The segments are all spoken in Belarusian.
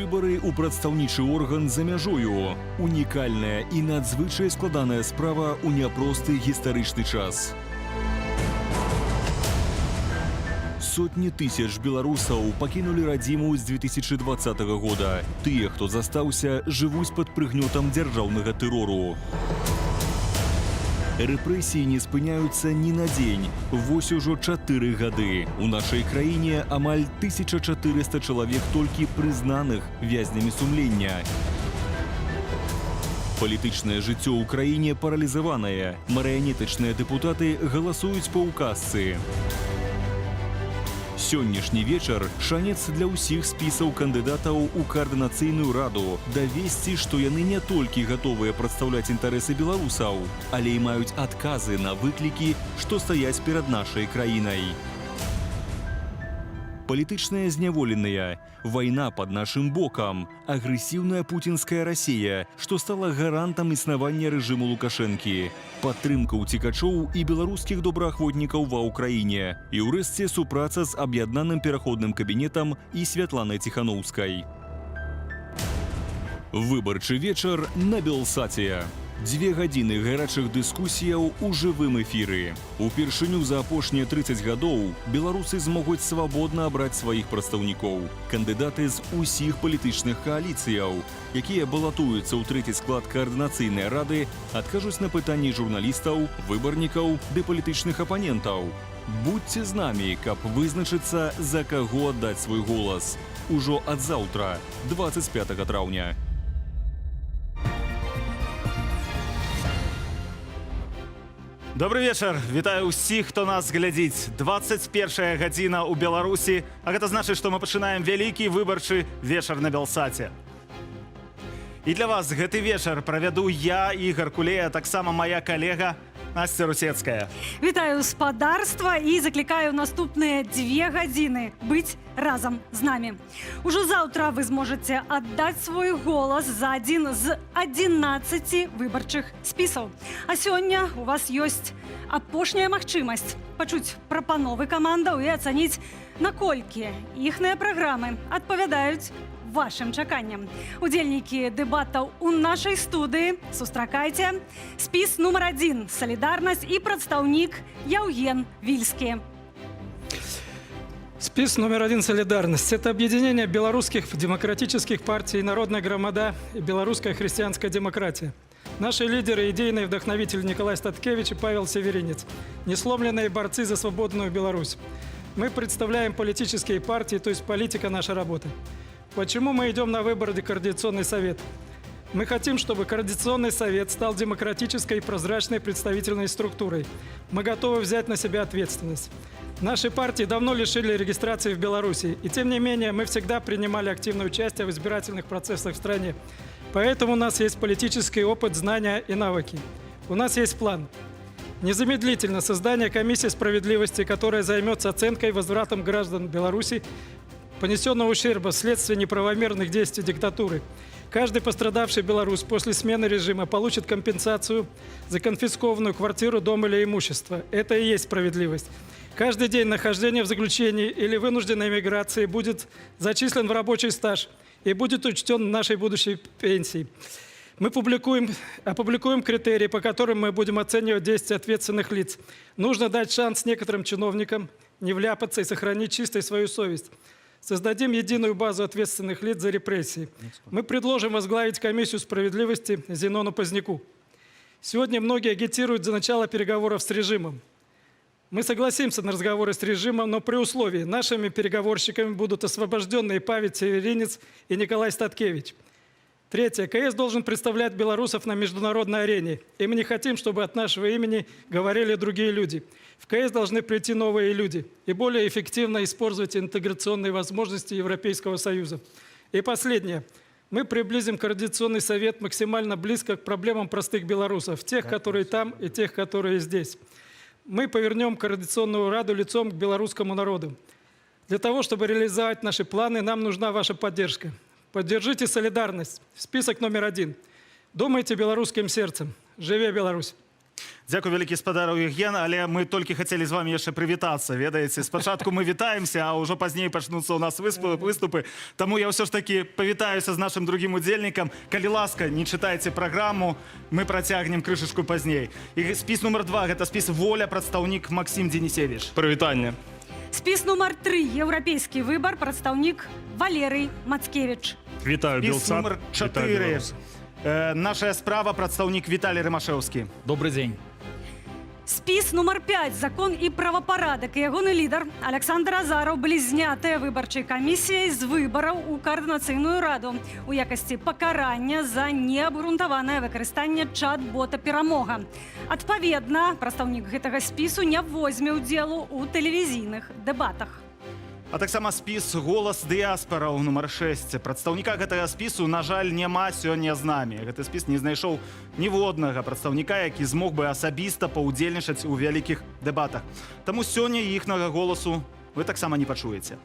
Выборы у прадстаўнічы орган за мяжою. Унікальная і надзвычай складаная справа ў няпросты гістарычны час. Сотні тысяч беларусаў пакінулі радзіму з 2020 года. Тыя, хто застаўся, жывуць пад прыгнётам дзяржаўнага тэрору. Рэпрэсіі не спыняюцца ні на дзень. Вось ужо 4 гады. У нашай краіне амаль 1400 чалавек толькі прызнаных вязнямі сумлення. Палітычнае жыццё ў краіне паралізаванае. Марыянетачныя дэпутаты галасуюць па ўказцы. Сённяшні вечар – шанец для ўсіх спісаў кандыдатаў у каардынацыйную раду давесці, што яны не толькі гатовыя прадстаўляць інтарэсы беларусаў, але і маюць адказы на выклікі, што стаяць перад нашай краінай. Палітычная зняволеная, вайна пад нашым бокам, агрэсіўная пуцінская Расія, што стала гарантам існавання рэжыму Лукашэнкі, падтрымка ўцекачоў і беларускіх добраахвотнікаў ва ўкраіне і ўрэшце супраца з аб'яднаным пераходным кабінетам і Святланай Ціханаўскай. Выбарчы вечар на Белсаце. 2 гадзіны гарачых дыскусіяў у жывым эфіры. Упершыню за апошнія 30 гадоў беларусы змогуць свабодна абраць сваіх прадстаўнікоў. Кандыдаты з усіх палітычных кааліцыяў, якія балатуюцца ў трэці склад каардынацыйнай рады, адкажуць на пытанні журналістаў, выбарнікаў ды палітычных апанентаў. Будьце з намі, каб вызначыцца, за каго аддаць свой голас. Ужо ад заўтра, 25 траўня. Добрый вечар, вітаю ўсіх, хто нас глядзіць. 21 гадзіна ў Беларусі, а гэта значыць, што мы пачынаем вялікі выбарчы вечар на Белсаце. І для вас гэты вечар правяду я, Ігор Кулея, таксама моя калега Настя Русецкая. Вітаю спадарства і заклікаю наступныя 2 гадзіны быць разам з намі. Ужо заўтра вы зможаце аддаць свой голас за адзін з 11 выбарчых спісаў. А сёння у вас ёсць апошняя магчымасць пачуць прапановы камандаў і ацаніць, наколькі іхныя праграмы адпавядаюць вашим чаканням. Удзельнікі дэбатаў у нашай студыі, сустракайце. Спіс нумар 1 «Солидарность» и прадстаўнік Яўген Вильскі. Спис номер 1 «Солидарность» – это объединение белорусских демократических партий, народная громада и белорусская христианская демократия. Наши лидеры – идейный вдохновитель Николай Статкевич и Павел Северинец, несломленные борцы за свободную Беларусь. Мы представляем политические партии, то есть политика – наша работа. Почему мы идем на выборы Координационный совет? Мы хотим, чтобы Координационный совет стал демократической и прозрачной представительной структурой. Мы готовы взять на себя ответственность. Наши партии давно лишили регистрации в Беларуси, и тем не менее мы всегда принимали активное участие в избирательных процессах в стране. Поэтому у нас есть политический опыт, знания и навыки. У нас есть план. Незамедлительно создание комиссии справедливости, которая займется оценкой и возвратом граждан Беларуси понесенного ущерба вследствие неправомерных действий диктатуры. Каждый пострадавший белорус после смены режима получит компенсацию за конфискованную квартиру, дом или имущество. Это и есть справедливость. Каждый день нахождения в заключении или вынужденной миграции будет зачислен в рабочий стаж и будет учтен в нашей будущей пенсии. Мы опубликуем критерии, по которым мы будем оценивать действия ответственных лиц. Нужно дать шанс некоторым чиновникам не вляпаться и сохранить чистой свою совесть. Создадим единую базу ответственных лиц за репрессии. Мы предложим возглавить комиссию справедливости Зенону Поздняку. Сегодня многие агитируют за начало переговоров с режимом. Мы согласимся на разговоры с режимом, но при условии нашими переговорщиками будут освобожденные Павел Северинец и Николай Статкевич. Третье. КС должен представлять белорусов на международной арене. И мы не хотим, чтобы от нашего имени говорили другие люди. В КС должны прийти новые люди и более эффективно использовать интеграционные возможности Европейского Союза. И последнее. Мы приблизим Координационный совет максимально близко к проблемам простых белорусов, тех, которые там, и тех, которые здесь. Мы повернем Координационную раду лицом к белорусскому народу. Для того, чтобы реализовать наши планы, нам нужна ваша поддержка. Поддержите солидарность. Список номер 1. Думайте белорусским сердцем. Живе Беларусь! Дзякуй вялікі спадару Євген, але мы толькі хацелі з вами яшчэ прывітацца, ведаеце. Спачатку мы вітаемся, а ўжо пазней пачнуцца ў нас выступы. Таму я ўсё ж такі павітаюся з нашым другім удзельнікам. Калі ласка, не чытайце праграму, мы працягнем крышачку пазней. І спіс нумар 2, гэта спіс «Воля», прадстаўнік Максім Денисевич. Прывітанне. Спіс нумар 3, еўрапейскі выбар, прадстаўнік Валерый Мацкевич. Вітаю, Спіс Белсат. нумар 4, «Нашая справа», прадстаўнік Віталій Рымашэўскі. Добрый дзень. Спіс нумар 5, закон і правапарадак. І ягоны лідар Александр Азаров былі знятыя выбарчай камісіяй з выбараў у каардынацыйную раду у якасці пакарання за неабгрунтаванае выкарыстанне чат-бота «Перамога». Адпаведна, прадстаўнік гэтага спісу не возьме ўдзелу ў тэлевізійных дэбатах. А таксама спіс «Голас дыяспараў» нумар 6. Прадстаўніка гэтага спісу, на жаль, няма сёння з намі. Гэты спіс не знайшоў ніводнага прадстаўніка, які змог бы асабіста паўдзельнічаць у вялікіх дэбатах. Таму сёння іхнага голасу вы таксама не пачуеце.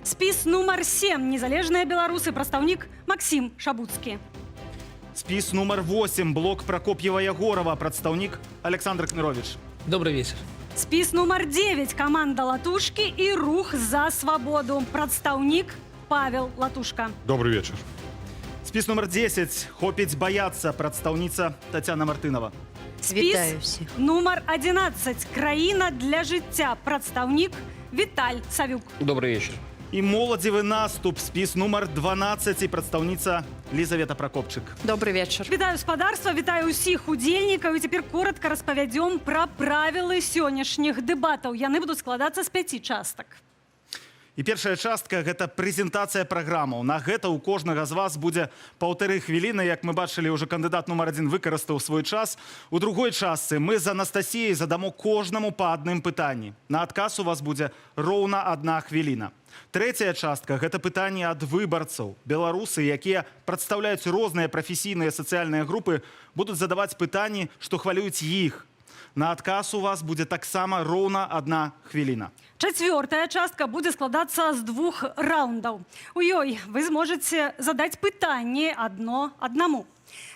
Спіс нумар 7, незалежныя беларусы, прадстаўнік Максім Шабуцкі. Спіс нумар 8, блок Прокоп'ева-Ягорова, прадстаўнік Александр Кнырович. Добрый вечер. Спіс нумар 9, каманда Латушкі і рух за свабоду, прадстаўнік Павел Латушка. Добрый вечер. Спіс нумар 10, «Хопіць баяцца», прадстаўніца Тацяна Мартынова. Вітаю Спіс всіх. нумар 11, краіна для жыцця, прадстаўнік Віталь Савюк. Добрый вечер. І моладзевы наступ, спіс нумар 12, прадстаўніца Лізавета Пракопчык. Добрый вечер. Вітаю спадарства, вітаю ўсіх удзельнікаў і цяпер коротка распавядзём пра правілы сённяшніх дэбатаў. Яны будуць складацца з 5 частак. І першая частка – гэта прэзентацыя праграмаў. На гэта ў кожнага з вас будзе 1,5 хвіліны. Як мы бачылі, уже кандыдат нумар 1 выкарыстаў свой час. У другой частцы мы з Анастасіяй задамо кожнаму па адным пытанні. На адказ у вас будзе роўна 1 хвіліна. Трэцяя частка – гэта пытанні ад выбарцаў. Беларусы, якія прадстаўляюць розныя прафесійныя сацыяльныя групы, будуць задаваць пытанні, што хвалююць іх. На адказ у вас будзе таксама роўна 1 хвіліна. Чацвёртая частка будзе складацца з 2 раундаў. У ёй вы зможаце задаць пытанні адно аднаму.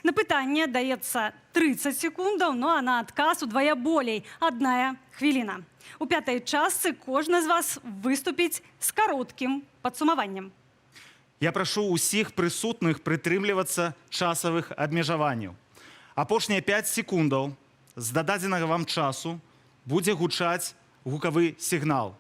На пытанне даецца 30 секундаў, ну а на адказ удвая болей 1 хвіліна. У 5-й частцы кожны з вас выступіць з кароткім падсумаваннем. Я прашу ўсіх прысутных прытрымлівацца часавых абмежаванняў. Апошнія 5 секундаў з дададзенага вам часу будзе гучаць гукавы сігнал.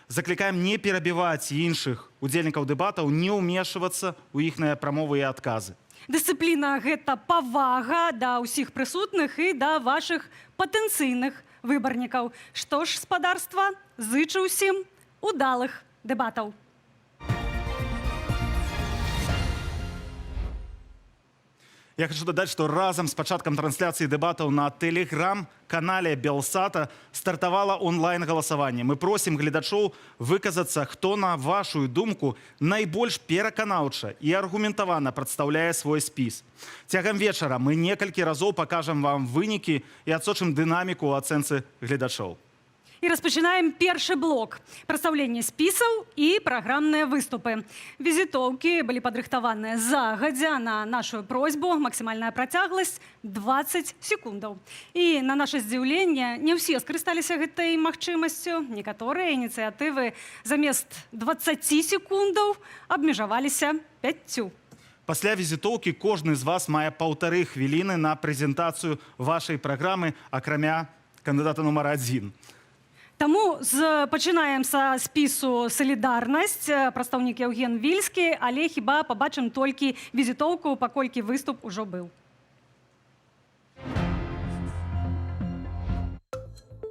Заклікаем не перабіваць іншых удзельнікаў дэбатаў, не ўмешвацца ў іхныя прамовы і адказы. Дысцыпліна – гэта павага да ўсіх прысутных і да вашых патэнцыйных выбарнікаў. Што ж, спадарства, зычу ўсім удалых дэбатаў. Я хочу дадаць, што разам з пачаткам трансляцыі дэбатаў на тэлеграм-канале Белсата стартавала онлайн-галасаванне. Мы просім гледачоў выказацца, хто, на вашу думку, найбольш пераканаўча і аргументавана прадстаўляе свой спіс. Цягам вечара мы некалькі разоў пакажам вам вынікі і адсочым дынаміку ў ацэнцы гледачоў. І распачынаем першы блок. Прадстаўленне спісаў і праграмныя выступы. Візітоўкі былі падрыхтаваныя загадзя на нашу просьбу. Максімальная працягласць 20 секундаў. І на наше здзіўленне не ўсе скарысталіся гэтай магчымасцю. Некаторыя ініцыятывы замест 20 секундаў абмежаваліся 5. Пасля візітоўкі кожны з вас мае 1,5 хвіліны на прэзентацыю вашай праграмы, акрамя кандыдата нумар 1. Таму пачынаем са спісу «Салідарнасць», прадстаўнік Яўген Вільскі, але хіба пабачым толькі візітоўку, паколькі выступ ужо быў.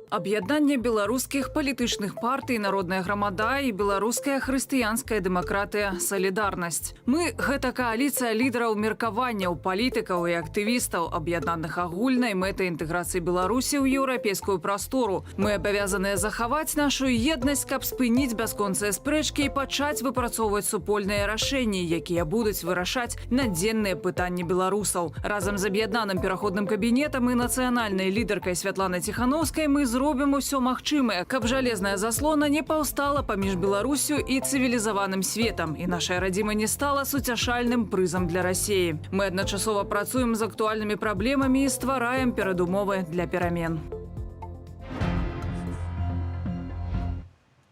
Аб'яднанне беларускіх палітычных партый «Народная грамада» і беларуская хрысціянская дэмакратыя «Салідарнасць». Мы – гэта кааліцыя лідараў меркаванняў, палітыкаў і актывістаў, аб'яднаных агульнай мэтай інтэграцыі Беларусі ў еўрапейскую прастору. Мы абавязаныя захаваць нашу еднасць, каб спыніць бясконцыя спрэчкі і пачаць выпрацоўваць супольныя рашэнні, якія будуць вырашаць надзенныя пытанні беларусаў. Разам з аб'яднаным пераходным кабінетам і нацыянальнай лідаркай Святланай Ціхановскай мы з зробім усё магчымае, каб жалезная заслона не паўстала паміж Беларусю і цывілізаваным светам, і нашая радзіма не стала суцяшальным прызам для Расіі. Мы адначасова працуем з актуальнымі праблемамі і ствараем перадумовы для перамен.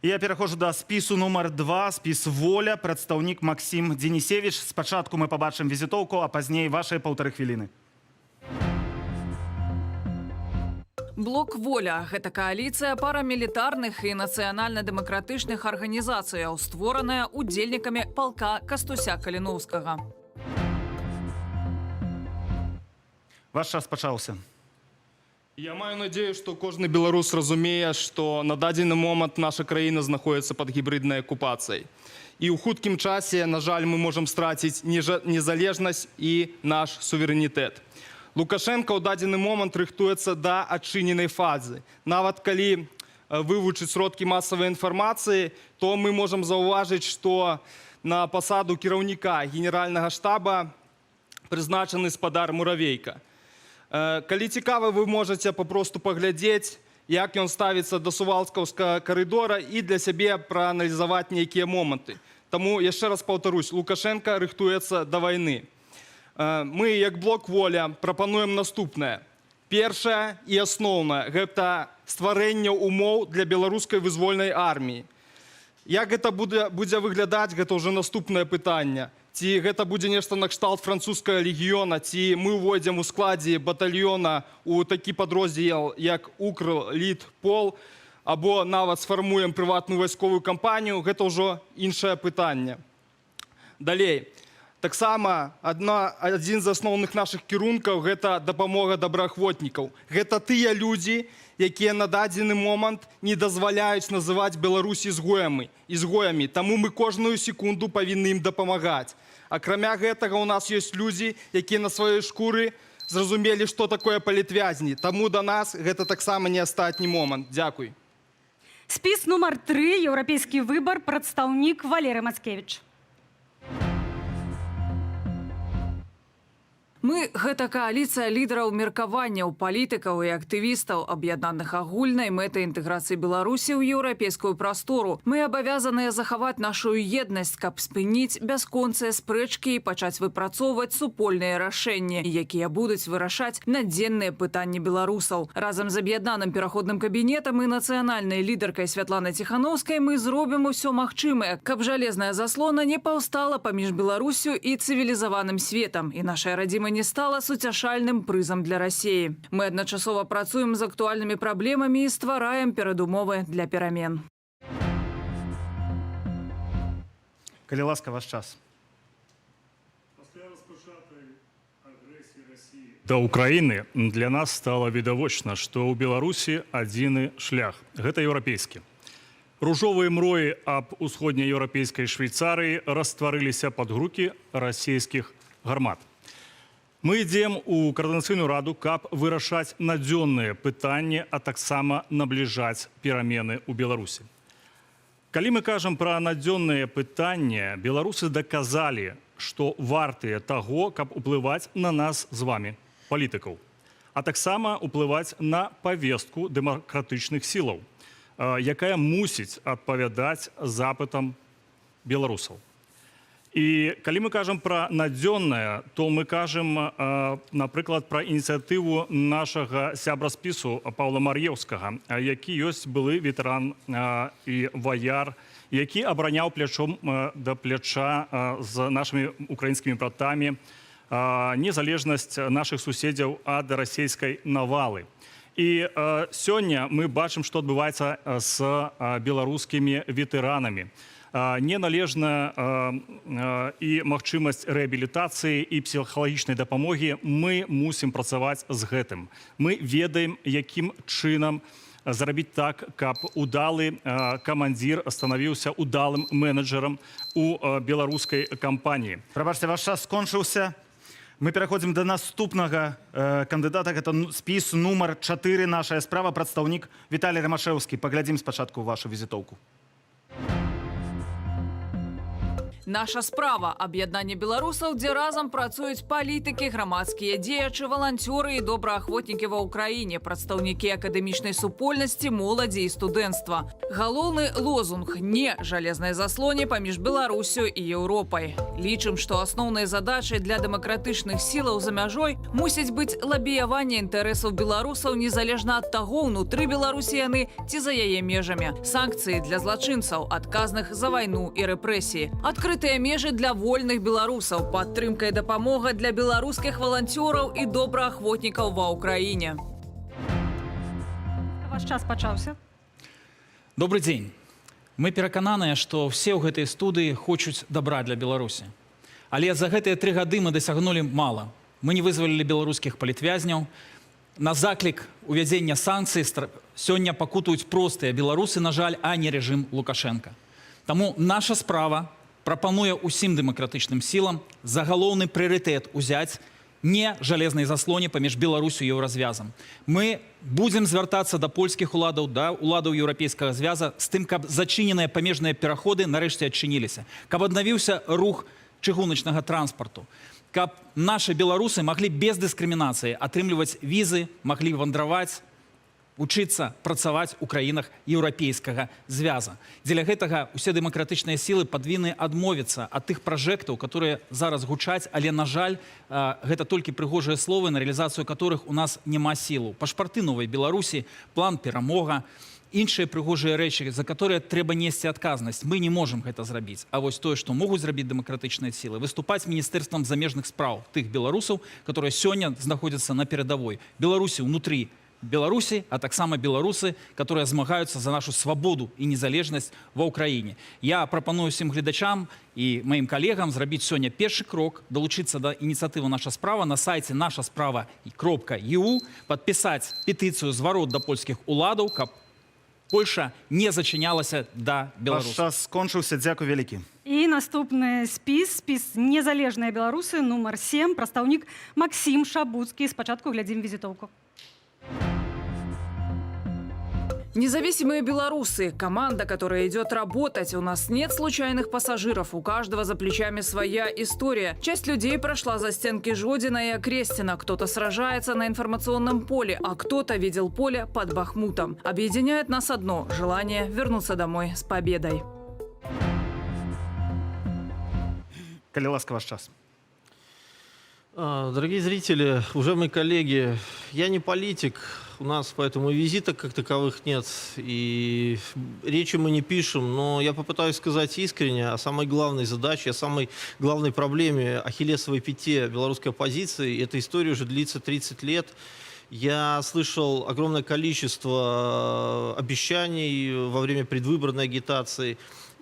Я пераходжу да спісу нумар 2, спіс «Воля», прадстаўнік Максім Денісевіч. Спачатку мы пабачым візітоўку, а пазней вашыя 1,5 хвіліны. Блок «Воля» – гэта кааліцыя парамілітарных і нацыянальна-дэмакратычных арганізацыяў, створаная удзельнікамі палка Кастуся-Каліноўскага. Ваш час пачаўся. Я маю надзею, што кожны беларус разумее, што на дадзены момант наша краіна знаходзіцца пад гібриднай акупацыяй. І ў хуткім часе, на жаль, мы можам страціць незалежнасць і наш суверэнітэт. Лукашенко ў дадзены момант рыхтуецца да адчыненай фазы. Нават калі вывучыць сродкі масавай інфармацыі, то мы можам заўважыць, што на пасаду кіраўніка генеральнага штаба прызначаны спадар Муравейка. Калі цікава, вы можаце папросту паглядзець, як ён ставіцца да сувалцкаўскага карыдора і для сябе прааналізаваць нейкія моманты. Таму, яшчэ раз паўтарусь, Лукашенко рыхтуецца да вайны. Мы, як блок «Воля», прапануем наступнае. Першае і асноўнае – гэта стварэнне ўмоў для беларускай вызвольнай арміі. Як гэта будзе выглядаць, гэта ўжо наступнае пытанне. Ці гэта будзе нешта накшталт французскага легіёна, ці мы ўвойдзем у складзе батальёна ў такі падроздзел, як УКР, ЛІД, ПОЛ, або нават сфармуем прыватную вайсковую кампанію, гэта ўжо іншае пытанне. Далей. Таксама адзін з асноўных нашых кірункаў – гэта дапамога добраахвотнікаў. Гэта тыя людзі, якія на дадзены момант не дазваляюць называць Беларусь ізгоямі. Таму мы кожную секунду павінны ім дапамагаць. Акрамя гэтага, у нас ёсць людзі, якія на сваёй шкуры зразумелі, што такое палітвязні. Таму да нас гэта таксама не астатні момант. Дзякуй. Спіс нумар 3, еўрапейскі выбар, прадстаўнік Валерый Мацкевіч. Мы – гэта кааліцыя лідараў меркаванняў, палітыкаў і актывістаў, аб'яднаных агульнай мэтай інтэграцыі Беларусі ў еўрапейскую прастору. Мы абавязаныя захаваць нашу еднасць, каб спыніць бясконцыя спрэчкі і пачаць выпрацоўваць супольныя рашэнні, якія будуць вырашаць надзенныя пытанні беларусаў. Разам з аб'яднаным пераходным кабінетам і нацыянальнай лідаркай Святланай Ціханаўскай мы зробім усё магчымае, каб жалезная заслона не паўстала паміж Беларусю і цывілізаваным светам, і нашая радзіма не стала суцяшальным прызам для Расіі. Мы адначасова працуем з актуальнымі праблемамі і ствараем перадумовы для перамен. Калі ласка, ваш час. Да Украины для нас стало відавочна, што ў Беларусі адзіны шлях. Гэта еўрапейскі. Ружовыя мроі аб усходнееўрапейскай Швейцарыі растварыліся пад грукі расійскіх гармат. Мы ідзем у Коордынацыйную раду, каб вырашаць надзённыя пытанні, а таксама набліжаць перамены ў Беларусі. Калі мы кажам пра надзённыя пытанні, беларусы даказалі, што вартыя таго, каб уплываць на нас з вамі, палітыкаў, а таксама уплываць на павестку дэмакратычных сілаў, якая мусіць адпавядаць запытам беларусаў. І калі мы кажам пра надзённае, то мы кажам, напрыклад, пра ініцыятыву нашага сябра спісу Паўла Мар'еўскага, які ёсць былы ветэран і ваяр, які абараняў плячом да пляча з нашымі украінскімі братамі незалежнасць нашых суседзяў ад расійскай навалы. І сёння мы бачым, што адбываецца з беларускімі ветэранамі. Неналежная і магчымасць рэабілітацыі і псіхалагічнай дапамогі, мы мусім працаваць з гэтым. Мы ведаем, якім чынам зрабіць так, каб удалы камандзір станавіўся удалым менеджерам у беларускай кампаніі. Прабачце, ваш час скончыўся. Мы пераходзім да наступнага кандыдата. Гэта спіс нумар 4, нашая справа, прадстаўнік Віталій Рамашэўскі. Паглядзім спачатку вашу візітоўку. Наша справа – аб'яднанне беларусаў, дзе разам працуюць палітыкі, грамадскія дзеячы, валанцёры і добраахвотнікі ва ўкраіне, прадстаўнікі акадэмічнай супольнасці, моладзі і студэнцтва. Галоўны лозунг – не жалезнай заслоне паміж Беларусю і Еўропай. Лічым, што асноўнай задачай для дэмакратычных сілаў за мяжой мусіць быць лабіяванне інтарэсаў беларусаў незалежна ад таго, унутры Беларусі яны ці за яе межамі. Санкцыі для злачынцаў, адказных за вайну і рэпрэсіі. Адкрытыя межы для вольных беларусаў, падтрымка і дапамога для беларускіх валанцёраў і добраахвотнікаў ва ўкраіне. Ваш час пачаўся. Добрый дзень. Мы перакананыя, што ўсе ў гэтай студыі хочуць дабра для Беларусі. Але за гэтыя 3 гады мы дасягнулі мала. Мы не вызвалілі беларускіх палітвязняў. На заклік увядзення санкцый сёння пакутуюць простыя беларусы, на жаль, а не рэжым Лукашенка. Таму наша справа прапануе ўсім дэмакратычным сілам за галоўны прыярытэт узяць не жалезнай заслоне паміж Беларусю і Еўразвязам. Мы будзем звяртацца да польскіх уладаў, да уладаў Еўрапейскага звяза з тым, каб зачыненыя памежныя пераходы нарэшце адчыніліся, каб аднавіўся рух чыгуначнага транспарту, каб нашы беларусы маглі без дыскрымінацыі атрымліваць візы, маглі вандраваць, вучыцца, працаваць у краінах Еўрапейскага звяза. Дзеля гэтага усе дэмакратычныя сілы павінны адмовіцца ад тых пражэктаў, которые зараз гучаць, але, на жаль, гэта толькі прыгожыя словы, на рэалізацыю которых у нас няма сілу. Пашпарты новай Беларусі, план перамога, іншыя прыгожыя рэчы, за которые трэба несці адказнасць. Мы не можам гэта зрабіць. А вось тое, што могуць зрабіць дэмакратычныя сілы, выступаць міністэрствам замежных спраў тых беларусаў, которые сёння знаходзяцца на перадавой. Беларусі ўнутры Беларусі, а таксама беларусы, которые змагаюцца за нашу свабоду і незалежнасць ва ўкраіне. Я прапаную усім гледачам і маім калегам зрабіць сёння першы крок, далучыцца да ініцыятывы «Наша справа» на сайце нашасправа.eu, падпісаць петыцыю зварот да польскіх уладаў, каб Польша не зачынялася да беларусаў. Ваш час скончыўся, дзякуй вялікі. І наступны спіс «Незалежныя беларусы», нумар 7, прадстаўнік Максім Шабуцкі. Спачатку глядзім візітоўку. Независимые белорусы – команда, которая идет работать. У нас нет случайных пассажиров, у каждого за плечами своя история. Часть людей прошла за стенки Жодина и Окрестина. Кто-то сражается на информационном поле, а кто-то видел поле под Бахмутом. Объединяет нас одно – желание вернуться домой с победой. Калі ласка, ваш час. Дорогие зрители, уважаемые коллеги, я не политик, у нас поэтому визиток как таковых нет, и речи мы не пишем, но я попытаюсь сказать искренне о самой главной задаче, о самой главной проблеме, ахиллесовой пяте белорусской оппозиции. Эта история уже длится 30 лет. Я слышал огромное количество обещаний во время предвыборной агитации.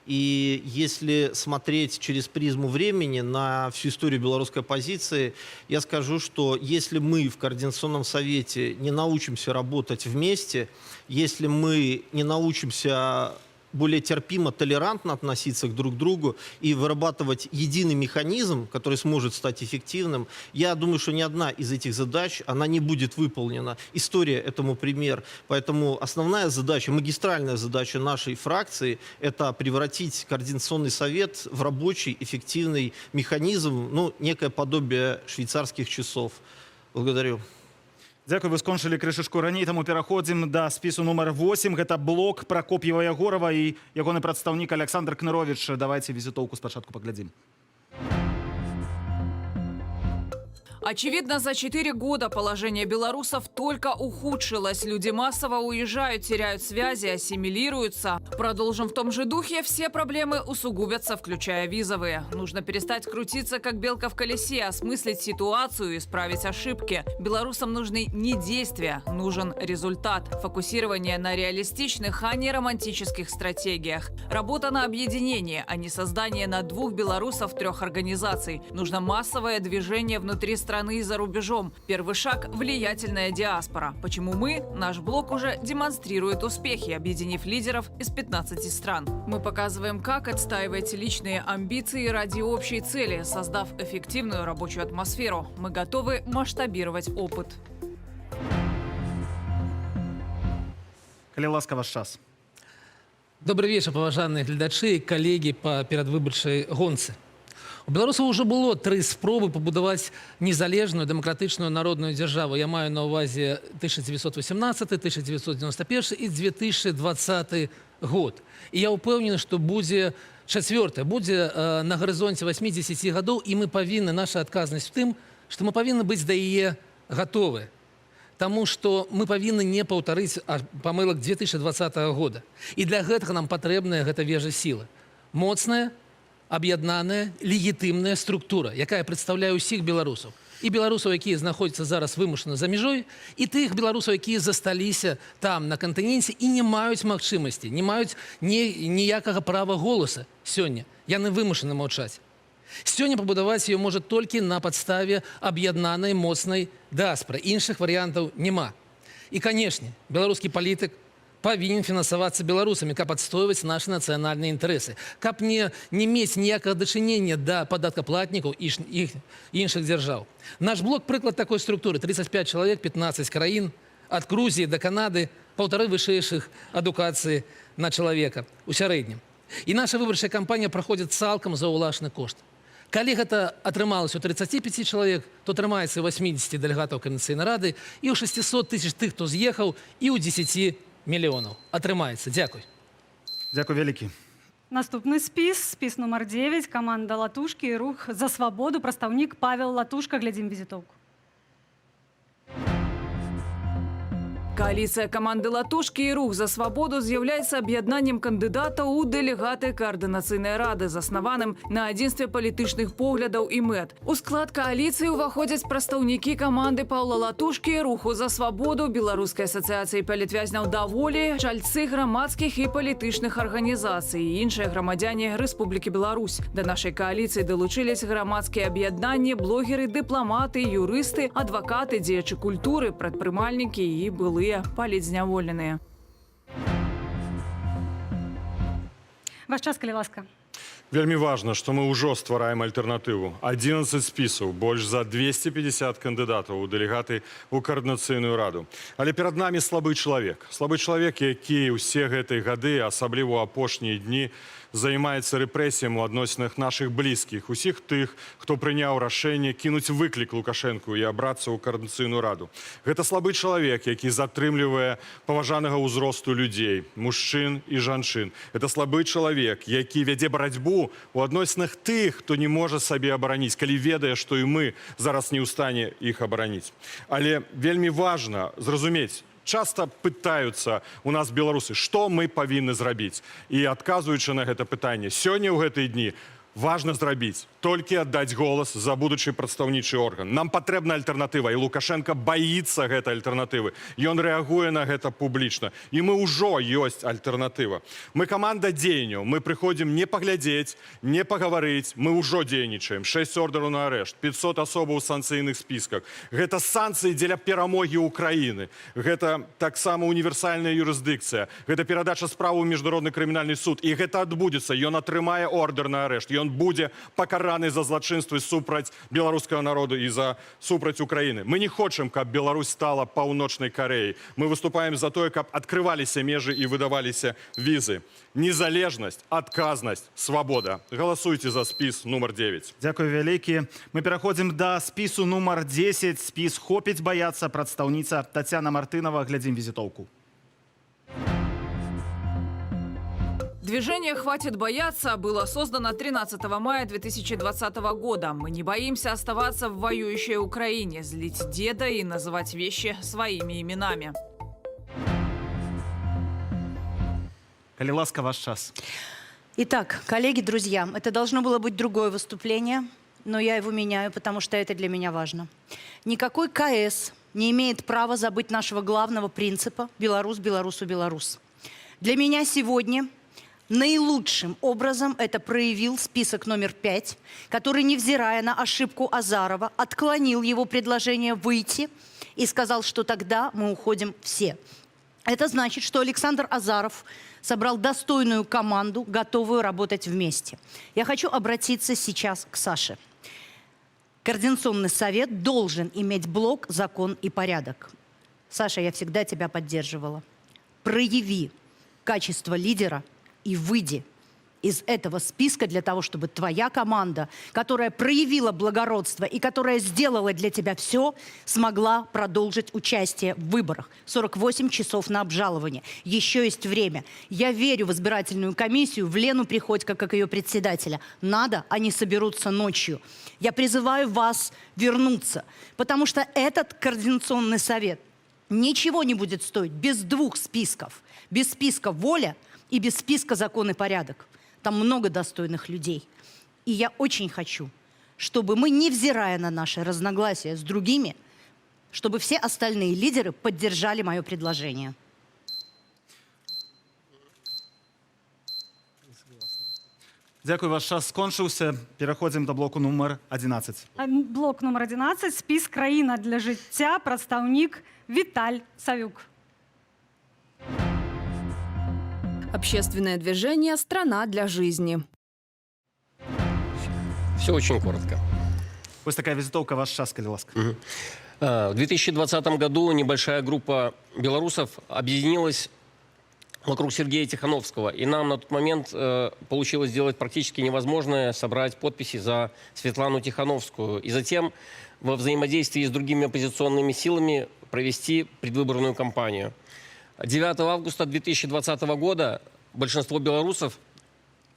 И если смотреть через призму времени на всю историю белорусской оппозиции, я скажу, что если мы в Координационном совете не научимся работать вместе, если мы не научимся более терпимо, толерантно относиться друг к другу и вырабатывать единый механизм, который сможет стать эффективным, я думаю, что ни одна из этих задач, она не будет выполнена. История этому пример. Поэтому основная задача, магистральная задача нашей фракции – это превратить Координационный совет в рабочий, эффективный механизм, ну, некое подобие швейцарских часов. Благодарю. Дзякуй, вы скончылі крышачку раней, таму пераходзім да спісу нумар 8. Гэта блок Пракоп'ева Ягорова і ягоны прадстаўнік Александр Кныровіч. Давайте візітоўку спачатку паглядзім. Очевидно, за 4 года положение белорусов только ухудшилось. Люди массово уезжают, теряют связи, ассимилируются. Продолжим в том же духе, все проблемы усугубятся, включая визовые. Нужно перестать крутиться, как белка в колесе, осмыслить ситуацию, исправить ошибки. Белорусам нужны не действия, нужен результат. Фокусирование на реалистичных, а не романтических стратегиях. Работа на объединение, а не создание на 2 белорусов 3 организаций. Нужно массовое движение внутри страны и за рубежом. Первый шаг – влиятельная диаспора. Почему мы? Наш блок уже демонстрирует успехи, объединив лидеров из 15 стран. Мы показываем, как отстаивать личные амбиции ради общей цели, создав эффективную рабочую атмосферу. Мы готовы масштабировать опыт. Калі ласка, ваш час. Добрый вечер, поважанные глядачи и коллеги по перадвыборчай гонцы. У беларусаў уже было 3 спробы пабудаваць незалежную дэмакратычную народную дзяржаву. Я маю на ўвазе 1918, 1991 і 2020 год. І я ўпэўнены, што будзе 4-е, будзе на гарызонце 8-10 гадоў, і мы павінны, наша адказнасць в тым, што мы павінны быць да яе гатовы. Таму што мы павінны не паўтарыць памылак 2020 года. І для гэтага нам патрэбная гэта вежа сілы. Моцная, аб'яднаная, легітымная структура, якая прадстаўляе ўсіх беларусаў. І беларусаў, якія знаходзяцца зараз вымушана за мяжой, і тых беларусаў, якія засталіся там, на кантыненце, і не маюць магчымасці, не маюць ніякага права голаса сёння. Яны вымушаны маўчаць. Сёння пабудаваць ее можа толькі на падставе аб'яднанай моцнай дыаспоры. Іншых варыянтаў няма. І, канешне, беларускі палітык павінен фінансавацца беларусамі, каб адстойваць нашы нацыянальныя інтарэсы, каб не мець ніякага дачынення да падаткаплатнікаў і іншых дзяржаў. Наш блок прыклад такой структуры: 35 чалавек, 15 краін, ад Грузіі да Канады, 1,5 вышэйшых адукацыі на чалавека у сярэднім. І наша выбарчая кампанія праходзіць цалкам за ўласны кошт. Калі гэта атрымалася ў 35 чалавек, то атрымаецца 80 дэлегатаў Координацыйнай рады і ў 600 тысяч тых, хто з'ехаў, і ў 10 мільёнаў. Атрымаецца. Дзякуй. Дзякуй вялікі. Наступны спіс нумар 9, каманда Латушкі і рух за свабоду, прадстаўнік Павел Латушка. Глядзім візітоўку. Коалиция команды «Латушки» и «Рух за свободу» з'являецца аб'яднаннем кандыдатаў у дэлегаты Координацыйнай рады, заснаваным на адзінстве палітычных поглядаў і мэт. У склад коалиции уваходзяць прадстаўнікі команды Паўла Латушкі, «Руху за свободу», Беларускай асацыяцыі палітвязняў даволі, чальцы грамадскіх і палітычных арганізацый і іншыя грамадзяне Рэспублікі Беларусь. Да нашай коалиции далучылись грамадскія аб'яднанні, блогеры, дыпламаты, юрысты, адвакаты, дзеячы культуры, прадпрымальнікі і былыя палітзняволеныя. Ваш час, калі ласка. Вельмі важна, што мы ўжо ствараем альтэрнатыву. 11 спісаў, больш за 250 кандыдатаў у дэлегаты ў Координацыйную раду. Але перад намі слабы чалавек. Слабы чалавек, які ўсе гэтыя гады, асабліва ў апошнія дні, займаецца рэпрэсіям у адносінах нашых блізкіх, усіх тых, хто прыняў рашэнне кінуць выклік Лукашэнку і абрацца ў Координацыйную раду. Гэта слабы чалавек, які затрымлівае паважанага ўзросту людзей, мужчын і жанчын. Гэта слабы чалавек, які вядзе барацьбу у адносінах тых, хто не можа сабе абараніць, калі ведае, што і мы зараз не ў стане іх абараніць. Але вельмі важна зразумець, часто пытаюцца у нас беларусы, што мы павінны зрабіць. І адказваючы на гэта пытанне, сёння ў гэтыя дні важна зрабіць толькі аддаць голас за будучы прадстаўнічы орган. Нам патрэбна альтэрнатыва, і Лукашенко баіцца гэтай альтэрнатывы. Ён рэагуе на гэта публічна. І мы ўжо ёсць альтэрнатыва. Мы каманда дзеянняў, мы прыходзім не паглядзець, не пагаварыць, мы ўжо дзейнічаем. 6 ордераў на арэшт, 500 асобаў у санкцыйных спісках. Гэта санкцыі дзеля перамогі ўкраіны. Гэта таксама універсальная юрысдыкцыя. Гэта перадача справы ў міжнародны крымінальны суд. І гэта адбудзецца. Ён атрымае ордер на арэшт. Ён будзе пакараны за злачынствы супраць беларускага народу і за супраць Украіны. Мы не хочам, каб Беларусь стала паўночнай Карэяй. Мы выступаем за тое, каб адкрываліся межы і выдаваліся візы. Незалежнасць, адказнасць, свабода. Галасуйце за спіс нумар 9. Дзякуй вялікі. Мы пераходзім да спісу нумар 10. Спіс «Хопіць баяцца», прадстаўніца Тацяна Мартынова. Глядзім візітоўку. Движение «Хватит бояться» было создано 13 мая 2020 года. Мы не боимся оставаться в воюющей Украине, злить деда и называть вещи своими именами. Калі ласка, ваш час. Итак, коллеги, друзья, это должно было быть другое выступление, но я его меняю, потому что это для меня важно. Никакой КС не имеет права забыть нашего главного принципа «Беларусь, белорусу, белорус». Для меня сегодня наилучшим образом это проявил список номер 5, который, невзирая на ошибку Азарова, отклонил его предложение выйти и сказал, что тогда мы уходим все. Это значит, что Александр Азаров собрал достойную команду, готовую работать вместе. Я хочу обратиться сейчас к Саше. Координационный совет должен иметь блок «Закон и порядок». Саша, я всегда тебя поддерживала. Прояви качество лидера и выйди. из этого списка для того, чтобы твоя команда, которая проявила благородство и которая сделала для тебя все, смогла продолжить участие в выборах. 48 часов на обжалование. Еще есть время. Я верю в избирательную комиссию, в Лену Приходько, как ее председателя. Надо, они соберутся ночью. Я призываю вас вернуться, потому что этот координационный совет ничего не будет стоить без двух списков. Без списка «Воля» и без списка «Закон и порядок». Там много достойных людей. И я очень хочу, чтобы мы, невзирая на наши разногласия с другими, чтобы все остальные лидеры поддержали мое предложение. Дякую, ваш час скончыўся. Пераходзім да блоку нумар 11. Блок номер 11. Спіс «Краіна для жыцця». Прадстаўнік Виталь Савюк. Общественное движение «Страна для жизни». Все очень коротко. Ось такая визитовка, ваш час, калі ласка. В 2020 году небольшая группа белорусов объединилась вокруг Сергея Тихановского. И нам на тот момент получилось сделать практически невозможное — собрать подписи за Светлану Тихановскую. И затем во взаимодействии с другими оппозиционными силами провести предвыборную кампанию. 9 августа 2020 года большинство белорусов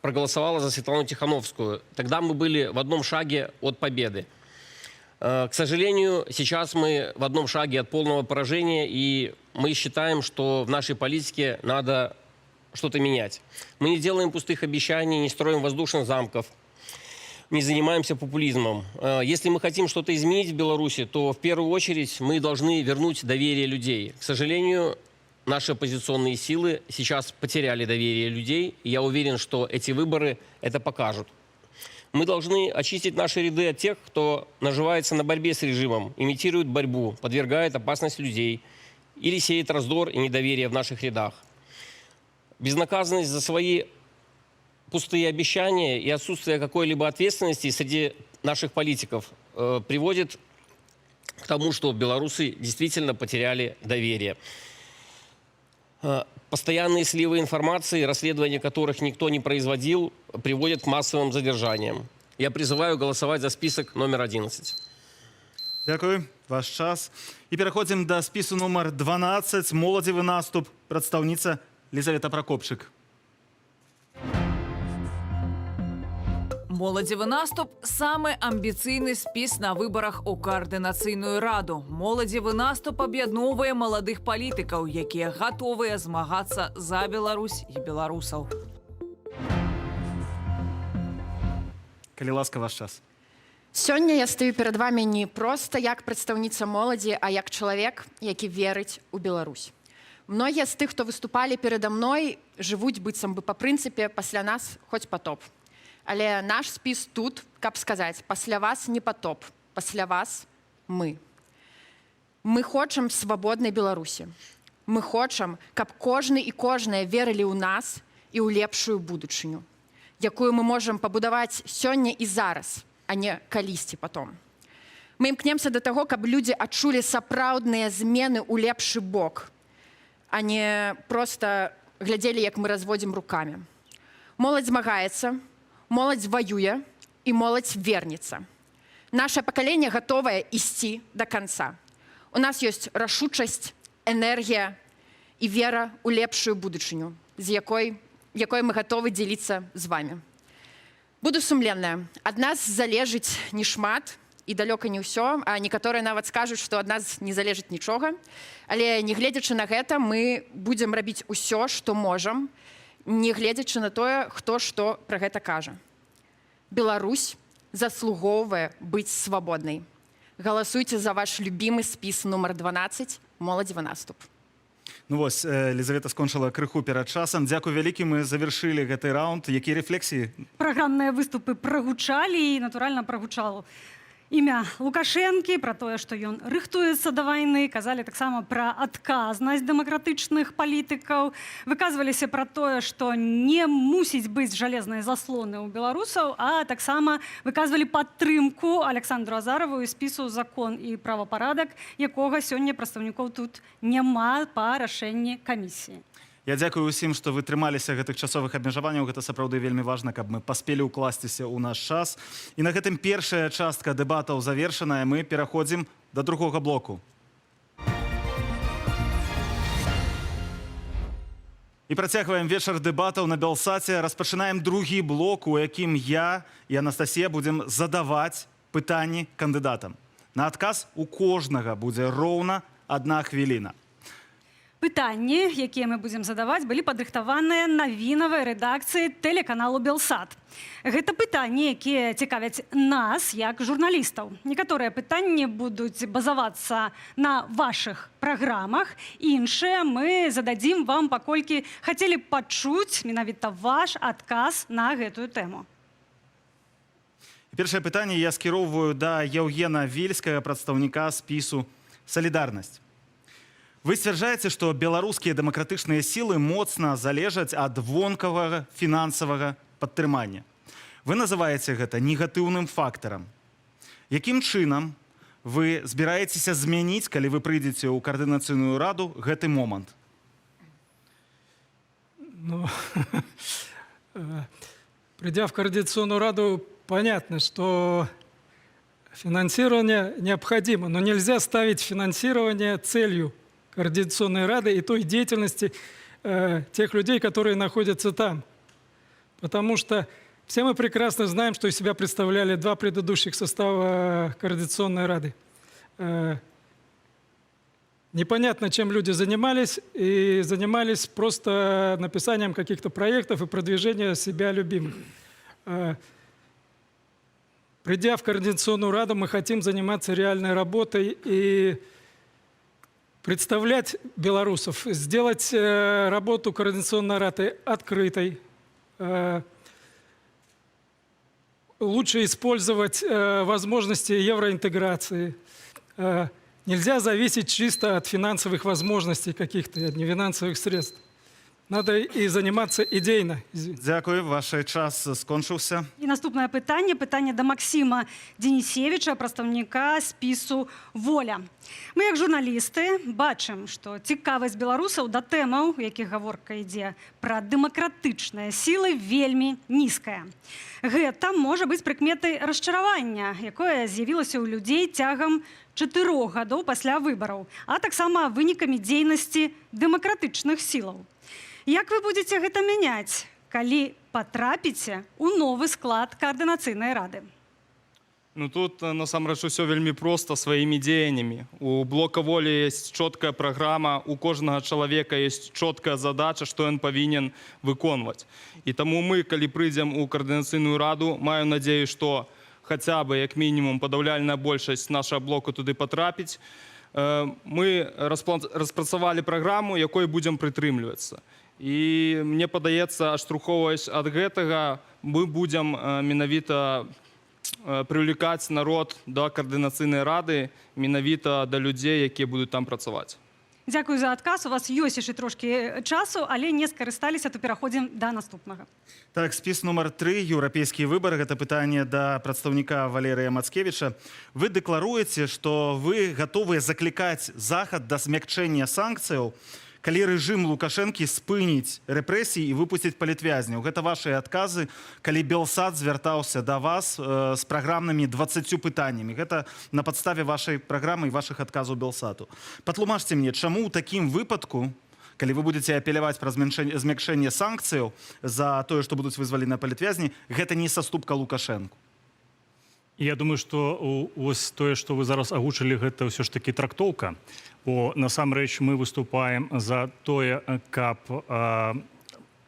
проголосовало за Светлану Тихановскую. Тогда мы были в одном шаге от победы. К сожалению, сейчас мы в одном шаге от полного поражения, и мы считаем, что в нашей политике надо что-то менять. Мы не делаем пустых обещаний, не строим воздушных замков, не занимаемся популизмом. Если мы хотим что-то изменить в Беларуси, то в первую очередь мы должны вернуть доверие людей. К сожалению, наши оппозиционные силы сейчас потеряли доверие людей, и я уверен, что эти выборы это покажут. Мы должны очистить наши ряды от тех, кто наживается на борьбе с режимом, имитирует борьбу, подвергает опасность людей или сеет раздор и недоверие в наших рядах. Безнаказанность за свои пустые обещания и отсутствие какой-либо ответственности среди наших политиков приводит к тому, что белорусы действительно потеряли доверие. Постоянные сливы информации, расследования которых никто не производил, приводят к массовым задержаниям. Я призываю голосовать за список номер 11. Дякую, ваш час. І переходимо до спису номер 12. Молодівий наступ. Представниця Лизавета Прокопчик. Моладзевы наступ – самый амбіцыйны спіс на выбарах у коаардынацыйную раду. Моладзевы наступ аб'ядноўвае маладых палітыкаў, якія гатовыя змагацца за Беларусь і беларусаў. Калі ласка, ваш час. Сёння я стаю перад вами не проста як прадстаўніца моладзі, а як чалавек, які верыць у Беларусь. Многія з тых, хто выступалі перада мной, жывуць быццам бы па прынцыпе пасля нас хоць потоп. Але наш спіс тут, каб сказаць, пасля вас не потоп, пасля вас мы. Мы хочам свабоднай Беларусі. Мы хочам, каб кожны і кожная верылі ў нас і ў лепшую будучыню, якую мы можам пабудаваць сёння і зараз, а не калісьці потом. Мы імкнемся да таго, каб людзі адчулі сапраўдныя змены ў лепшы бок, а не проста глядзелі, як мы разводзім рукамі. Моладзь змагаецца, моладзь воюе і моладзь вернецца. Наше пакаленне гатовае ісці да канца. У нас ёсць рашучасць, энергія і вера ў лепшую будучыню, з якой мы гатовы дзеліцца з вами. Буду сумленная. Ад нас залежыць не шмат і далёка не ўсё, а некаторыя нават скажуць, што ад нас не залежыць нічога. Але не гледзячы на гэта, мы будзем рабіць усё, што можам, не гледзячы на тое, хто што пра гэта кажа. Беларусь заслугоўвае быць свабоднай. Галасуйце за ваш любімы спіс нумар 12 «Моладзевы наступ». Ну вось, Лизавета скончыла крыху перад часам. Дзякуй вялікі, мы завяршылі гэты раунд. Якія рэфлексіі? Праграмныя выступы прагучалі і, натуральна, прагучало імя Лукашэнкі, пра тое, што ён рыхтуецца да вайны, казалі таксама пра адказнасць дэмакратычных палітыкаў, выказваліся пра тое, што не мусіць быць жалезнай заслоны ў беларусаў, а таксама выказвалі падтрымку Александру Азарову і спісу «Закон і правапарадак», якога сёння прадстаўнікоў тут няма па рашэнні камісіі. Я дзякую усім, што вы трымаліся гэтых часовых абмежаванняў. Гэта сапраўды вельмі важна, каб мы паспелі ўкласціся ў наш час. І на гэтым першая частка дэбатаў завершаная. Мы пераходзім да другога блоку. І працягваем вечар дэбатаў на Белсаце. Распачынаем другі блок, у якім я і Анастасія будзем задаваць пытанні кандыдатам. На адказ у кожнага будзе роўна 1 хвіліна. Пытанні, якія мы будзем задаваць, былі падрыхтаваныя навінавай рэдакцыі тэлеканалу «Белсат». Гэта пытанні, якія цікавяць нас, як журналістаў. Некаторыя пытанні будуць базавацца на вашых праграмах, іншыя мы зададзім вам, паколькі хацелі пачуць менавіта ваш адказ на гэтую тэму. Першае пытанне я скіроўваю да Яўгена Вельскага, прадстаўніка спісу «Салідарнасць». Вы сцвярджаеце, што беларускія дэмакратычныя сілы моцна залежаць ад вонкавага фінансавага падтрымання. Вы называеце гэта негатыўным фактарам. Якім чынам вы збіраецеся змяніць, калі вы прыйдзеце ў каардынацыйную раду, гэты момант? Ну, придя в Координационную раду, понятно, что финансирование необходимо, но нельзя ставить финансирование целью Координационной рады и той деятельности тех людей, которые находятся там. Потому что все мы прекрасно знаем, что из себя представляли 2 предыдущих состава Координационной рады. Непонятно, чем люди занимались, и занимались просто написанием каких-то проектов и продвижением себя любимых. Придя в Координационную раду, мы хотим заниматься реальной работой и представлять белорусов, сделать работу Координационной рады открытой, лучше использовать возможности евроинтеграции. Нельзя зависеть чисто от финансовых возможностей каких-то, от нефинансовых средств. Надо и заниматься идейно. Дякую, ваш час скончыўся. І наступнае пытанне да Максіма Денісевіча, прадстаўніка спісу «Воля». Мы, як журналісты, бачым, што цікавасць беларусаў да тэмаў, у якіх гаворка ідзе пра дэмакратычныя сілы, вельмі нізкая. Гэта можа быць прыкметай расчаравання, якое з'явілася ў людзей цягам 4 гадоў пасля выбараў, а таксама вынікамі дзейнасці дэмакратычных сілаў. Як вы будете гэта мяняць, калі патрапіце ў новы склад Координацыйнай рады? Ну тут насамрэч усё вельмі проста сваімі дзеяннямі. У блока волі ёсць чоткая праграма, у кожнага чалавека ёсць чоткая задача, што ён павінен выконваць. І таму мы, калі прыйдзем у Координацыйную раду, маю надзею, што хаця бы як мінімум падаўляльная большасць нашага блоку туды патрапіць. Мы распрацавалі праграму, якой будзем прытрымлівацца. І мне падаецца, адштурхоўваючы ад гэтага, мы будзем менавіта прывлекаць народ да Координацыйнай рады, менавіта да людзей, якія будуць там працаваць. Дзякую за адказ. У вас ёсць яшчэ трошкі часу, але не скарысталіся, то пераходзім да наступнага. Так, спіс нумар 3, еўрапейскія выбары. Гэта пытанне да прадстаўніка Валерыя Мацкевіча. Вы дэкларуеце, што вы гатовыя заклікаць захад да змякчэння санкцыяў, калі рэжым Лукашэнкі спыніць рэпрэсіі і выпусціць палітвязняў. Гэта вашы адказы, калі Белсат звяртаўся да вас з праграмнымі 20 пытаннямі. Гэта на падставе вашай праграмы і вашых адказаў Белсату. Патлумачце мне, чаму ў такім выпадку, калі вы будете апеляваць пра змякшэнне санкцыяў за тое, што будуць вызваленыя палітвязні, гэта не саступка Лукашэнку? Я думаю, што ось тое, што вы зараз агучылі, гэта ўсё ж такі трактоўка. Бо насамрэч мы выступаем за тое, каб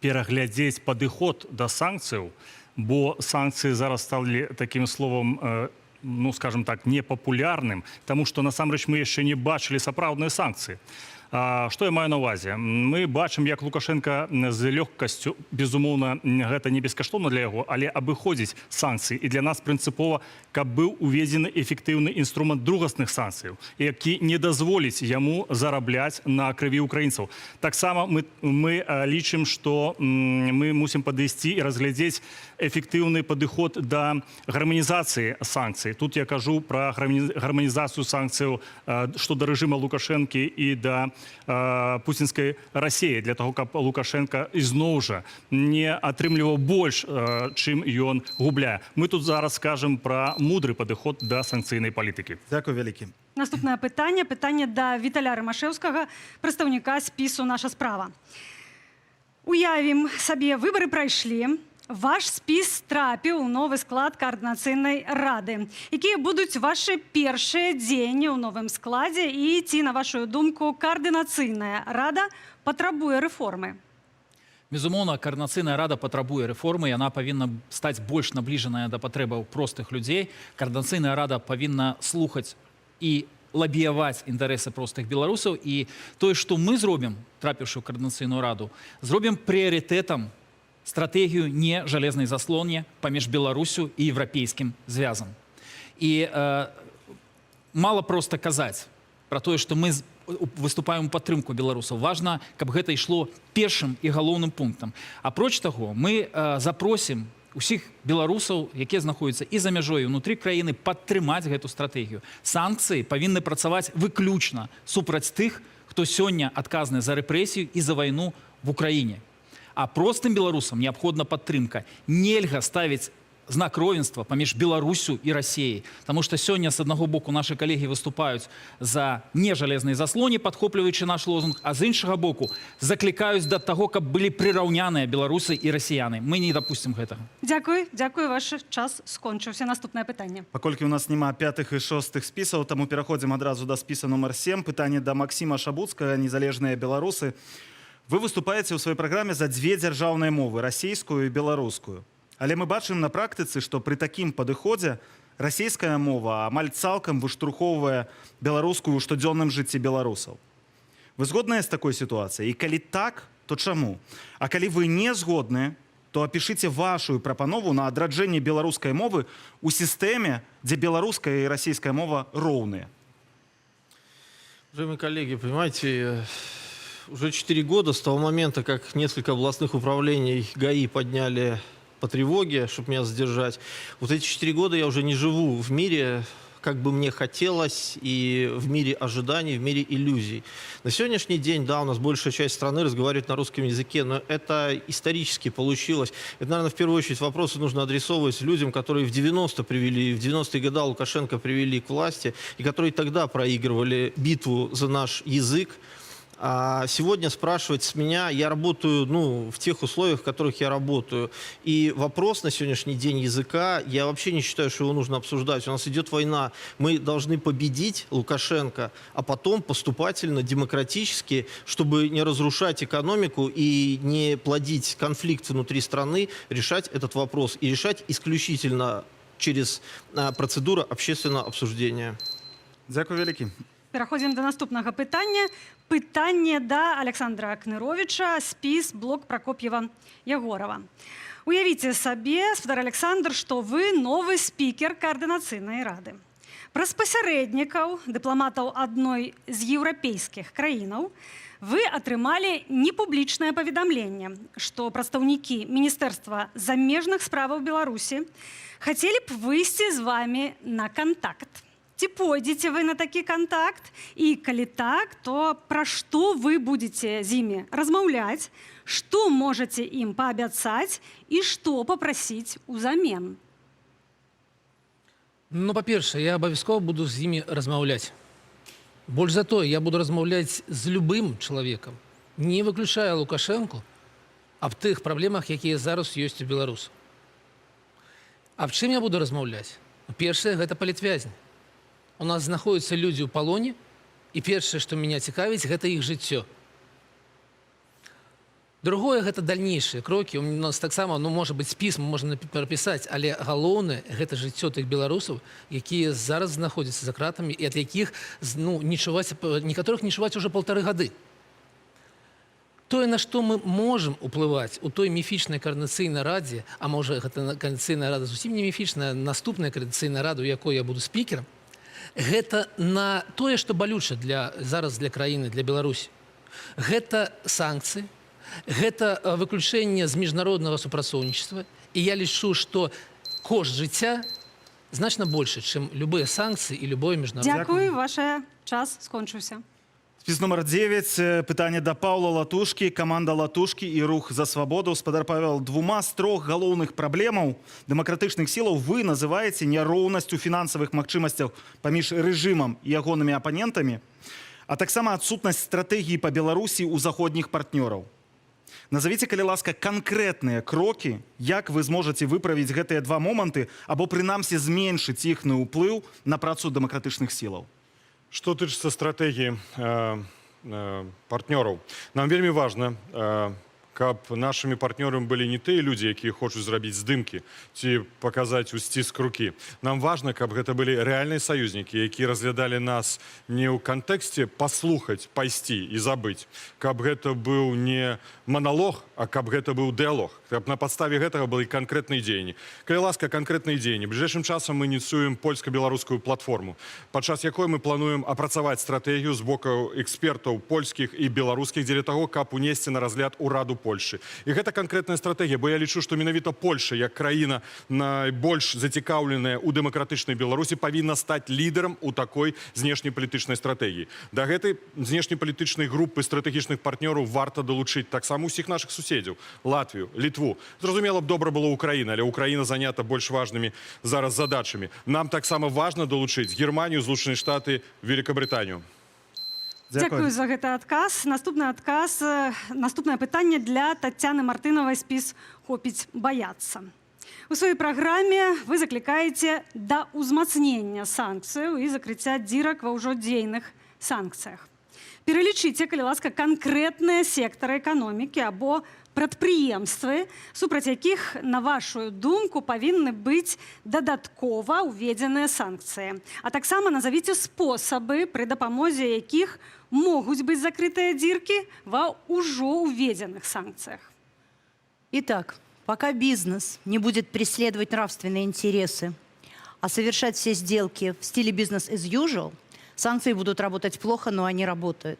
пераглядзець падыход да санкцыяў, бо санкцыі зараз сталі такім словам, ну, скажем так, непапулярным, таму што насамрэч мы яшчэ не бачылі сапраўдныя санкцыі. Што я маю на ўвазе? Мы бачым, як Лукашенко з лёгкасцю, безумоўна, гэта не бескаштоўна для яго, але абыходзіць санкцыі. І для нас прынцыпова, каб быў уведзены эфектыўны інструмент другасных санкцыяў, які не дазволіць яму зарабляць на крыві украінцаў. Таксама мы лічым, што мы мусім падысці і разглядзець эфектыўны падыход да гарманізацыі санкцый. Тут я кажу пра гарманізацыю санкцыяў што да рэжыма Лукашэнкі і да путінської Росії, для того, каб Лукашенко ізноў жа не атрымліваў больш, чым ён губляе. Мы тут зараз скажем пра мудры падыход да санкцыйнай палітыкі. Дякую вялікі. Наступнае пытанне да Віталя Рымашэўскага, прадстаўніка спісу «Наша справа». Уявім сабе, выбары прайшлі, ваш спіс трапіў у новы склад каардынацыйнай рады. Якія будуць вашы першыя дзеянні ў новым складзе і ці, на вашу думку, каардынацыйная рада патрабуе рэформы? Безумоўна, каардынацыйная рада патрабуе рэформы, яна павінна стаць больш набліжаная да патрэбаў простых людзей. Каардынацыйная рада павінна слухаць і лабіяваць інтарэсы простых беларусаў. І тое, што мы зробім, трапіўшы ў каардынацыйную раду, зробім прыярытэтам стратэгію не жалезнай заслоне паміж Беларусю і еўрапейскім звязам. І мала проста казаць пра тое, што мы выступаем у падтрымку беларусаў. Важна, каб гэта ішло першым і галоўным пунктам. Апроч таго, мы запросім усіх беларусаў, якія знаходзяцца і за мяжой, і ўнутры краіны, падтрымаць гэту стратэгію. Санкцыі павінны працаваць выключна супраць тых, хто сёння адказны за рэпрэсію і за вайну в Украіне. А простым беларусам неабходна падтрымка. Нельга ставіць знак роўенства паміж Беларусю і Расіяй. Таму што сёння з аднаго боку нашы калегі выступаюць за нежалезнай заслоне, падхопліваючы наш лозунг, а з іншага боку заклікаюць да таго, каб былі прыраўняныя беларусы і расіяны. Мы не дапусцім гэтага. Дзякую, ваш час скончыўся. Наступнае пытанне. Паколькі у нас няма пятых і шостых спісаў, таму пераходзім адразу да спіса нумар 7. Пытанне да Максіма Шабуцкага, незалежныя беларусы. Вы выступаеце ў сваёй праграме за дзве дзяржаўныя мовы, расійскую і беларускую. Але мы бачым на практыцы, што пры такім падыходзе расійская мова амаль цалкам выштурхоўвае беларускую ў штодзённым жыцці беларусаў. Вы згодныя з такой сітуацыяй? І калі так, то чаму? А калі вы не згодныя, то апішыце вашу прапанову на адраджэнне беларускай мовы ў сістэме, дзе беларуская і расійская мова роўныя. Уважаемые коллеги, понимаете, уже 4 года с того момента, как несколько областных управлений ГАИ подняли по тревоге, чтобы меня задержать. Вот эти 4 года я уже не живу в мире, как бы мне хотелось, и в мире ожиданий, в мире иллюзий. На сегодняшний день, да, у нас большая часть страны разговаривает на русском языке, но это исторически получилось. Это, наверное, в первую очередь вопросы нужно адресовывать людям, которые в 90-е годы Лукашенко привели к власти, и которые тогда проигрывали битву за наш язык. А сегодня спрашивать с меня, я работаю в тех условиях, в которых я работаю. И вопрос на сегодняшний день языка, я вообще не считаю, что его нужно обсуждать. У нас идет война. Мы должны победить Лукашенко, а потом поступательно, демократически, чтобы не разрушать экономику и не плодить конфликт внутри страны, решать этот вопрос. И решать исключительно через процедуру общественного обсуждения. Дякую вялікі. Пераходзім да наступнага пытання. Пытанне да Александра Кныровича, спіс блок Прокопьева-Ягорова. Уявіце сабе, спадар Александр, што вы новы спікер каардынацыйнай рады. Праз пасярэднікаў, дыпламатаў адной з еўрапейскіх краінаў, вы атрымалі непублічнае паведамленне, што прадстаўнікі Міністэрства замежных справаў Беларусі хацелі б выйсці з вамі на кантакт. Ці пойдзеце вы на такі кантакт? І калі так, то пра што вы будзеце з імі размаўляць, што можаце ім паабяцаць і што папрасіць узамен? Ну, па-першае, я абавязкова буду з імі размаўляць. Больш за тое, я буду размаўляць з любым чалавекам, не выключая Лукашэнку, аб тых праблемах, якія зараз ёсць у беларусаў. Аб чым я буду размаўляць? Першае, гэта палітвязні. У нас знаходзяцца людзі ў палоне, і першае, што мяне цікавіць, гэта іх жыццё. Другое, гэта дальнейшыя крокі. У нас таксама, можа быць, спіс мы можна перапісаць, але галоўнае, гэта жыццё тых беларусаў, якія зараз знаходзяцца за кратамі, і ад якіх некаторых не чуваць уже 1,5 гады. Тое, на што мы можам уплываць у той міфічнай каардынацыйнай радзе, а можа, гэта каардынацыйная рада зусім не міфічная, наступная каардынацыйная рада, у якой я буду спікерам, гэта на тое, што балюча зараз для краіны, для Беларусі. Гэта санкцыі, гэта выключэнне з міжнароднага супрацоўнічества, і я лічу, што кошт жыцця значна большы, чым любыя санкцыі і любое міжнароднае. Дзякую, ваш час скончыўся. Спіс номер 9. Пытанне да Паўла Латушкі. Каманда Латушкі і рух за свабоду. Спадар Павел, двума з трох галоўных праблемаў дэмакратычных сілаў вы называеце няроўнасць у фінансавых магчымасцях паміж рэжымам і ягонымі апанентамі, а таксама адсутнасць стратэгіі па Беларусі ў заходніх партнёраў. Назовіце, калі ласка, канкрэтныя крокі, як вы зможаце выправіць гэтыя два моманты, або прынамсі зменшыць іхны ўплыў на працу дэмакратычных сілаў. Что тычыцца стратегии партнеров, нам вельмі важно, каб нашими партнерами были не те люди, якія хочуць зрабіць здымки ці показать сціск руки. Нам важно, каб гэта были реальные союзники, якія разглядали нас не ў контексте послухаць, пайсці і забыть, каб гэта был не монолог, а каб гэта был диалог, каб на подставе гэтага были конкретные дзеянні. Калі ласка, конкретные дзеянні. Ближайшим часам мы ініцыюем польска-беларускую платформу, падчас якой мы плануем апрацаваць стратегію з боку экспертаў польскіх і беларускіх дзеля таго, каб унесці на разгляд у Раду Польши. І гэта канкрэтная стратэгія, бо я лічу, што менавіта Польша, як краіна найбольш зацікаўленая ў дэмакратычнай Беларусі, павінна стаць лідарам у такой знешнепалітычнай стратэгіі. Да гэтай знешнепалітычнай групы стратэгічных партнёраў варта далучыць таксама усіх нашых суседзяў, Латвію, Літву. Зразумела б, добра было Украіна, але Украіна занята больш важнымі зараз задачамі. Нам таксама важна далучыць Германію, Злучаныя Штаты, Великабрытанію. Дякую за гэты адказ. Наступнае пытанне для Таццяны Мартынавай, спіс «Хопіць баяцца». У сваёй праграме вы заклікаеце да ўзмацнення санкцыяў і закрыцця дзірак ва ўжо дзейных санкцыях. Пералічыце, калі ласка, канкрэтныя сектары эканомікі або прадпрыемствы, супраць якіх, на вашу думку, павінны быць дадаткова ўведзеныя санкцыі. А таксама назавіце спосабы, пры дапамозе якіх могуць быць закрытыя дзіркі ва ўжо ўведзеных санкцыях. Итак, пока бизнес не будет преследовать нравственные интересы, а совершать все сделки в стиле business as usual, санкции будут работать плохо, но они работают.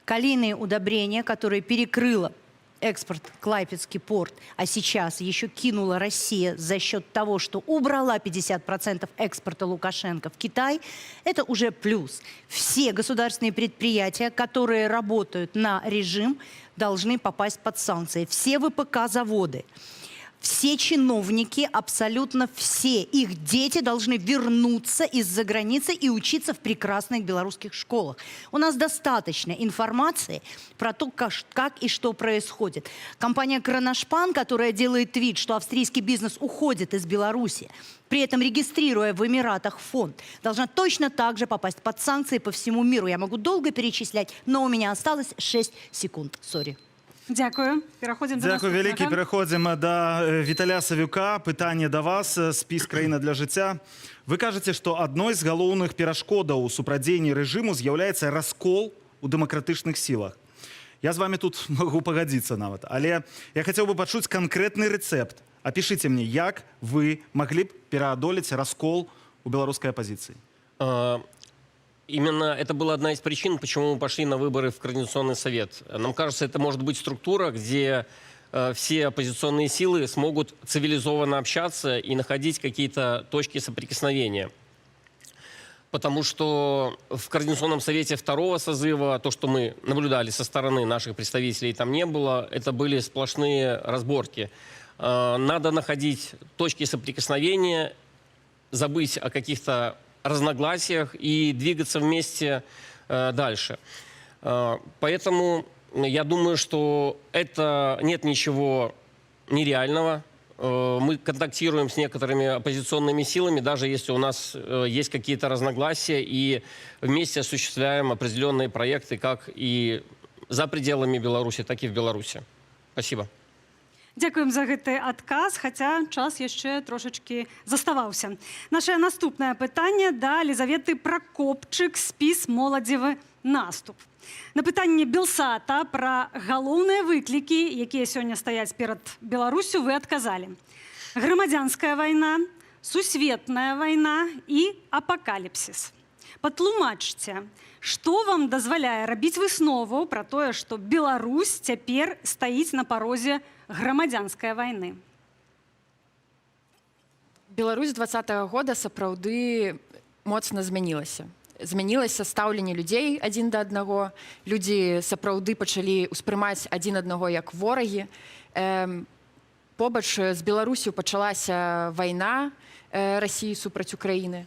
Калийные удобрения, которые перекрыло экспорт Клайпедский порт, а сейчас еще кинула Россия за счет того, что убрала 50% экспорта Лукашенко в Китай, это уже плюс. Все государственные предприятия, которые работают на режим, должны попасть под санкции. Все ВПК-заводы, все чиновники, абсолютно все, их дети должны вернуться из-за границы и учиться в прекрасных белорусских школах. У нас достаточно информации про то, как и что происходит. Компания «Кроношпан», которая делает вид, что австрийский бизнес уходит из Беларуси, при этом регистрируя в Эмиратах фонд, должна точно так же попасть под санкции по всему миру. Я могу долго перечислять, но у меня осталось 6 секунд. Сори. Дякую. Пераходзім да Дякую наступнага. вялікі. Пераходзім да Віталя Савюка. Пытанне да вас. Спіс «Краіна для жыцця». Вы кажаце, што адной з галоўных перашкодаў у супрадзеянні рэжыму з'яўляецца раскол у дэмакратычных сілах. Я з вами тут могу пагадзіцца нават. Але я хацеў бы пачуць канкрэтны рэцэпт. Апішыце мне, як вы маглі б пераадолець раскол у беларускай апазіцыі. Именно это была одна из причин, почему мы пошли на выборы в Координационный совет. Нам кажется, это может быть структура, где все оппозиционные силы смогут цивилизованно общаться и находить какие-то точки соприкосновения. Потому что в Координационном совете второго созыва, то, что мы наблюдали со стороны наших представителей, там не было, это были сплошные разборки. Надо находить точки соприкосновения, забыть о каких-то разногласиях и двигаться вместе дальше. Поэтому я думаю, что это нет ничего нереального. Мы контактируем с некоторыми оппозиционными силами, даже если у нас есть какие-то разногласия, и вместе осуществляем определенные проекты как и за пределами Беларуси, так и в Беларуси. Спасибо. Дякуем за гэты адказ, хаця час яшчэ трошачкі заставаўся. Наше наступнае пытанне да Лізаветы Пракопчык, спіс «Моладзевы наступ». На пытанне Белсата пра галоўныя выклікі, якія сёння стаяць перад Беларусю, вы адказалі. Грамадзянская вайна, сусветная вайна і апакаліпсіс. Патлумачце, што вам дазваляе рабіць выснову пра тое, што Беларусь цяпер стаіць на парозе грамадзянскай вайны? Беларусь 20-го года сапраўды моцна змянілася. змянілася стаўленне людзей адзін да аднаго. Людзі сапраўды пачалі ўспрымаць адзін аднаго як ворагі. Побач з Беларусю пачалася вайна Расіі супраць Украіны.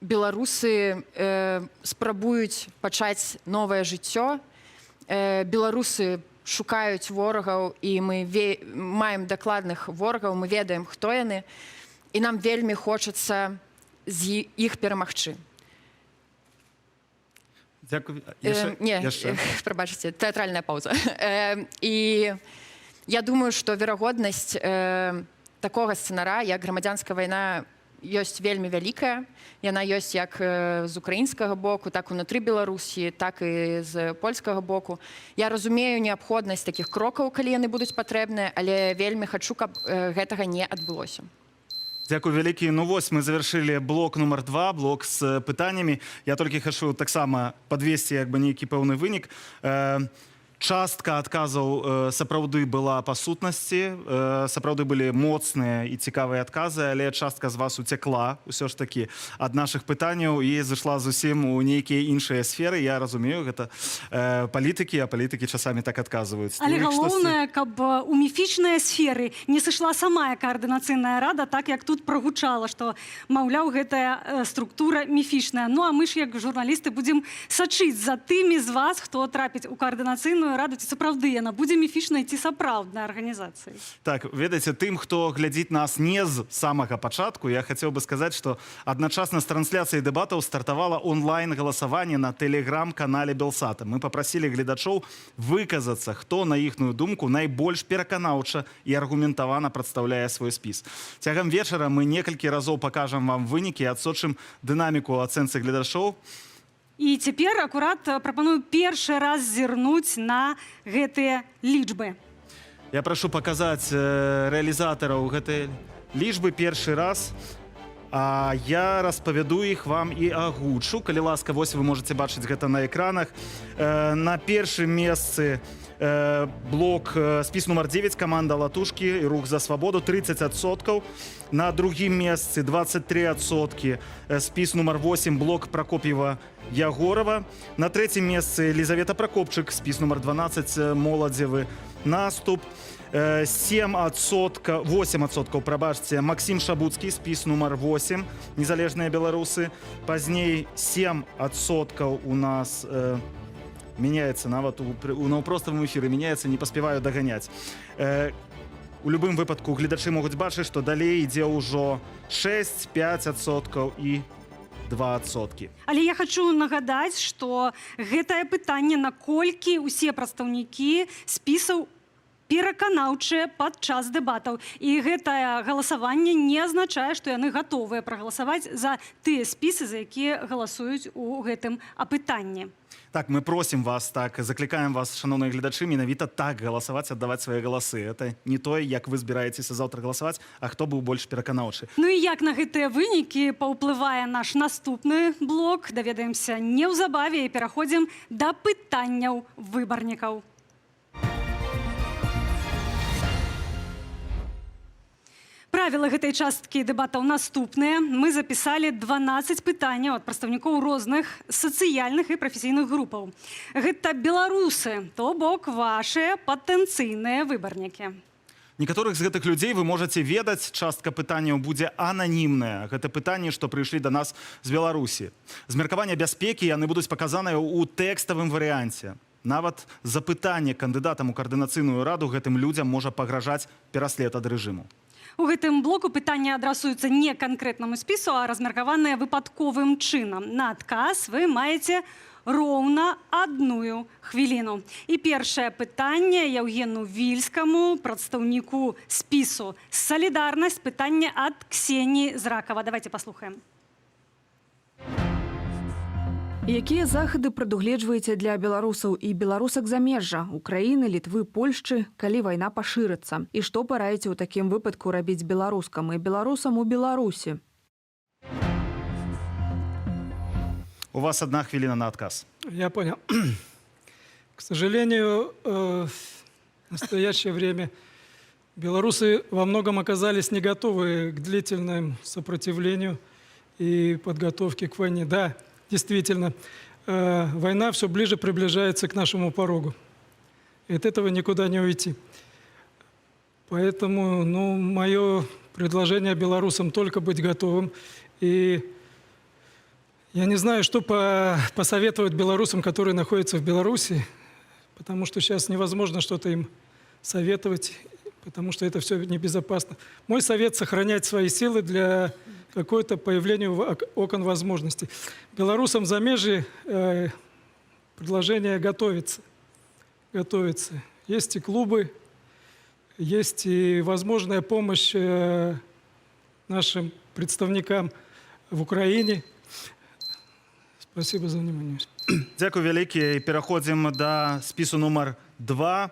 Беларусы спрабуюць пачаць новае жыццё. Беларусы шукаюць ворагаў, і мы маем дакладных ворагаў, мы ведаем, хто яны, і нам вельмі хочацца з іх перамагчы. Дзякуй. Прабачце, тэатральная паўза. І я думаю, што верагоднасць такога сцэнара, як грамадзянская вайна, ёсць вельмі вялікая. Яна ёсць як з украінскага боку, так унутры Беларусі, так і з польскага боку. Я разумею неабходнасць такіх крокаў, калі яны будуць патрэбныя, але вельмі хачу, каб гэтага не адбылося. Дзякуй вялікі. Ну вось, мы завершылі блок нумар 2, блок з пытаннямі. Я толькі хачу таксама падвесці як бы нейкі пэўны вынік. Частка адказаў сапраўды была па сутнасці, сапраўды былі моцныя і цікавыя адказы, але частка з вас уцякла ўсё ж такі ад нашых пытанняў і зайшла зусім у нейкія іншыя сферы. Я разумею, гэта палітыкі, а палітыкі часамі так адказваюць. Але галоўнае, каб у міфічныя сферы не сышла самая каардынацыйная рада, так як тут прагучала, што, маўляў, гэтая структура міфічная. Ну а мы ж, як журналісты, будзем сачыць за тымі з вас, хто трапіць у каардынацыйную раду, ці сапраўды яна будзе міфічнай ці сапраўднай арганізацыяй. Так, ведаеце, тым, хто глядзіць нас не з самага пачатку, я хацеў бы сказаць, што адначасна з трансляцыяй дэбатаў стартавала онлайн-галасаванне на тэлеграм-канале Белсата. Мы папрасілі гледачоў выказацца, хто, на іхную думку, найбольш пераканаўча і аргументавана прадстаўляе свой спіс. Цягам вечара мы некалькі разоў пакажам вам вынікі і адсочым дынаміку ацэнцы гледачоў. І цяпер акурат прапаную першы раз зірнуць на гэтыя лічбы. Я прашу паказаць рэалізатараў гэтай лічбы першы раз. А я распавяду іх вам і агучу. Калі ласка, вось вы можете бачыць гэта на экранах. На першым месцы блок спіс нумар 9, каманда Латушкі і рух за свабоду, 30%. На другім месцы 23%, спіс нумар 8, блок Прокоп'ева Ягорова. На третьем месцы Лизавета Прокопчык, спіс нумар 12, моладзевы наступ. 8%, прабачце, Максим Шабуцкі, спіс нумар 8, незалежныя беларусы. Пазней 7% у нас меняется, нават у наўпроставым эфіры меняется, не паспяваю даганяць. У любым выпадку гледачы могуць бачыць, што далей ідзе ўжо 6, 5% і 2%. Але я хочу нагадаць, што гэтае пытанне, наколькі усе прадстаўнікі спісаў пераканаўчыя падчас дэбатаў. І гэтае галасаванне не азначае, што яны гатовыя прагаласаваць за тыя спісы, за якія галасуюць у гэтым апытанні. Так, мы просім вас, так, заклікаем вас, шановныя гледачы, менавіта так галасаваць, аддаваць свае галасы. Это не тое, як вы збіраецеся заўтра галасаваць, а хто быў больш пераканаўчы. Ну і як на гэтыя вынікі паўплывае наш наступны блок, даведаемся неўзабаве і пераходзім да пытанняў выбарнікаў. Правілы гэтай часткі дэбатаў наступныя. Мы запісалі 12 пытанняў ад прадстаўнікоў розных сацыяльных і прафесійных групаў. Гэта беларусы, то бок вашыя патэнцыйныя выбарнікі. Некаторых з гэтых людзей вы можаце ведаць, частка пытанняў будзе ананімная. Гэта пытанні, што прыйшлі да нас з Беларусі. З меркавання бяспекі яны будуць паказаныя ў тэкставым варыянце. Нават запытанне кандыдатам у каардынацыйную раду гэтым людзям можа пагражаць пераслед ад рэжыму. У гэтым блоку пытанні адрасуюцца не канкрэтнаму спісу, а размеркаваныя выпадковым чынам. На адказ вы маеце роўна 1 хвіліну. І першае пытанне Яўгену Вільскаму, прадстаўніку спісу «Салідарнасць», пытанне ад Ксеніі Зракава. Давайте паслухаем. Якія захады прадугледжваеце для беларусаў і беларусак замежжа, Украіны, Літвы, Польшчы, калі вайна пашырыцца? І што параіце ў такім выпадку рабіць беларускам і беларусам у Беларусі? У вас 1 хвилина на отказ. Я понял. К сожалению, в настоящее время белорусы во многом оказались не готовы к длительному сопротивлению и подготовке к войне. Да, действительно, война все ближе приближается к нашему порогу. И от этого никуда не уйти. Поэтому, мое предложение белорусам только быть готовым. И я не знаю, что посоветовать белорусам, которые находятся в Беларуси, потому что сейчас невозможно что-то им советовать, потому что это все небезопасно. Мой совет — сохранять свои силы для какое-то появления окон возможностей. Белорусам в замежье предложение готовится. Есть и клубы, есть и возможная помощь нашим представникам в Украине. Спасибо за внимание. Дякую вялікі. Пераходзім да спісу нумар 2.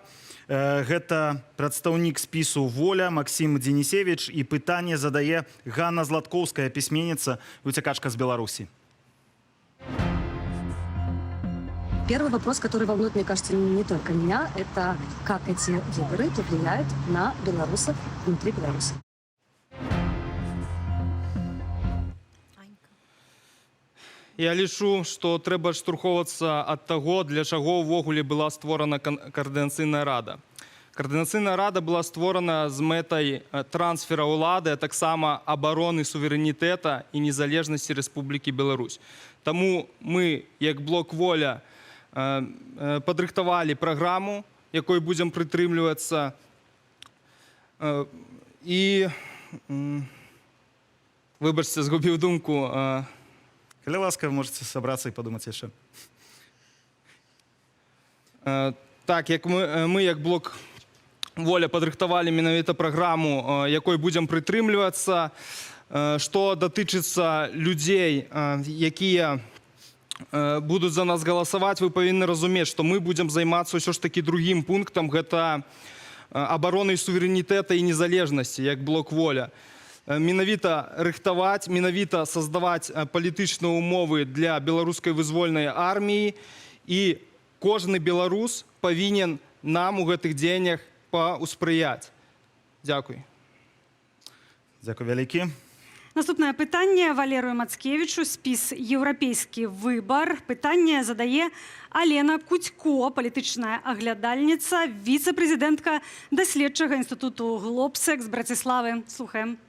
Гэта прадстаўнік спісу «Воля» Максим Денисевич. І пытанне задае Ганна Златкоўская, пісьменніца, уцякачка з Беларусі. Первый вопрос, который волнует, мне кажется, не только меня, это как эти выборы повлияют на белорусов внутри Беларуси. Я лічу, што трэба адштурхоўвацца ад таго, для чаго ўвогуле была створана Координацыйная рада. Координацыйная рада была створана з мэтай трансфера ўлады, а таксама абароны суверэнітэта і незалежнасці Рэспублікі Беларусь. Таму мы, як блок «Воля», падрыхтавалі праграму, якой будзем прытрымлівацца. І, выбачце, згубіў думку. Калі ласка, можете сабрацца і падумаць яшчэ. Так, як мы як блок «Воля» падрыхтавалі менавіта праграму, якой будзем прытрымлівацца. Што датычыцца людзей, якія будуць за нас галасаваць, вы павінны разумець, што мы будзем займацца ўсё ж такі другім пунктам, гэта абаронай суверэнітэта і незалежнасці, як блок «Воля». Менавіта рыхтаваць, менавіта создаваць палітычныя умовы для беларускай вызвольнай арміі, і кожны беларус павінен нам у гэтых дзеяннях паўспрыяць. Дзякуй. Дзякуй вялікі. Наступное пытанне Валерию Мацкевичу, спіс «Еўрапейскі выбар». Пытанне задае Алена Кудзько, палітычная аглядальніца, віцэ-прэзідэнтка даследчага інстытуту «Глобсек» з Браціславы. Слухаем.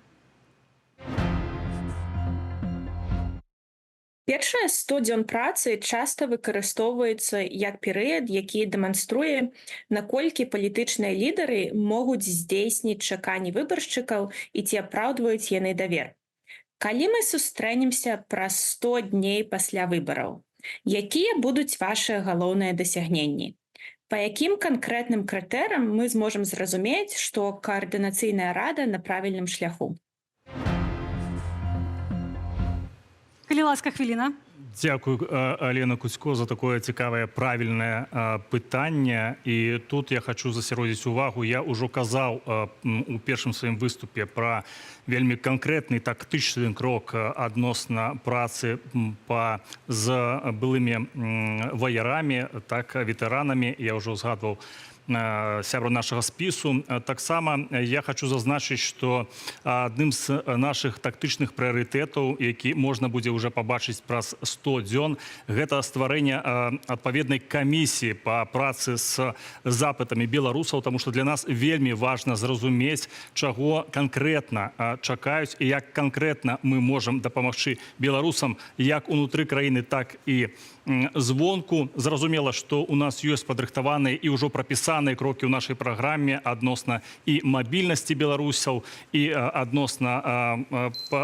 Першыя 100 дзён працы часта выкарыстоўваецца як перыяд, які дэманструе, наколькі палітычныя лідары могуць здзейсніць чаканні выбаршчыкаў і ці апраўдваюць яны давер. Калі мы сустрэнемся праз 100 дней пасля выбараў, якія будуць вашыя галоўныя дасягненні? Па якім канкрэтным крытэрыям мы зможам зразумець, што Координацыйная рада на правільным шляху? Калі ласка, хвіліна. Дзякую, Алена Кудзько, за такое цікавае правільнае пытанне. І тут я хочу засяродзіць увагу. Я ўжо казаў у першым сваім выступе пра вельмі канкрэтны тактычны крок адносна працы з былымі ваярамі, так, ветэранамі. Я ўжо згадваў сябра нашага спісу. Таксама я хочу зазначыць, што адным з нашых тактычных прыярытэтаў, які можна будзе ўжо пабачыць праз 100 дзён, гэта стварэнне адпаведнай камісіі па працы з запытамі беларусаў, таму што для нас вельмі важна зразумець, чаго канкрэтна чакаюць і як канкрэтна мы можам дапамагчы беларусам як унутры краіны, так і звонку. Зразумела, што у нас ёсць падрыхтаваныя і ўжо прапісаныя крокі ў нашай праграме адносна і мабільнасці беларусаў, і адносна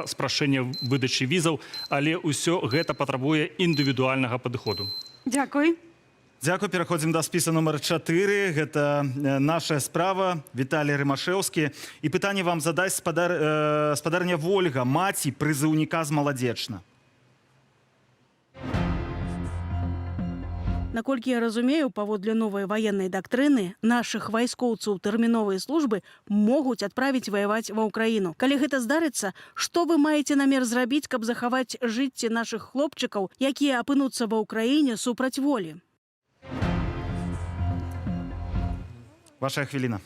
спрашчэння выдачы візаў, але ўсё гэта патрабуе індывідуальнага падыходу. Дзякуй. Дзякуй, пераходзім да спіса нумар 4. Гэта наша справа, Віталій Рымашэўскі. І пытанне вам задасць спадарня Вольга, маці прызыўніка з Маладзечна. Наколькі я разумею, паводле новай ваеннай дактрыны, нашых вайскоўцаў тэрміновай службы могуць адправіць ваяваць ва ўкраіну. Калі гэта здарыцца, што вы маеце намер зрабіць, каб захаваць жыцці нашых хлопчыкаў, якія апынуцца ва ўкраіне супраць волі? Ваша хвіліна.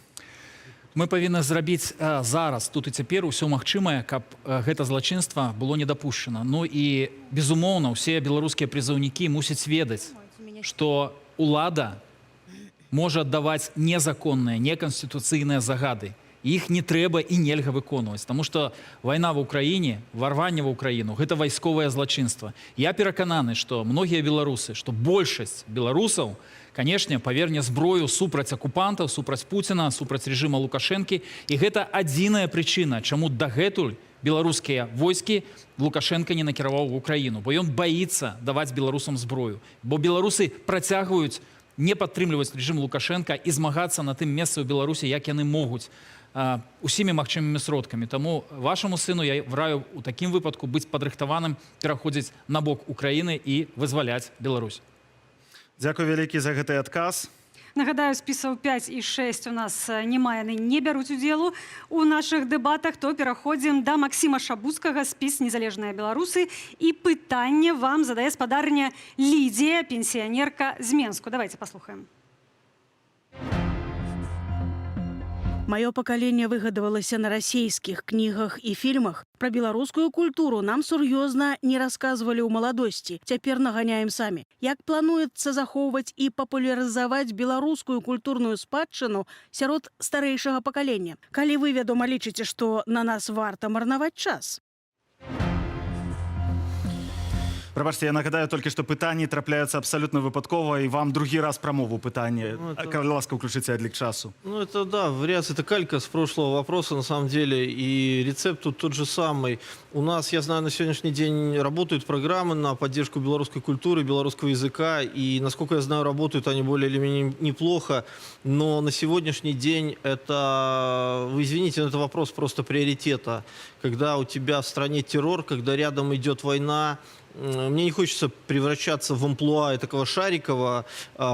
Мы павінны зрабіць зараз, тут і цяпер усё магчымае, каб гэта злачынства было не дапушчана. Ну і, безумоўна, усе беларускія прызыўнікі мусяць ведаць, што улада можа аддаваць незаконныя, неканстытуцыйныя загады. Іх не трэба і нельга выконваць, таму што вайна ва ўкраіне, варванне ва ўкраіну — гэта вайсковае злачынства. Я перакананы, што многія беларусы, што большасць беларусаў, канешне, паверне зброю супраць акупантаў, супраць Пуціна, супраць рэжыма Лукашэнкі. І гэта адзіная прычына, чаму дагэтуль беларускія войскі Лукашенко не накіраваў в Украіну, бо ён баіцца даваць беларусам зброю. Бо беларусы працягваюць не падтрымліваць рэжым Лукашенка і змагацца на тым месцы ў Беларусі, як яны могуць, усімі магчымымі сродкамі. Таму вашаму сыну я раю у такім выпадку быць падрыхтаваным, пераходзіць на бок Украіны і вызваляць Беларусь. Дзякуй вялікі за гэты адказ. Нагадаю, спісаў 5 і 6 у нас няма, яны не бяруць удзелу у нашых дэбатах, то пераходзім да Максіма Шабуцкага, спіс «Незалежныя беларусы». І пытанне вам задае спадарня Лідія, пенсіянерка з Менску. Давайте паслухаем. Мое поколение выгадывалось на российских книгах и фильмах. Про белорусскую культуру нам сур'ёзна не рассказывали ў маладосці. Цяпер наганяем самі. Як плануецца захоўваць і папулярызаваць беларускую культурную спадчыну сярод старэйшага пакалення? Калі вы, вядома, лічыце, што на нас варта марнаваць час? Прабачце, я нагадаю толькі, што пытанні трапляюцца абсалютна выпадкова, і вам другі раз прамову пытання. Калі ласка, включите адлік часу. Ну, это, да, вариация, это калька с прошлого вопроса, на самом деле, и рецепт тут тот же самый. У нас, я знаю, на сегодняшний день работают программы на поддержку белорусской культуры, белорусского языка, и, насколько я знаю, работают они более или менее неплохо, но на сегодняшний день это, вы извините, но это вопрос просто приоритета. Когда у тебя в стране террор, когда рядом идет война, мне не хочется превращаться в амплуа такого Шарикова,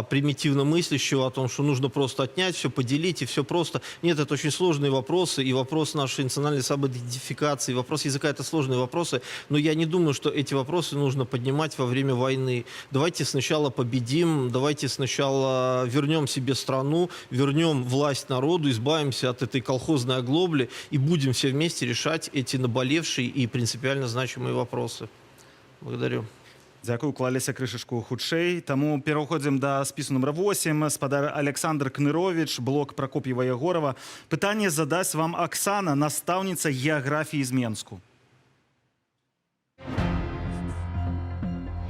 примитивно мыслящего о том, что нужно просто отнять все, поделить и все просто. Нет, это очень сложные вопросы, и вопрос нашей национальной самоидентификации, вопрос языка — это сложные вопросы, но я не думаю, что эти вопросы нужно поднимать во время войны. Давайте сначала победим, давайте сначала вернем себе страну, вернем власть народу, избавимся от этой колхозной оглобли и будем все вместе решать эти наболевшие и принципиально значимые вопросы. Благодарю. Дзякуй, уклаліся крышачку хутчэй. Таму пераходзім да спісу нумар 8. Спадар Александр Кнырович, блок Прокоп'ева Ягорова. Пытанне задасць вам Оксана, настаўніца геаграфіі з Менску.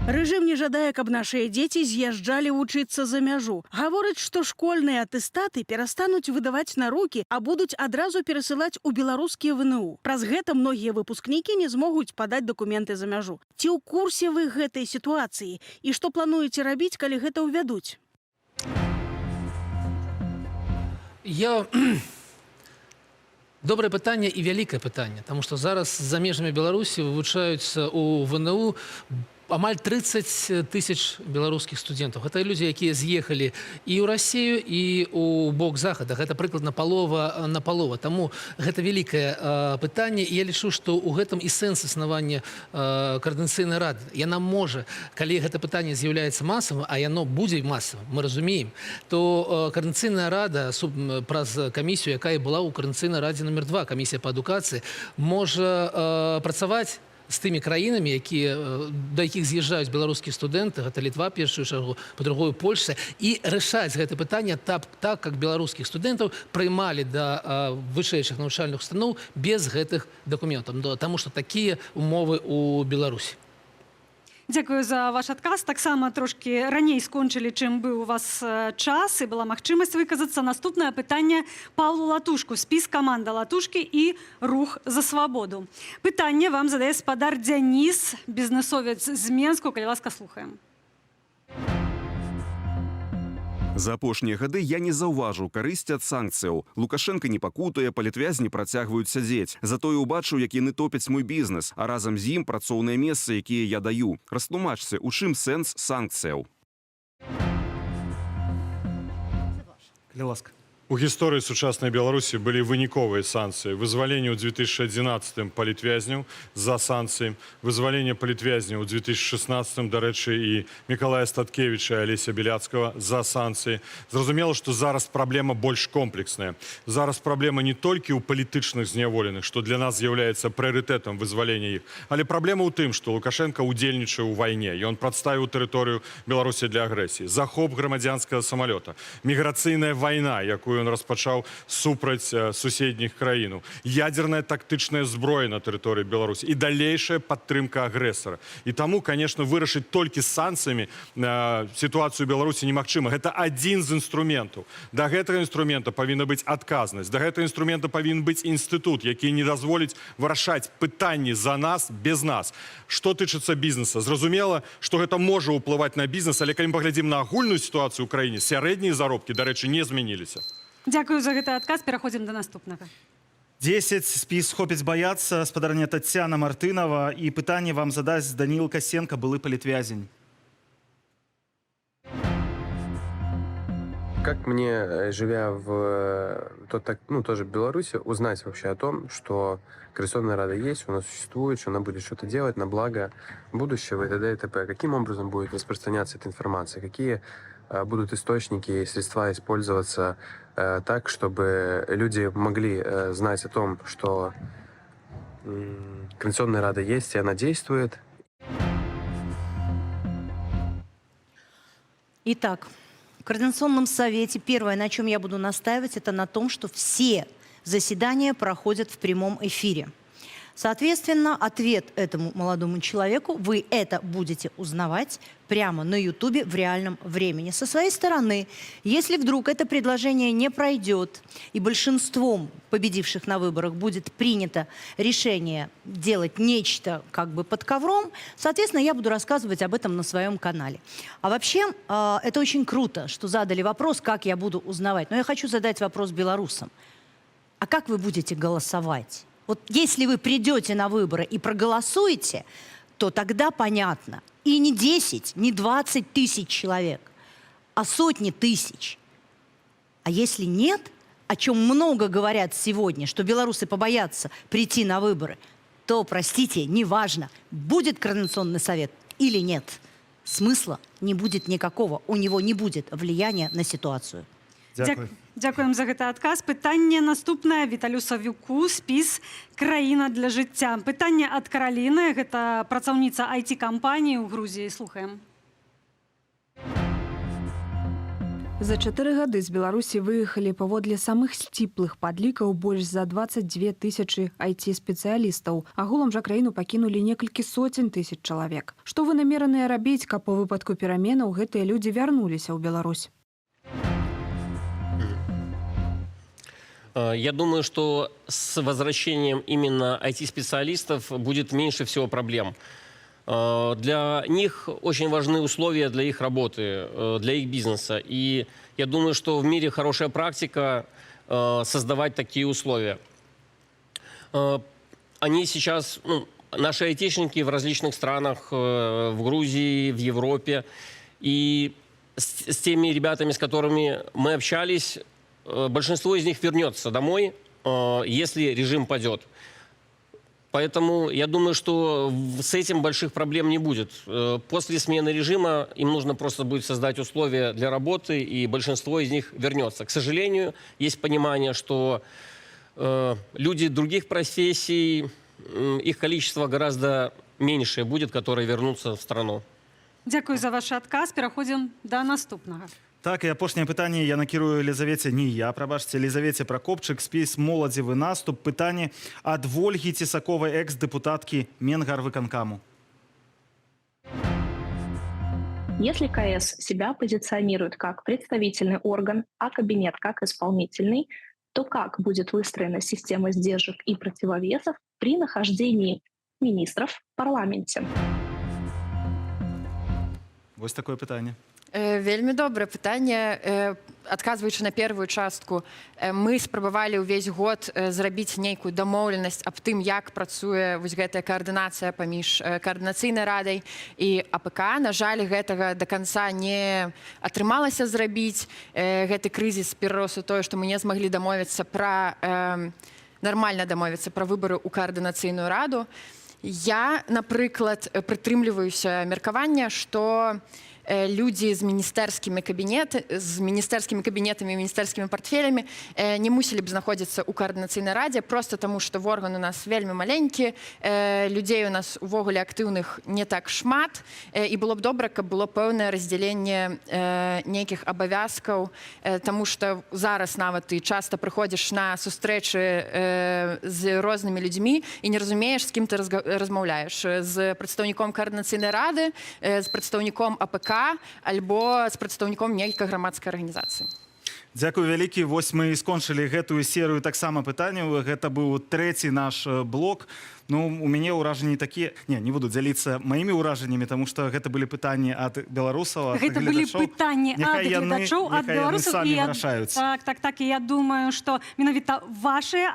Рэжым не жадае, каб нашыя дзеці з'язджалі вучыцца за мяжу. Гаворыць, што школьныя атэстаты перастануць выдаваць на рукі, а будуць адразу перасылаць у беларускія ВНУ. Праз гэта многія выпускнікі не змогуць падаць дакументы за мяжу. Ці ў курсе вы гэтай сітуацыі? І што плануеце рабіць, калі гэта ўвядуць? Добрае пытанне і вялікае пытанне, таму што зараз за межамі Беларусі вывучаюцца ў ВНУ амаль 30 тысяч беларускіх студэнтаў. Гэта людзі, якія з'ехалі і ў Расію, і ў бок захада. Гэта прыкладна палова на палова. Таму гэта вялікае пытанне, і я лічу, што ў гэтым і сэнс існавання Коордынацыйнай рады. Яна можа, калі гэта пытанне з'яўляецца масавым, а яно будзе масавым, мы разумеем, то Коордынацыйная рада праз камісію, якая была ў Коордынацыйнай радзе номер 2, камісія па адукацыі, можа працаваць з тымі краінамі, да якіх з'язджаюць беларускія студэнты, гэта Літва, першую чаргу, па-другую Польшча, і рашаць гэта пытанне так, как беларускіх студэнтаў прымалі да вышэйшых навучальных устаноў без гэтых дакументаў, таму што такія умовы ў Беларусі. Дзякую за ваш адказ. Таксама трошкі раней скончылі, чым быў у вас час, і была магчымасць выказацца. Наступнае пытанне Паўлу Латушку, спіс каманда Латушкі і рух за свабоду. Пытанне вам задае спадар Дзяніс, бізнесовец з Менску. Калі ласка, слухаем. За апошнія гады я не заўважыў карысці ад санкцыяў. Лукашенко не пакутуе, палітвязні працягваюць сядзець. Затое ўбачыў, як яны топяць мой бізнес, а разам з ім працоўныя месцы, якія я даю. Растлумачце, у чым сэнс санкцыяў? Калі ласка. У гісторыі сучаснай Беларусі былі выніковыя санкцыі. Вызваленне ў 2011 палітвязняў за санкцыі, вызваленне палітвязняў у 2016, дарэчы, і Мікалая Статкевіча і Алеся Беляцкага за санкцыі. Зразумела, што зараз праблема больш комплексная. Зараз праблема не толькі ў палітычных зняволеных, што для нас з'яўляецца прыярытэтам вызвалення іх, але праблема ў тым, што Лукашенко удзельнічае ў вайне. Ён прадставіў тэрыторыю Беларусі для агрэсіі, захоп грамадзянскага самалёта, міграцыйная вайна, якую ён распачаў супраць суседніх краінаў, ядерная тактычная зброя на тэрыторыі Беларусі і далейшая падтрымка агрэсара. І таму, конечно, вырашыць толькі санкцыямі сітуацыю Беларусі немагчыма. Гэта адзін з інструментаў. Да гэтага інструмента павінна быць адказнасць. Да гэтага інструмента павінен быць інстытут, які не дазволіць вырашаць пытанні за нас без нас. Што тычыцца бізнеса? Зразумела, што гэта можа ўплываць на бізнес, але калі мы паглядзім на агульную сітуацыю ў краіне, сярэднія заробкі, дарэчы, не змяніліся. Дякую за гэты адказ. Пераходзім да наступнага. 10 спіс хопіць баяцца, спадарня Тацяна Мартынова. І пытанне вам задасць Даніл Касенко, былы палітвязень. Как мне, живя в тоже Беларуси, узнать вообще о том, что Координационная Рада есть, у нас существует, что она будет что-то делать на благо будущего и т.д. и т.п. Каким образом будет распространяться эта информация? Какие будут источники и средства использоваться так, чтобы люди могли знать о том, что Координационная Рада есть и она действует? Итак, в Координационном совете первое, на чем я буду настаивать, это на том, что все заседания проходят в прямом эфире. Соответственно, ответ этому молодому человеку вы это будете узнавать прямо на Ютубе в реальном времени. Со своей стороны, если вдруг это предложение не пройдет и большинством победивших на выборах будет принято решение делать нечто как бы под ковром, соответственно, я буду рассказывать об этом на своем канале. А вообще, это очень круто, что задали вопрос, как я буду узнавать. Но я хочу задать вопрос белорусам. А как вы будете голосовать? Вот если вы придете на выборы и проголосуете, то тогда понятно. И не 10, не 20 тысяч человек, а сотни тысяч. А если нет, о чем много говорят сегодня, что белорусы побоятся прийти на выборы, то, простите, неважно, будет Координационный совет или нет. Смысла не будет никакого, у него не будет влияния на ситуацию. Дякую. Дякуємо за гэты адказ. Пытанне наступнае Віталю Савюку, спіс «Краіна для жыцця». Пытанне ад Караліны, гэта працаўніца IT-кампаніі ў Грузіі. Слухаем. За 4 гады з Беларусі выехалі паводле самых сціплых падлікаў больш за 22 тысячы IT-спецыялістаў. Агулам жа краіну пакінулі некалькі сотень тысяч чалавек. Што вы намераныя рабіць, каб па выпадку пераменаў гэтыя людзі вярнуліся ў Беларусь? Я думаю, что с возвращением именно IT-специалистов будет меньше всего проблем. Для них очень важны условия для их работы, для их бизнеса. И я думаю, что в мире хорошая практика создавать такие условия. Они сейчас, наши айтишники в различных странах, в Грузии, в Европе. И с теми ребятами, с которыми мы общались, большинство из них вернется домой, если режим падет. Поэтому я думаю, что с этим больших проблем не будет. После смены режима им нужно просто будет создать условия для работы, и большинство из них вернется. К сожалению, есть понимание, что люди других профессий, их количество гораздо меньше будет, которые вернутся в страну. Дякую за ваш адказ. Пераходзім да наступнага. Так, і апошняе пытанне я накірую Елізавеце, не я, прабачце, Елізавеце Пракопчык, спіс «Моладзевы наступ». Пытанне ад Вольгі Цесаковай, экс-депутатки Менгарвыканкаму. Если КС себя позиционирует как представительный орган, а кабинет как исполнительный, то как будет выстроена система сдержек и противовесов при нахождении министров в парламенте? Вот такое пытанне. Вельмі добрае пытанне. Адказваючы на первую частку, мы спрабавалі ўвесь год зрабіць нейкую дамоўленасць аб тым, як працуе вось гэтая каардынацыя паміж каардынацыйнай радай і АПК. На жаль, гэтага да канца не атрымалася зрабіць. Гэты крызіс перарос у тое, што мы не змаглі дамовіцца нармальна дамовіцца пра выбары ў каардынацыйную раду. Я, напрыклад, прытрымліваюся меркавання, што людзі з міністэрскімі кабінетамі, міністэрскімі партфелямі не мусілі б знаходзіцца ў каардынацыйнай радзе, проста таму, што орган у нас вельмі маленькі, людзей у нас увогуле актыўных не так шмат, і было б добра, каб было пэўнае раздзяленне нейкіх абавязкаў, таму што зараз нават ты часта прыходзіш на сустрэчы з рознымі людзьмі і не разумееш, з кім ты размаўляеш, з прадстаўніком каардынацыйнай рады, з прадстаўніком АПК, альбо з прадстаўніком нейкай грамадскай арганізацыі. Дзякую вялікі. Вось мы скончылі гэтую серыю таксама пытанняў. Гэта быў трэці наш блок. Ну, у мяне ўражанні такія... Не буду дзяліцца маімі ўражаннямі, таму што гэта былі пытанні ад беларусаў, ад Гэта былі гледачоў. пытанні ад гледачоў, ад беларусаў. Так, і я думаю, што менавіта вашыя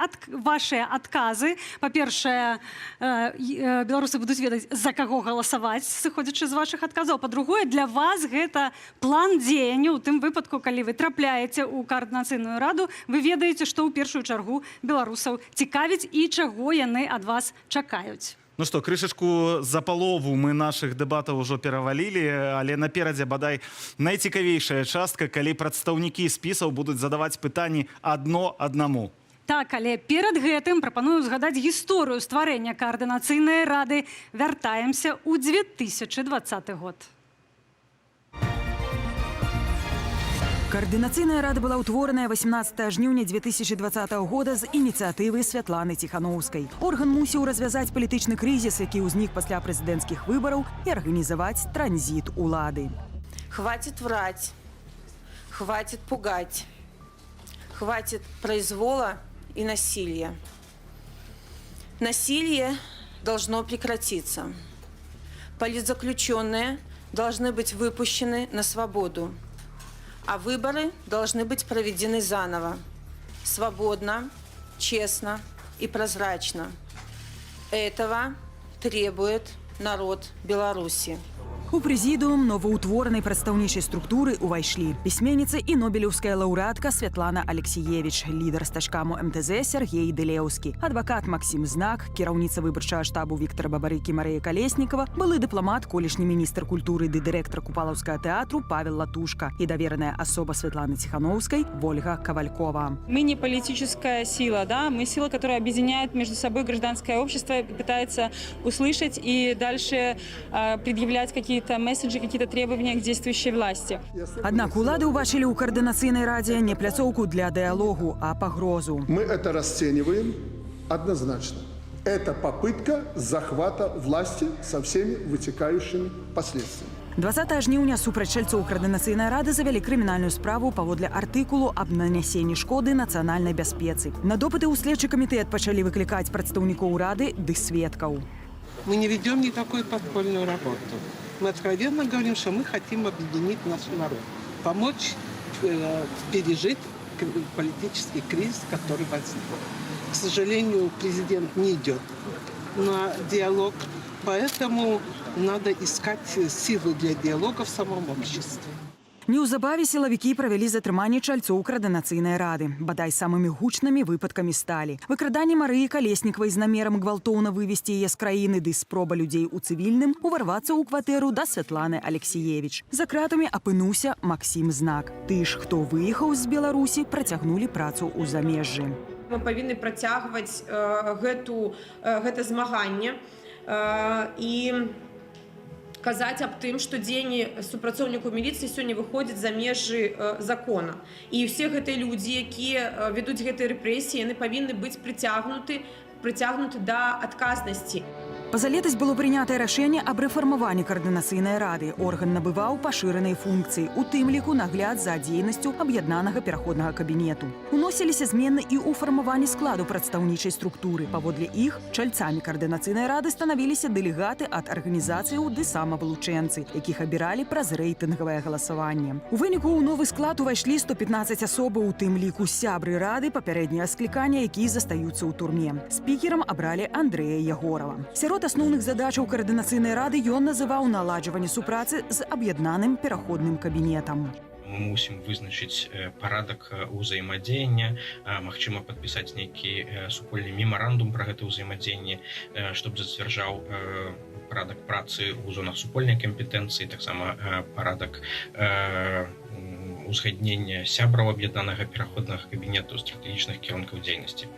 адказы, па-першае, беларусы будуць ведаць, за каго галасаваць, сыходзячы з вашых адказаў. Па-другое, для вас гэта план дзеяння. У тым выпадку, калі вы трапляеце ў каардынацыйную раду, вы ведаеце, што ў першую чаргу беларусаў цікавіць і чаго яны ад вас чакаюць. Ну што, крышачку за палову мы нашых дэбатаў ужо перавалілі, але наперадзе бадай найцікавейшая частка, калі прадстаўнікі спісаў будуць задаваць пытанні адно аднаму. Так, але перад гэтым прапаную згадаць гісторыю стварэння каардынацыйнай рады. Вяртаемся ў 2020 год. Координаційная рада была утворена 18 жніўня 2020 года з ініцыятывы Святланы Ціхановскай. Орган мусіў развязаць палітычны крызіс, які ўзнік пасля прэзідэнцкіх выбараў, і арганізаваць транзіт улады. Хватит врать, хватит пугать, хватит произвола и насилия. Насилие должно прекратиться. Политзаключенные должны быть выпущены на свободу. А выборы должны быть проведены заново, свободно, честно и прозрачно. Этого требует народ Беларуси. У прэзідыум новаўтворанай прадстаўнічай структуры ўвайшлі пісьменніца і нобелеўская лаўрэатка Святлана Алексіевіч, лідар стачкаму МТЗ Сергей Дэлеўскі, адвакат Максім Знак, кіраўніца выбарчага штабу Віктара Бабарыкі Марыя Калеснікава, былы дыпламат, колішні міністр культуры ды дырэктар Купалаўскага тэатру Павел Латушка і давераная асоба Светланы Ціхановскай Ольга Ковалькова. Мы не политическая сила, да? Мы сила, которая объединяет между собой гражданское общество и пытается услышать и дальше предъявлять какие-то месседжи, какие-то требования к действующей власти. Аднак улады ўбачылі ў каардынацыйнай радзе не пляцоўку для дыалогу, а пагрозу. Мы это расцениваем однозначно. Это попытка захвата власти со всеми вытекающими последствиями. 20 жніўня супрацьчальцоў каардынацыйнай рады завялі крымінальную справу паводле артыкулу аб нанясенні шкоды нацыянальнай бяспецы. На допыты ў следчы камітэт пачалі выклікаць прадстаўнікоў рады ды сведкаў. Мы не ведем никакую подпольную работу. Мы откровенно говорим, что мы хотим объединить наш народ, помочь пережить политический кризис, который возник. К сожалению, президент не идет на диалог, поэтому надо искать силы для диалога в самом обществе. Неўзабаве сілавікі правялі затрыманне чальцоў каардынацыйнай рады. Бадай самымі гучнымі выпадкамі сталі выкраданне Марыі Калеснікавай з намерам гвалтоўна вывесці яе з краіны ды спроба людзей у цывільным уварвацца ў кватэру да Святланы Алексіевіч. За кратамі апынуўся Максім Знак. Ты ж, хто выехаў з Беларусі, працягнулі працу ў замежжы. Мы павінны працягваць гэта змаганне і казаць аб тым, што дзеянні супрацоўнікаў міліцыі сёння выходзяць за межы закона. І ўсе гэтыя людзі, якія ведуць гэтыя рэпрэсіі, яны павінны быць прыцягнуты да адказнасці. Пазалетась было прынятае рашэнне аб рэфармаванні каардынацыйнай рады. Орган набываў пашыраныя функцыі, у тым ліку нагляд за дзейнасцю аб'яднанага пераходнага кабінету. Уносіліся змены і ў фармаванні складу прадстаўнічай структуры. Паводле іх чальцамі каардынацыйнай рады станавіліся дэлегаты ад арганізацыяў ды самавылучэнцы, якіх абіралі праз рэйтынгавае галасаванне. У выніку ў новы склад увайшлі 115 асобаў, у тым ліку сябры рады папярэдняга склікання, якія застаюцца ў турме. Спікерам абралі Андрэя Ягорова. Сярод асноўных задачаў каардынацыйнай рады ён называў наладжванне супрацы з аб'яднаным пераходным кабінетам. Мы мусім вызначыць парадак ўзаемадзеяння, магчыма падпісаць нейкі супольны мемарандум пра гэта ўзаемадзеянне, што б зацвярджаў парадак працы ў зонах супольнай кампетэнцыі, таксама парадак узгаднення сябраў аб'яднанага пераходнага кабінету стратэгічных кірункаў дзейнасці.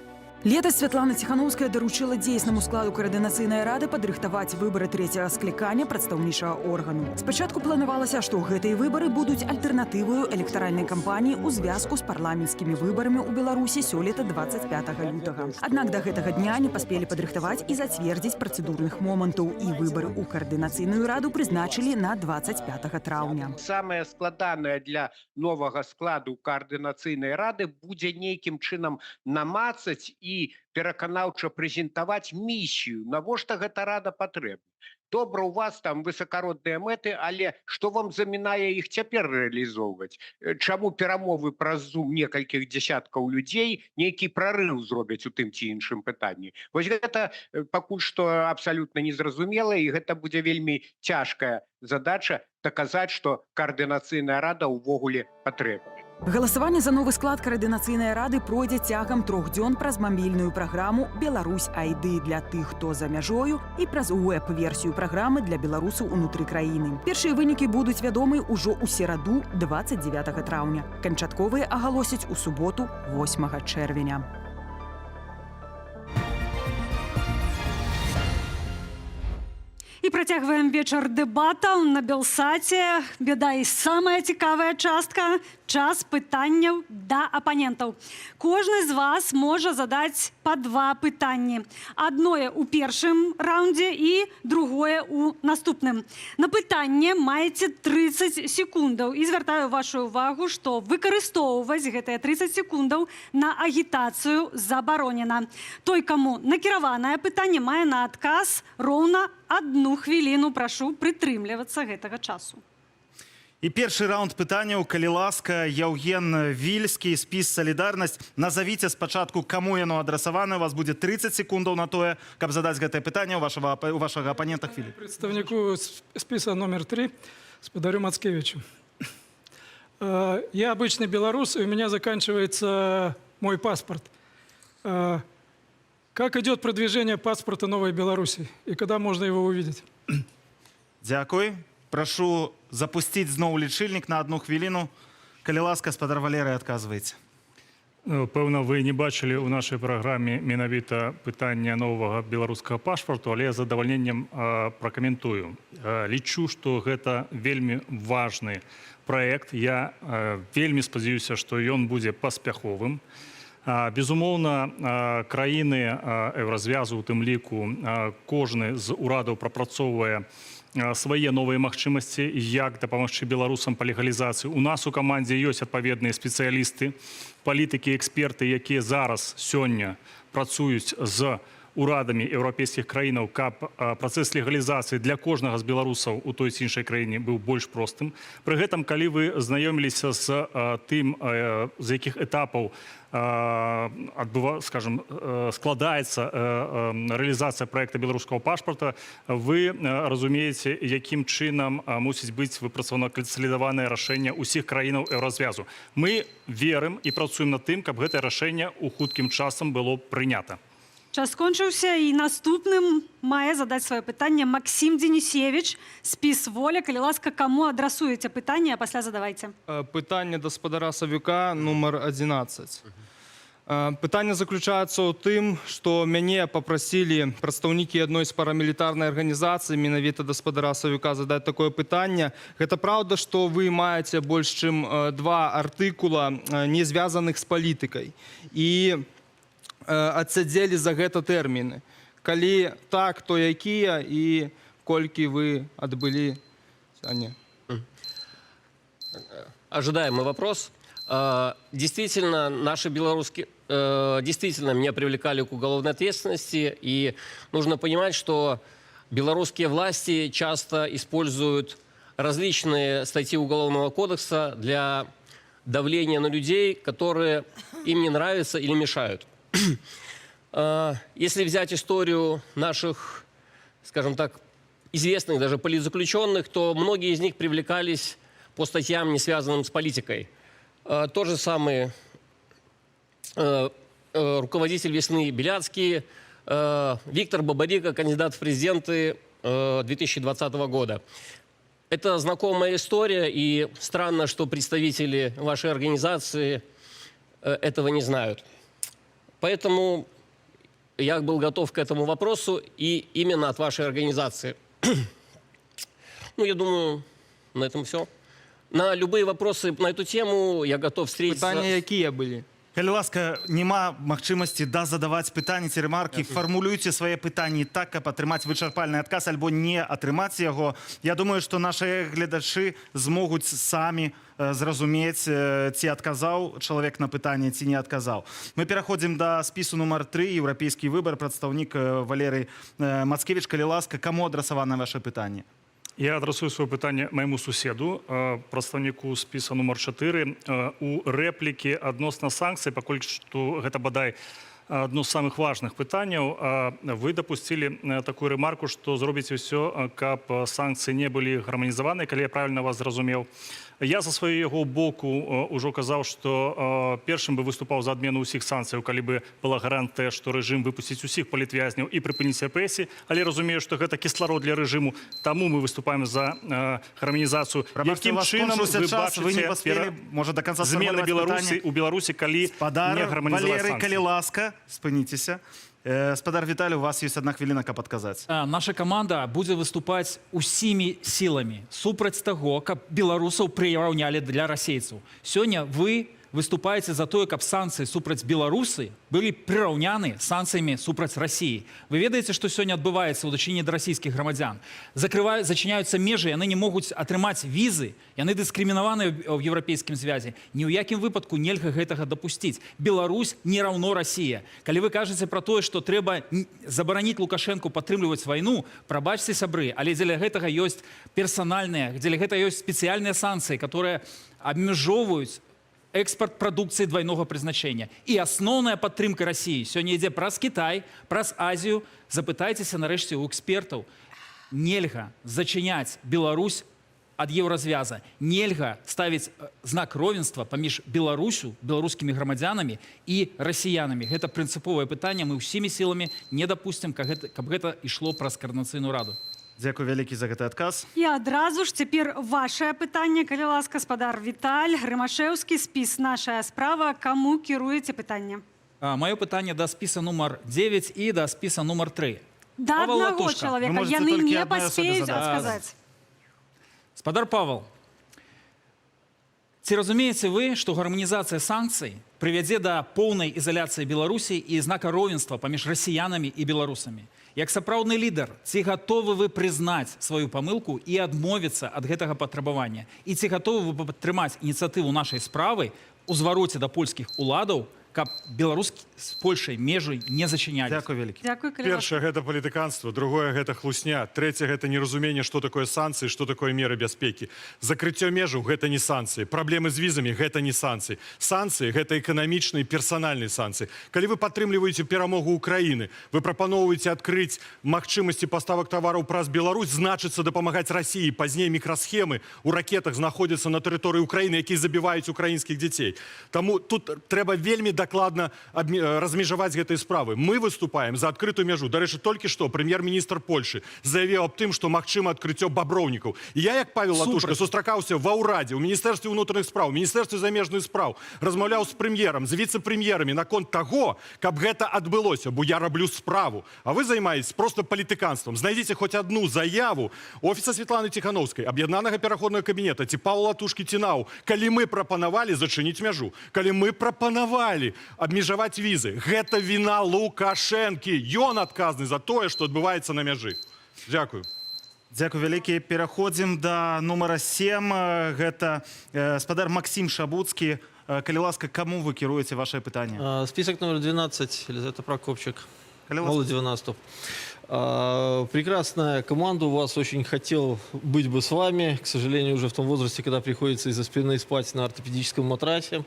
Летась Святлана Ціхановская даручыла дзейснаму складу каардынацыйнай рады падрыхтаваць выбары трэцяга склікання прадстаўнічага органу. Спачатку планавалася, што гэтыя выбары будуць альтэрнатываю электаральнай кампаніі ў звязку з парламенцкімі выбарамі ў Беларусі сёлета 25 лютага. Аднак да гэтага дня не паспелі падрыхтаваць і зацвердзіць працэдурных момантаў, і выбары ў каардынацыйную раду прызначылі на 25 траўня. Самае складанае для новага складу каардынацыйнай рады будзе нейкім чынам намацаць і пераканаўча прэзентаваць місію, навошта гэта рада патрэбна. Добра, у вас там высакародныя мэты, але што вам замінае іх цяпер рэалізоўваць? Чаму перамовы праз Zoom некалькіх дзясяткаў людзей нейкі прарыў зробяць у тым ці іншым пытанні? Вось гэта пакуль што абсалютна незразумела, і гэта будзе вельмі цяжкая задача даказаць, што каардынацыйная рада ўвогуле патрэбна. Галасаванне за новы склад каардынацыйнай рады пройдзе цягам 3 дзён праз мабільную праграму «Беларусь ID» для тых, хто за мяжою, і праз уэб-версію праграмы для беларусаў унутры краіны. Першыя вынікі будуць вядомы ўжо ў сераду 29 траўня. Канчатковыя агалосяць у суботу 8 чэрвеня. І працягваем вечар дэбатаў на Белсаце. Беда і самая цікавая частка – час пытанняў да апанентаў. Кожны з вас можа задаць па 2 пытанні. Адное ў першым раўндзе і другое ў наступным. На пытанне маеце 30 секундаў. І звяртаю вашу увагу, што выкарыстоўваць гэтыя 30 секундаў на агітацыю забаронена. Той, каму накіраванае пытанне, мае на адказ роўна 1 хвіліну. Прашу прытрымлівацца гэтага часу. І першы раунд пытанняў, калі ласка, Яўген Вільскі, спіс «Салідарнасць». Назавіце спачатку, каму яно адрасавана. У вас будзе 30 секундаў на тое, каб задаць гэтае пытанне. У вашага апанента хвілі. Представнику списа номер 3, спадарю Мацкевичу. Я обычный белорус, и у меня заканчивается мой паспорт. Как идет продвижение паспорта Новой Беларуси? И когда можно его увидеть? Дякую. Прошу запустить зноў лічыльнік на 1 хвіліну. Калі ласка, спадар Валерый, адказваеце. Пэўна, вы не бачылі ў нашай праграме менавіта пытання новага беларускага пашпарту, але я з задавальненнем пракаментую. Лічу, што гэта вельмі важны праект. Я вельмі спадзяюся, што ён будзе паспяховым. Безумоўна, краіны еўразвязу, у тым ліку, кожны з урадаў прапрацоўвае свае новыя магчымасці, як дапамагчы беларусам па легалізацыі. У нас у камандзе ёсць адпаведныя спецыялісты, палітыкі, эксперты, якія зараз сёння працуюць з урадамі еўрапейскіх краінаў, каб працэс легалізацыі для кожнага з беларусаў у той ці іншай краіне быў больш простым. Пры гэтым, калі вы знаёміліся з тым, з якіх этапаў складаецца рэалізацыя праекта беларускага пашпарта, вы разумееце, якім чынам мусіць быць выпрацавана кансалідаванае рашэнне ўсіх краінаў еўразвязу. Мы верым і працуем над тым, каб гэтае рашэнне ў хуткім часам было прынята. Час скончыўся, і наступным мае задаць сваё пытанне Максім Денисевич, спіс «Воля». Калі ласка, каму адрасуеце пытанне, а пасля задавайце. Пытанне да спадара Савюка, нумар 11. Пытанне заключаецца ў тым, што мяне папрасілі прадстаўнікі адной з парамілітарнай арганізацыі, менавіта да спадара Савюка, задаць такое пытанне. Гэта праўда, што вы маеце больш чым 2 артыкула, не звязаных з палітыкай, і адсядзелі за гэта тэрміны. Калі так, то якія і колькі вы адбылі сёння? Ожидаемый вопрос. Действительно, наши белорусские... Действительно, меня привлекали к уголовной ответственности. И нужно понимать, что белорусские власти часто используют различные статьи Уголовного кодекса для давления на людей, которые им не нравятся или мешают. Если взять историю наших, скажем так, известных даже политзаключенных, то многие из них привлекались по статьям, не связанным с политикой. Тот же самый руководитель «Весны» Беляцкий, Виктор Бабарига, кандидат в президенты 2020 года. Это знакомая история, и странно, что представители вашей организации этого не знают. Поэтому я был готов к этому вопросу, и именно от вашей организации. Ну, я думаю, на этом все. На любые вопросы на эту тему я готов встретиться. Питання які були? Калі ласка, няма магчымасці задаваць пытанні ці ремаркі, фармулюйце свае пытанні так, каб атрымаць вычарпальны адказ альбо не атрымаць яго. Я думаю, што нашыя гледачы змогуць самі зразумець, ці адказаў чалавек на пытанне, ці не адказаў. Мы пераходзім да спісу нумар 3, еўрапейскі выбар, прадстаўнік Валерый Мацкевіч. Калі ласка, каму адрасавана ваше пытанне? Я адрасую свое пытанне моему суседу, прадстаўніку спіса нумар 4. У рэплікі адносна санкцый, пакуль што гэта бадай одно з самых важных пытанняў, вы дапусцілі такую ремарку, што зробіце ўсё, каб санкцыі не былі гарманізаваныя, калі я правильно вас зразумеў. Я за свайго боку ўжо казаў, што першым бы выступаў за адмену ўсіх санкцыяў, калі бы была гарантыя, што рэжым выпусціць усіх палітвязняў і прыпыніць рэпрэсіі, але разумею, што гэта кісларод для рэжыму, таму мы выступаем за гарманізацыю. Якім чынам вы бачыце змены у Беларусі, калі не гарманізаваць санкцыі? Калі ласка, спыніцеся. Спадар Віталій, у вас есть 1 хвіліна, каб адказаць. Наша команда будзе выступаць усімі сіламі супраць таго, каб беларусаў прыраўнялі для расейцаў. Сёння вы выступаеце за тое, каб санкцыі супраць беларусы былі прыраўняны санкцыямі супраць Расіі. Вы ведаеце, што сёння адбываецца ў дачыненні да расійскіх грамадзян? Зачыняюцца межы, яны не могуць атрымаць візы, яны дыскрымінаваныя ў еўрапейскім звязе. Ні ў якім выпадку нельга гэтага дапусціць. Беларусь не раўно Расія. Калі вы кажаце пра тое, што трэба забараніць Лукашэнку падтрымліваць вайну, прабачце, сябры, але дзеля гэтага ёсць персанальныя, дзеля гэтага ёсць спецыяльныя санкцыі, которые абмяжоўваюць экспорт продукции двойного призначения. И основная подтримка России сегодня идет праз Китай, праз Азию. Запытайтеся нарэшце у экспертаў. Нельга зачыняць Беларусь ад еўразвяза. Нельга ставіць знак ровенства паміж Беларусю, беларускімі грамадзянамі і расіянамі. Гэта прынцыповае пытанне. Мы ўсімі сіламі не дапусцім, каб гэта ішло праз Координацыйную раду. Дзякуй вялікі за гэты адказ. І адразу ж цяпер вашае пытанне, калі ласка, спадар Віталь, Рымашэўскі, спіс «Нашая справа». Каму кіруеце пытанне? Маё пытанне да спіса нумар 9 і да спіса нумар 3. Да аднаго чалавека, яны не паспеюць адказаць. Спадар Павел, ці разумееце вы, што гарманізацыя санкцый прывядзе да поўнай ізаляцыі Беларусі і знака ровенства паміж расіянамі і беларусамі? Як сапраўдны лідар, ці гатовы вы прызнаць сваю памылку і адмовіцца ад гэтага патрабавання? І ці гатовы вы падтрымаць ініцыятыву нашай справы ў звароце да польскіх уладаў, каб беларускі з Польшай межы не зачынялі? Дзякуй вялікі. Першае гэта палітыканства, другое гэта хлусня, трэцяе гэта неразуменне, што такое санкцыі, што такое меры бяспекі. Закрыццё межаў гэта не санкцыі, праблемы з візамі гэта не санкцыі. Санкцыі гэта эканамічныя і персанальныя санкцыі. Калі вы падтрымліваеце перамогу Украіны, вы прапаноўваеце адкрыць магчымасці паставак тавараў праз Беларусь, значыцца дапамагаць Расіі. Пазней мікрасхемы ў ракетах знаходзяцца на тэрыторыі Украіны, якія забіваюць украінскіх дзяцей. Таму тут трэба вельмі дакладна размежаваць гэтыя справы. Мы выступаем за адкрытую мяжу. Дарэчы, толькі што прэм'ер-міністр Польшы заявіў аб тым, што магчыма адкрыццё баброўнікаў. І я, як Павел Латушка, сустракаўся ва ўрадзе, у міністэрстве ўнутраных спраў, міністэрстве замежных спраў, размаўляў з прэм'ерам, з віцэ-прэм'ерамі наконт таго, каб гэта адбылося, бо я раблю справу. А вы займаецесь проста палітыканствам. Знайдзіце хоць адну заяву офіса Светланы Ціхановскай, аб'яднанага пераходнага кабінета, ці Павла Латушкі, ці НАУ, калі мы прапанавалі зачыніць мяжу, калі мы прапанавалі абмежаваць візы. Гэта віна Лукашэнкі. Ён адказны за тое, што адбываецца на мяжы. Дзякую. Дзякуй вялікі. Пераходзім да нумара 7. Гэта гаспадар Максим Шабуцкі. Калі ласка, кому вы кіруеце ваше пытанне? Список номер 12, Елизавета Прокопчик. Калі ласка. Молодь 90. Прекрасная команда у вас, очень хотел быть бы с вами. К сожалению, уже в том возрасте, когда приходится из-за спины спать на ортопедическом матрасе.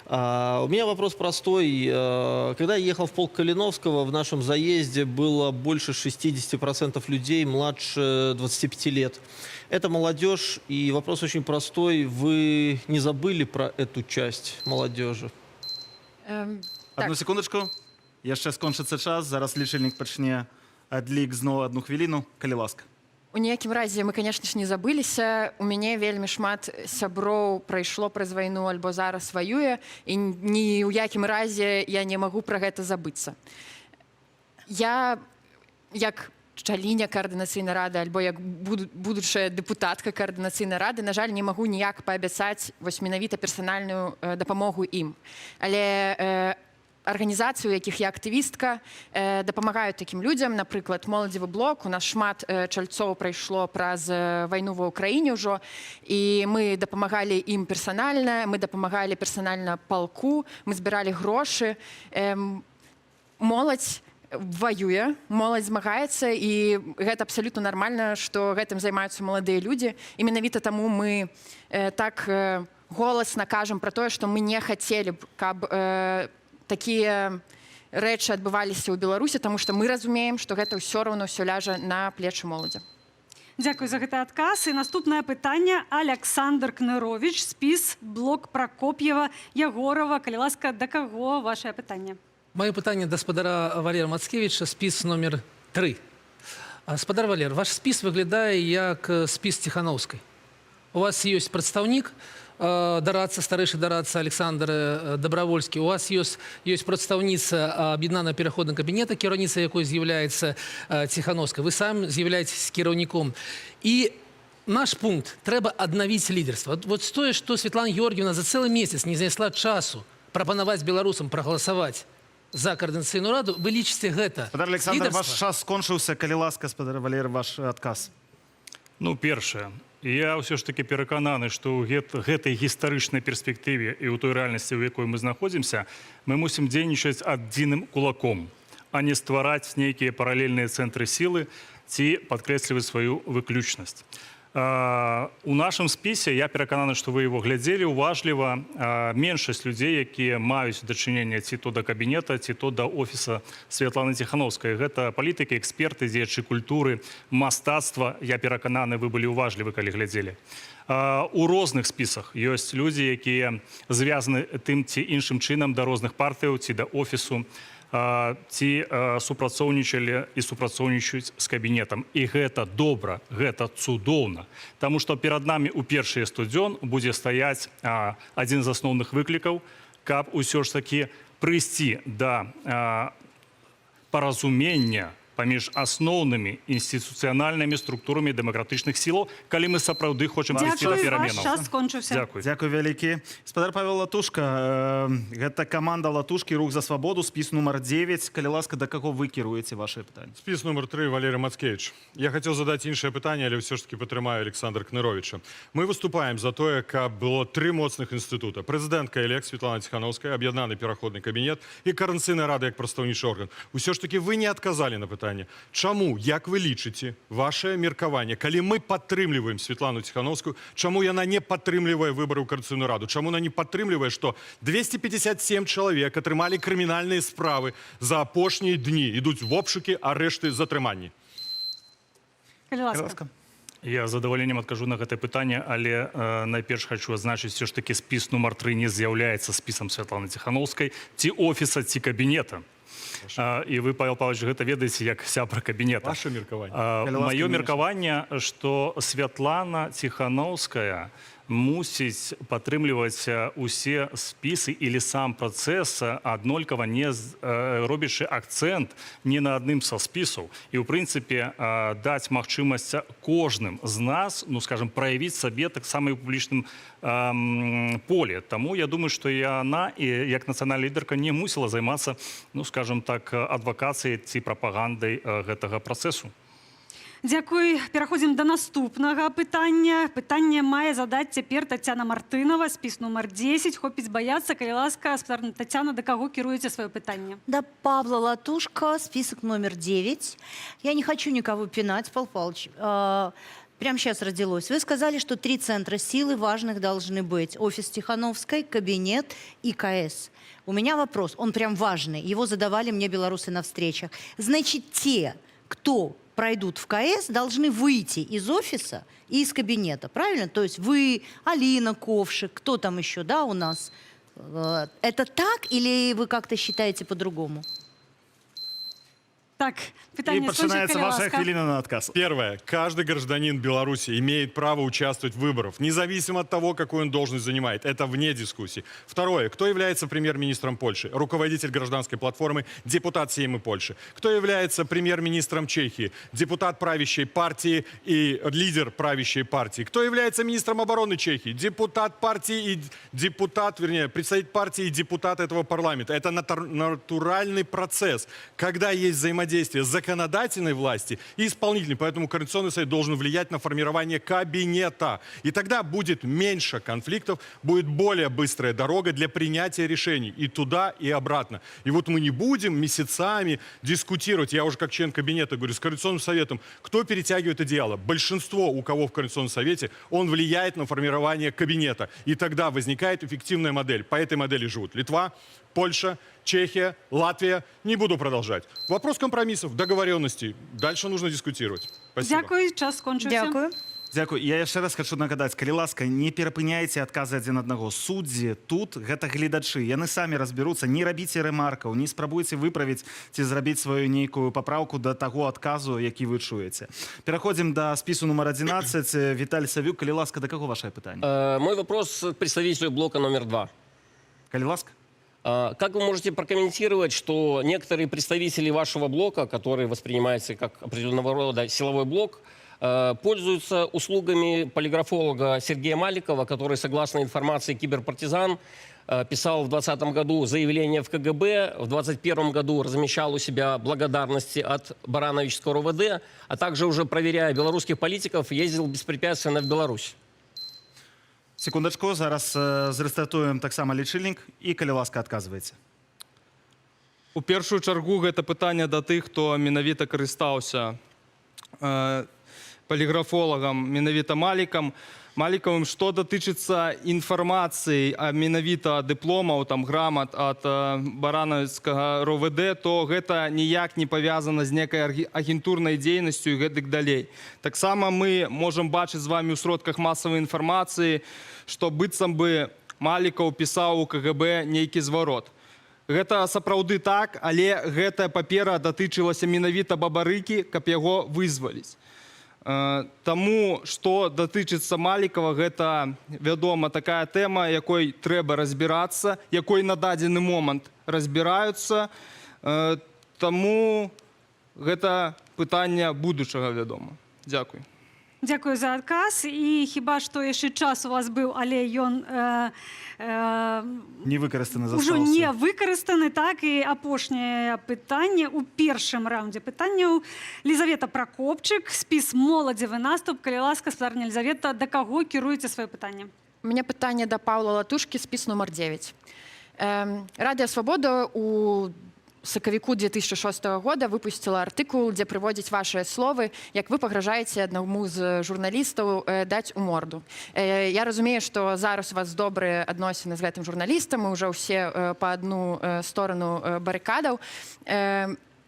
У меня вопрос простой. Когда я ехал в полк Калиновского, в нашем заезде было больше 60% людей младше 25 лет. Это молодежь, и вопрос очень простой. Вы не забыли про эту часть молодежи? Одну секундочку. Яшчэ скончыцца час. Зараз лічыльнік пачне адлік зноў 1 хвіліну. Калі ласка. У ніякім разе мы, конечно ж, не забыліся. У мяне вельмі шмат сяброў прайшло праз вайну альбо зараз ваюе, і ні ў якім разе я не магу пра гэта забыцца. Я, як чаліня каардынацыйнай рады, альбо як будучая дэпутатка каардынацыйнай рады, на жаль, не магу ніяк паабяцаць вось менавіта персанальную дапамогу ім. Але арганізацыі, у якіх я актывістка, дапамагаюць такім людзям. Напрыклад, моладзевы блок. У нас шмат чальцоў прайшло праз вайну ва ўкраіне ўжо. І мы дапамагалі ім персанальна, мы дапамагалі персанальна палку, мы збіралі грошы. Моладзь ваюе, моладзь змагаецца, і гэта абсалютна нармальна, што гэтым займаюцца маладыя людзі. І менавіта таму мы так голасна кажам пра тое, што мы не хацелі б, каб такія рэчы адбываліся ў Беларусі, таму што мы разумеем, што гэта ўсё роўна ўсё ляжа на плечы моладзі. Дзякуй за гэты адказ. І наступнае пытанне. Александр Кнырович, спіс, блок Прокоп'ева, Ягорова. Калі ласка, да каго ваше пытанне? Мое пытанне да спадара Валерия Мацкевича, спіс номер 3. Спадар Валер, ваш спіс выглядае як спіс Ціхановскай. У вас ёсць прадстаўнік, дарацца, старэйшы дарацца Александр Добровольскі. У вас ёсць прадстаўніца аб'яднанага пераходнага кабінета, кіраўніца якой з'яўляецца Ціхановскай. Вы сам з'яўляецесь кіраўніком. І наш пункт, трэба аднавіць лідарства. Вот тое, што Светлана Георгиевна за цэлы месяц не знайшла часу прапанаваць беларусам прагаласаваць за координаційную раду, вы лічыце гэта Спадар Александр, лідарства? ваш час скончыўся. Калі ласка, спадар Валер, ваш адказ. Ну, першае. Я ўсё ж таки перакананы, што ў гэтай гістарычнай перспектыве і ў той рэальнасці, у якой мы знаходзімся, мы мусім дзейнічаць адзіным кулаком, а не ствараць нейкія паралельныя цэнтры сілы ці падкрэсліваць сваю выключнасць. У нашым спісе, я перакананы, што вы его глядзелі уважліва, меншасць людзей, якія маюць дачыненне ці то да кабінета, ці то да офіса Светланы Ціхановскай. Гэта палітыкі, эксперты, дзеячы культуры, мастацтва. Я перакананы, вы былі уважлівы, калі глядзелі. У розных спісах ёсць людзі, якія звязаны тым ці іншым чынам да розных партыяў ці да офісу, ці супрацоўнічалі і супрацоўнічаюць з кабінетам. І гэта добра, гэта цудоўна. Таму што перад намі ў першыя 100 дзён будзе стаяць адзін з асноўных выклікаў, каб усё ж такі прыйсці да паразумення паміж асноўнымі інстытуцыянальнымі структурамі дэмакратычных сілаў, калі мы сапраўды хочам прыйсці да пераменаў. Час скончыўся. Дзякуй вялікі. Спадар Павел Латушка, гэта каманда Латушкі, рух за свабоду, спіс нумар 9. Калі ласка, да каго вы кіруеце ваше пытанне? Спіс номер 3, Валерий Мацкевич. Я хотел задать іншае пытанне, але все ж таки падтрымаю Александра Кныровича. Мы выступаем за тое, каб было 3 моцных інстытута. Прэзідэнтка элект Светлана Ціхановская, аб'яднаны пераходны кабінет і Координаційная рада як прадстаўнічы орган. Усё ж таки вы не адказалі на пытанне. Чаму, як вы лічыце, ваше меркаванне, калі мы падтрымліваем Светлану Ціхановскую, чаму яна не падтрымлівае выбары ў Координаційную раду? Чаму яна не падтрымлівае, што 257 чалавек атрымалі крымінальныя справы за апошнія дні, ідуць в обшукі, арэшты, затрыманні? Калі ласка. Я з задаваленнем адкажу на гэтае пытанне, але найперш хочу адзначыць, все ж таки спіс нумар 3 не з'яўляецца спісам Светланы Ціхановскай ці офіса, ці кабінета. І вы, Павел Павлович, гэта ведаеце як сябра кабінета. Ваше меркаванне. Маё меркаванне, што Светлана Ціхановская мусіць падтрымліваць усе спісы или сам працэс аднолькава, не робячы акцэнт не на адным са спісаў. І, ў прынцыпе, даць магчымасць кожным з нас, ну, скажем, праявіць сабе таксама і ў публічным поле. Таму я думаю, што яна, як нацыянальная лідарка, не мусіла займацца, ну, скажем так, адвакацыяй ці прапагандай гэтага працэсу. Дзякуй. Пераходзім да наступнага пытання. Пытанне мае задаць цяпер Тацяна Мартынова, спіс нумар 10. Хопіць баяцца, калі ласка, Тацяна, да каго кіруеце сваё пытанне? Да Павла Латушко, список номер 9. Я не хочу никого пинать, Павел Павлович. Прямо сейчас родилось. Вы сказали, что 3 центра силы важных должны быть. Офис Тихановской, кабинет и КС. У меня вопрос, он прям важный. Его задавали мне белорусы на встречах. Значит, те, кто пройдут в КС, должны выйти из офиса и из кабинета, правильно? То есть вы, Алина Ковшик, кто там еще, да, у нас? Это так или вы как-то считаете по-другому? Так, И начинается ваша хвилина на отказ. Первое. Каждый гражданин Беларуси имеет право участвовать в выборах, независимо от того, какую он должность занимает. Это вне дискуссии. Второе. Кто является премьер-министром Польши? Руководитель гражданской платформы, депутат Сейма Польши. Кто является премьер-министром Чехии? Депутат правящей партии и лидер правящей партии. Кто является министром обороны Чехии? Депутат партии и представитель партии и депутат этого парламента. Это натуральный процесс, когда есть взаимодействие законодательной власти и исполнительной. Поэтому Координационный совет должен влиять на формирование кабинета. И тогда будет меньше конфликтов, будет более быстрая дорога для принятия решений и туда, и обратно. И вот мы не будем месяцами дискутировать, я уже как член кабинета говорю, с Координационным советом, кто перетягивает одеяло. Большинство, у кого в Координационном совете, он влияет на формирование кабинета. И тогда возникает эффективная модель. По этой модели живут Литва, Польша, Чехия, Латвия. Не буду продолжать. Вопрос компромиссов, договоренностей. Дальше нужно дискутировать. Спасибо. Дякую, час скончыўся. Дякую. Дзякуй. Я яшчэ раз хочу нагадаць, калі ласка, не перапыняйце адказы адзін аднаго. Суддзі тут гэта гледачы. Яны самі разбяруцца, не рабіце рэмаркаў, не спрабуйце выправіць ці зрабіць сваю нейкую папраўку да таго адказу, які вы чуеце. Пераходзім да спісу нумар 11. Віталь Савюк, калі ласка, да каго вашае пытанне? Мой вопрос к представителю блока номер 2. Калі ласка. Как вы можете прокомментировать, что некоторые представители вашего блока, которые воспринимаются как определенного рода силовой блок, пользуются услугами полиграфолога Сергея Маликова, который, согласно информации «Киберпартизан», писал в 2020 году заявление в КГБ, в 2021 году размещал у себя благодарности от Барановичского РОВД, а также уже, проверяя белорусских политиков, ездил беспрепятственно в Беларусь. Секундачку, зараз зрэстартуем таксама лічыльнік і, калі ласка, адказвайце. У першую чаргу гэта пытанне да тых, хто менавіта карыстаўся полиграфологам, менавіта Малікавым, што датычыцца інфармацыі, а менавіта дыпломаў, там, грамат ад Барановіцкага РОВД, то гэта ніяк не павязана з некай агентурнай дзейнасцю і гэтак далей. Таксама мы можам бачыць з вами ў сродках масавай інфармацыі, што быццам бы Малікаў пісаў у КГБ нейкі зварот. Гэта сапраўды так, але гэтая папера датычылася менавіта Бабарыкі, каб яго вызваліць. Таму, што датычыцца Малікава, гэта, вядома, такая тэма, якой трэба разбірацца, якой на дадзены момант разбіраюцца. Таму гэта пытанне будучага, вядома. Дзякуй. Дзякую за адказ. І хіба што яшчэ час у вас быў, але ён не выкарыстаны застаўся. Ужо не выкарыстаны, так, і апошняе пытанне у першым раўндзе пытанняў. Лізавета Пракопчык, спіс моладзевы наступ. Калі ласка, спадарня Лізавета, да каго кіруеце сваё пытанне? У меня пытанне да Паўла Латушкі, спіс номер 9. Радыё Свабода у сакавіку 2006 года выпустила артыкул, дзе прыводзіць вашыя словы, як вы пагражаеце аднаму з журналістаў даць у морду. Я разумею, што зараз у вас добрыя адносіны з гэтым журналістам, мы ўжо ўсе па адну сторону барыкадаў.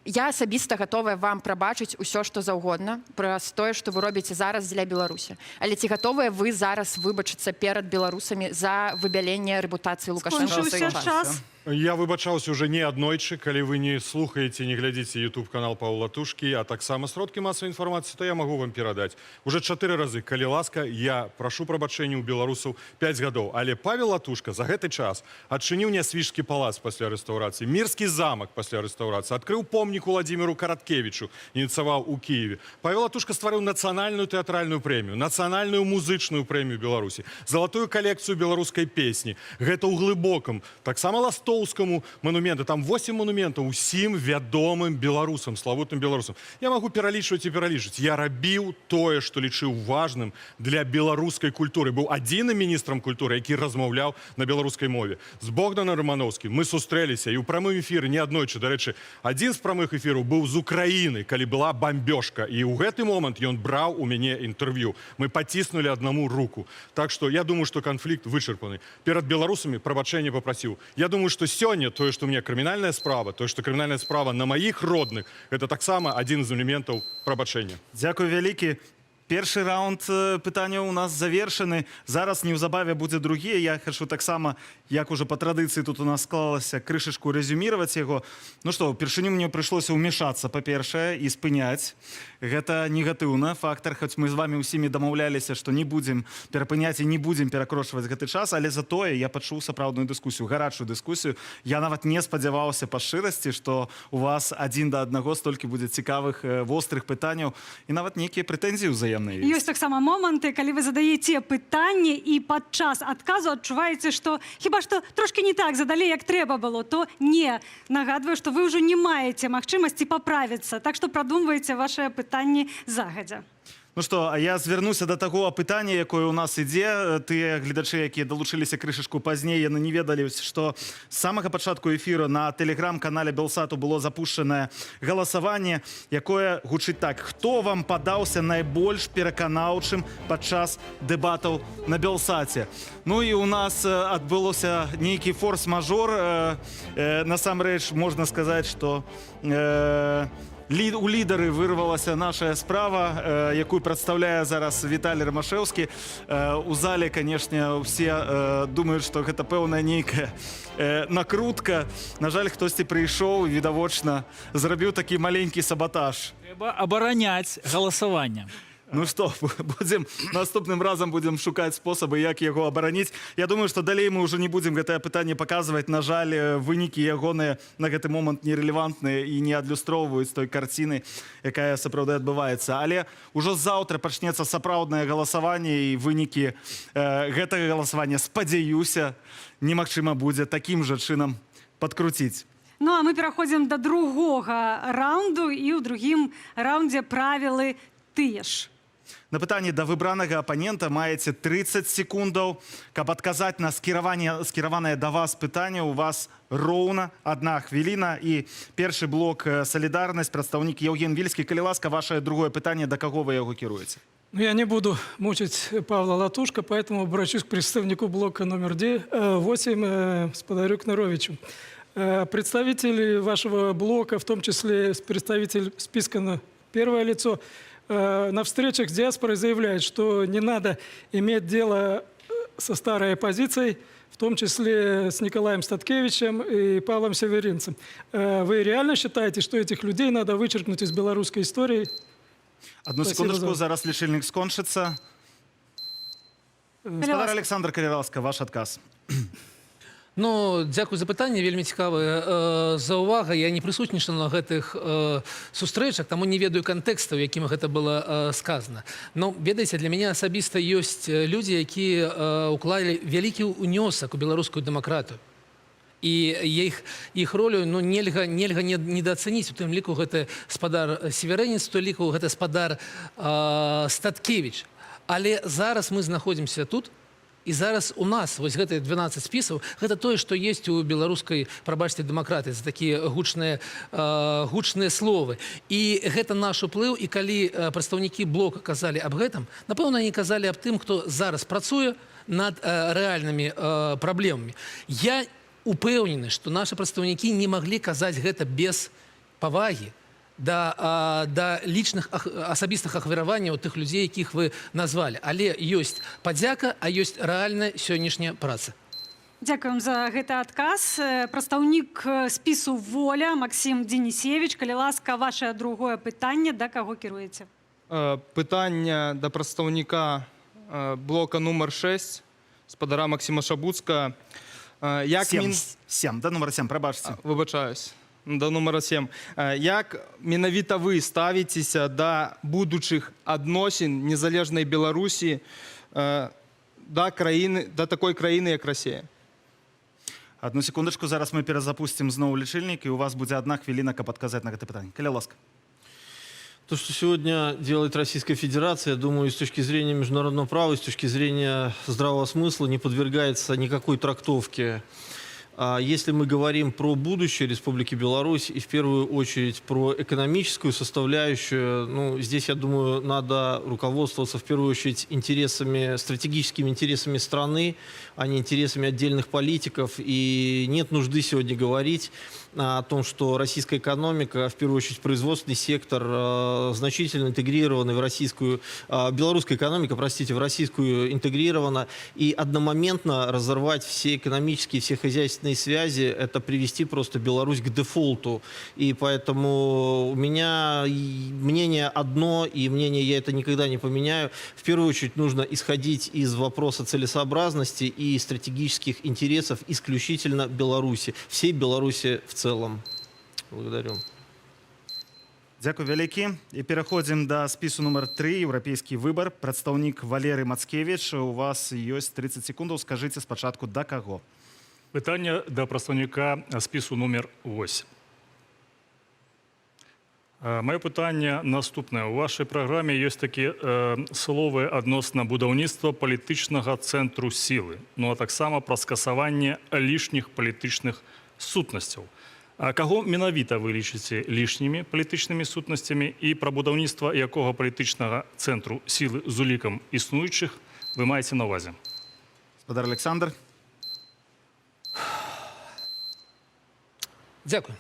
Я асабіста гатовая вам прабачыць усё, што заўгодна праз тое, што вы робіце зараз для Беларусі. Але ці гатовыя вы зараз выбачыцца перад беларусамі за выбяленне рэпутацыі Лукашэнка? Скончыўся час. Я выбачаўся уже не аднойчы, калі вы не слухаеце, не глядзіце YouTube-канал Паўла Тушкі, а таксама сродкі масавай інфармацыі, то я магу вам перадаць. Уже 4 разы, калі ласка, я прашу прабачэння ў беларусаў 5 гадоў. Але Павел Латушка за гэты час адчыніў Нясвіжскі палац пасля рэстаўрацыі, Мірскі замак пасля рэстаўрацыі, адкрыў помнік Владзіміру Караткевічу, ініцыяваў у Кіеве. Павел Латушка стварыў нацыянальную тэатральную прэмію, нацыянальную музычную прэмію Беларусі, залатую калекцыю беларускай песні. Гэта ў глыбокам, таксама Ластоўскаму монументу, там 8 монументаў усім вядомым беларусам, славутым беларусам. Я магу пералічваць і пералічваць. Я рабіў тое, што лічыў важным для беларускай культуры. Быў адзіным міністрам культуры, які размаўляў на беларускай мове. З Богданом Романовскім мы сустрэліся і ў прамым эфіры не аднойчы. Дарэчы, адзін з прамых эфіраў быў з Украіны, калі была бамбёжка. І ў гэты момант ён браў у мяне інтэрв'ю. Мы паціснулі аднаму руку. Так што я думаю, што канфлікт вычарпаны. Перад беларусамі прабачэння папрасіў. Я думаю, што сёння тое, што у меня крымінальная справа, тое, што крымінальная справа на маіх родных, гэта таксама адзін з элементаў прабачэння. Дзякуй вялікі. Першы раунд пытанняў у нас завершаны. Зараз неўзабаве будзе другі. Я хачу таксама, як уже па традыцыі тут у нас склалася, крышачку рэзюміраваць яго. Ну што, упершыню мне прыйшлося ўмешацца, па-першае, і спыняць. Гэта негатыўна фактар, хоць мы з вамі ўсімі дамаўляліся, што не будзем перапыняць і не будзем перакрошваць гэты час, але затое я пачуў сапраўдную дыскусію, гарачую дыскусію. Я нават не спадзяваўся па шчырасці, што у вас адзін да аднаго столькі будзе цікавых, вострых пытанняў і нават нейкія прэтэнзіі ўзаемныя. Ёсць таксама моманты, калі вы задаеце пытанне і падчас адказу адчуваеце, што хіба што трошкі не так задалі, як трэба было, то не. Нагадваю, што вы ўжо не маеце магчымасці паправіцца, так што прадумвайце вашыя пытанні загадзя. Ну што, я звярнуся да таго пытання, якое ў нас ідзе. Тыя гледачы, якія далучыліся крышачку пазней, яны не ведалі, што з самага пачатку эфіру на тэлеграм-канале Белсату было запушчанае галасаванне, якое гучыць так: хто вам падаўся найбольш пераканаўчым падчас дэбатаў на Белсаце? Ну і у нас адбылося нейкі форс-мажор. Насамрэч, можна сказаць, што у лідары вырвалася наша справа, якую прадстаўляе зараз Віталій Рамашэўскі. У зале, канешне, усе думаюць, што гэта пэўная нейкая накрутка. На жаль, хтосьці прыйшоў і, відавочна, зрабіў такі маленькі сабатаж. Трэба абараняць галасаванне. Ну што, наступным разам будзем шукаць спосабы, як яго абараніць. Я думаю, што далей мы ўжо не будзем гэтае пытанне паказваць. На жаль, вынікі ягоныя на гэты момант нерэлевантныя і не адлюстроўваюць той карціны, якая сапраўды адбываецца. Але ўжо заўтра пачнецца сапраўднае галасаванне, і вынікі гэтага галасавання, спадзяюся, немагчыма будзе такім жа чынам падкруціць. Ну, а мы пераходзім да другога раунду, і ў другім раундзе правілы тыя ж. На пытанне да выбранага апанента маеце 30 секундаў. Каб адказаць на скіраванае да вас пытанне, у вас роўна 1 хвіліна. І першы блок «Салідарнасць», прадстаўнік Евген Вільскі. Калі ласка, ваше другое пытанне, да каго вы яго кіруеце? Ну, я не буду мучить Павла Латушка, поэтому обращусь к представнику блока номер 8, господарю Кноровичу. Представители вашего блока, в том числе представитель списка на первое лицо, на встречах с диаспорой заявляет, что не надо иметь дело со старой оппозицией, в том числе с Николаем Статкевичем и Павлом Северинцем. Вы реально считаете, что этих людей надо вычеркнуть из белорусской истории? Одну секундочку, зараз лічыльнік скончыцца. Гаспадар Александр Калявалска, ваш адказ. Ну, дзякуй за пытанне, вельмі цікавае. За ўвага, я не прысутнічаў на гэтых сустрэчах, таму не ведаю кантэкста, у якім гэта было сказана. Но, ведаеце, для мяне асабіста ёсць людзі, якія уклалі вялікі ўнёсак у беларускую дэмакратыю. І іх ролю нельга недаацаніць. У тым ліку гэта спадар Северинец, у тым ліку гэта спадар Статкевич. Але зараз мы знаходзімся тут, і зараз у нас вось гэтыя 12 спісаў, гэта тое, што ёсць у беларускай, прабачце, дэмакратыі, за такія гучныя словы. І гэта наш уплыў, і калі прадстаўнікі блока казалі аб гэтым, напэўна, они казалі аб тым, хто зараз працуе над рэальнымі праблемамі. Я упэўнены, што нашы прадстаўнікі не маглі казаць гэта без павагі, да лічных асабістых ахвяраванняў тых людзей, якіх вы назвалі. Але ёсць падзяка, а ёсць рэальная сённяшняя праца. Дякуем за гэты адказ. Прадстаўнік спісу «Воля» Максим Денисевич. Калі ласка, ваше другое пытанне, да каго кіруеце? Пытанне да прадстаўніка блока нумар 6, спадара Максима Шабуцка. 7, да, нумар 7, прабачце. Выбачаюсь. Да нумара 7. Як менавіта вы ставіцеся да будучых адносін незалежнай Беларусі да такой краіны, як Расія? Одну секундочку, зараз мы перазапустим зноў лічыльнік, і у вас будзе 1 хвіліна, каб адказаць на гэта пытанне. Калі ласка. То, что сегодня делает Российская Федерация, я думаю, с точки зрения международного права, с точки зрения здравого смысла, не подвергается никакой трактовке. Если мы говорим про будущее Республики Беларусь и в первую очередь про экономическую составляющую, ну, здесь, я думаю, надо руководствоваться в первую очередь интересами, стратегическими интересами страны, а не интересами отдельных политиков. И нет нужды сегодня говорить о том, что российская экономика, в первую очередь производственный сектор, значительно интегрирована в российскую, белорусская экономика, простите, в российскую интегрирована, и одномоментно разорвать все экономические, все хозяйственные связи, это привести просто Беларусь к дефолту. И поэтому у меня мнение одно, и мнение я это никогда не поменяю. В первую очередь нужно исходить из вопроса целесообразности и стратегических интересов исключительно Беларуси, всей Беларуси в целом. Благодарю. Дякую вялікі. І пераходзім да спісу нумар 3, еўрапейскі выбар. Прадстаўнік Валерый Мацкевіч, у вас ёсць 30 секундаў. Скажыце спачатку да каго. Пытанне да прадстаўніка спісу нумер 8. Маё пытанне наступнае. У вашай праграме ёсць такія словы адносна будаўніцтва палітычнага цэнтру сілы, ну а таксама пра скасаванне лішніх палітычных сутнасцяў. А каго менавіта вы лічыце лішнімі палітычнымі сутнасцямі і пра будаўніцтва якога палітычнага цэнтру сілы з улікам існуючых вы маеце на ўвазе? Гаспадар Александр. Дзякуй.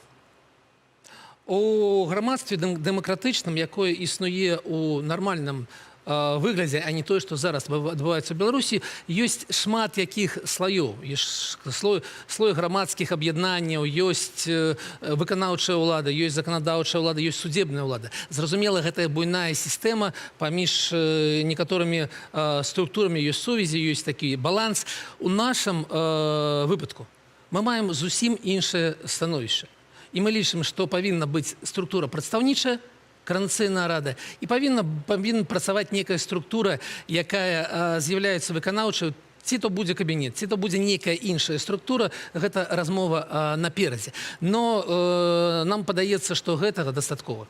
У грамадстве дэмакратычным, якое існуе ў нармальным выглядзе, а не тое, што зараз адбываецца ў Беларусі, ёсць шмат якіх слоёў. Ёсць слой грамадскіх аб'яднанняў, ёсць выканаўчая ўлада, ёсць заканадаўчая ўлада, ёсць судебная ўлада. Зразумела, гэтая буйная сістэма паміж некаторымі структурамі ёсць сувязі, ёсць такі баланс. У нашым выпадку мы маем зусім іншае становішча. І мы лічым, што павінна быць структура прадстаўнічая, Координаційна рада, і павінна працаваць некая структура, якая з'яўляецца выканаўчай, ці то будзе кабінет, ці то будзе нейкая іншая структура, гэта размова наперадзе. Но нам падаецца, што гэтага дастаткова.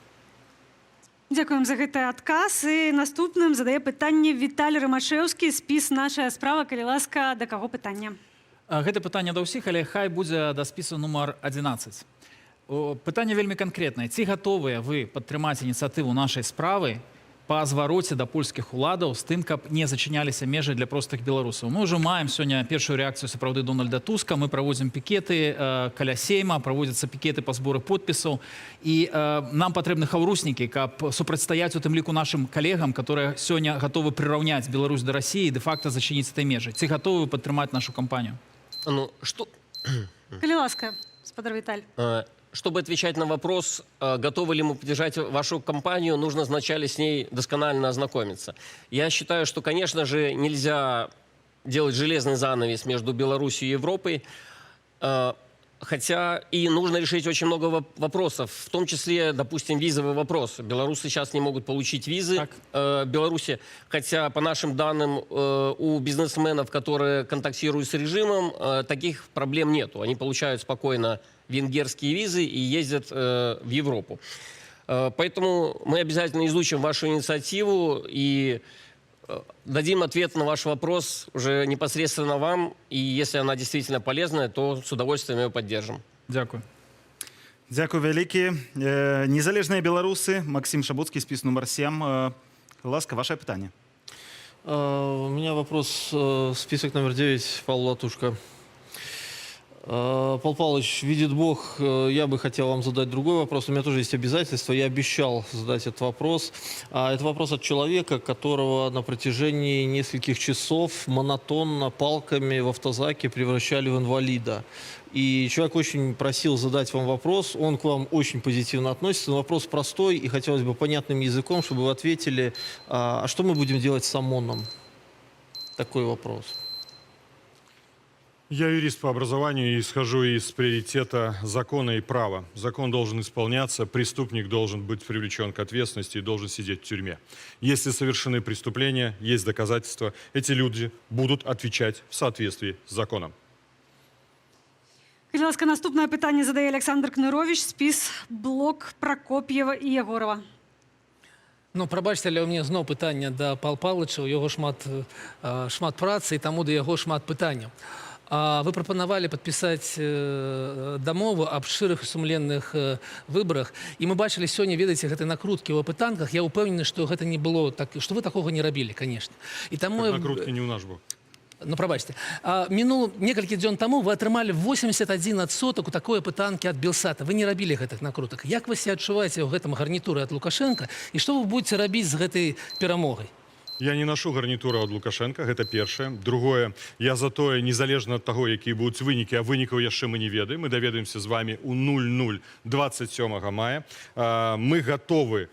Дякуем за гэты адказ. І наступным задае пытанне Віталій Рымашэўскі, спіс «Наша справа». Калі ласка, да каго пытанне? Гэта пытанне да ўсіх, але хай будзе да спісу нумар 11. Пытанне вельмі канкрэтнае. Ці гатовыя вы падтрымаць ініцыятыву нашай справы па звароце да польскіх уладаў з тым, каб не зачыняліся межы для простых беларусаў? Мы ўжо маем сёння першую рэакцыю сапраўды Дональда Туска. Мы праводзім пікеты каля Сейма, праводзяцца пікеты па зборы подпісаў. І нам патрэбны хаўруснікі, каб супрацьстаяць у тым ліку нашым калегам, которые сёння гатовы прыраўняць Беларусь да Расіі і дэ-факта зачыніць этой межы. Ці гатовы падтрымаць нашу кампанію? Ну, что... Калі ласка, гаспадар Віталь. Чтобы отвечать на вопрос, готовы ли мы поддержать вашу кампанию, нужно вначале с ней досконально ознакомиться. Я считаю, что, конечно же, нельзя делать железный занавес между Беларусью и Европой, хотя и нужно решить очень много вопросов, в том числе, допустим, визовый вопрос. Белорусы сейчас не могут получить визы в Беларуси, хотя, по нашим данным, у бизнесменов, которые контактируют с режимом, таких проблем нету. Они получают спокойно венгерские визы и ездят в Европу. Поэтому мы обязательно изучим вашу инициативу и дадим ответ на ваш вопрос уже непосредственно вам. И если она действительно полезная, то с удовольствием ее поддержим. Дякую. Дякую вялікі. Незалежныя беларусы. Максим Шабуцкі, спіс нумар 7. Ласка, ваше пытанне. У меня вопрос, список номер 9, Павел Латушко. Павел Павлович, видит Бог, я бы хотел вам задать другой вопрос. У меня тоже есть обязательства. Я обещал задать этот вопрос. Это вопрос от человека, которого на протяжении нескольких часов монотонно палками в автозаке превращали в инвалида. И человек очень просил задать вам вопрос. Он к вам очень позитивно относится. Но вопрос простой, и хотелось бы понятным языком, чтобы вы ответили, а что мы будем делать с ОМОНом? Такой вопрос. Я юрист по образованию и исхожу из приоритета закона и права. Закон должен исполняться, преступник должен быть привлечен к ответственности и должен сидеть в тюрьме. Если совершены преступления, есть доказательства, эти люди будут отвечать в соответствии с законом. Будь ласка, наступне питання задає Олександр Книрович, спіс блок Прокоп'єва і Єгорова. Ну, пробачте, але у мене знову питання до Павла Павловича, у його шмат праці, і тому до його шмат питання. Вы пропонавали подписать дамову об шчырых і сумленных выборах. І мы бачили сёння, ведаеце, гэтай накруткі ў апытанках. Я ўпэўнены, што гэта не было так, што вы такога не рабілі, конечно. І таму Накрутки не у наш бок. Ну, пробачьте. Мінуло некалькі дзён таму вы атрымалі 81% у такой апытанкі ад Белсата. Вы не рабілі гэтых накрутак. Як вы себя адчуваеце ў гэтым гарнітуры ад Лукашенко? І што вы будете рабіць з гэтай перамогай? Я не ношу гарнітуру ад Лукашенко, гэта першае. Другое, я за тое, незалежна ад таго, якія будуць вынікі, а вынікаў яшчэ мы не ведаем. Мы даведаемся з вами у 00:27 мая. Мы гатовы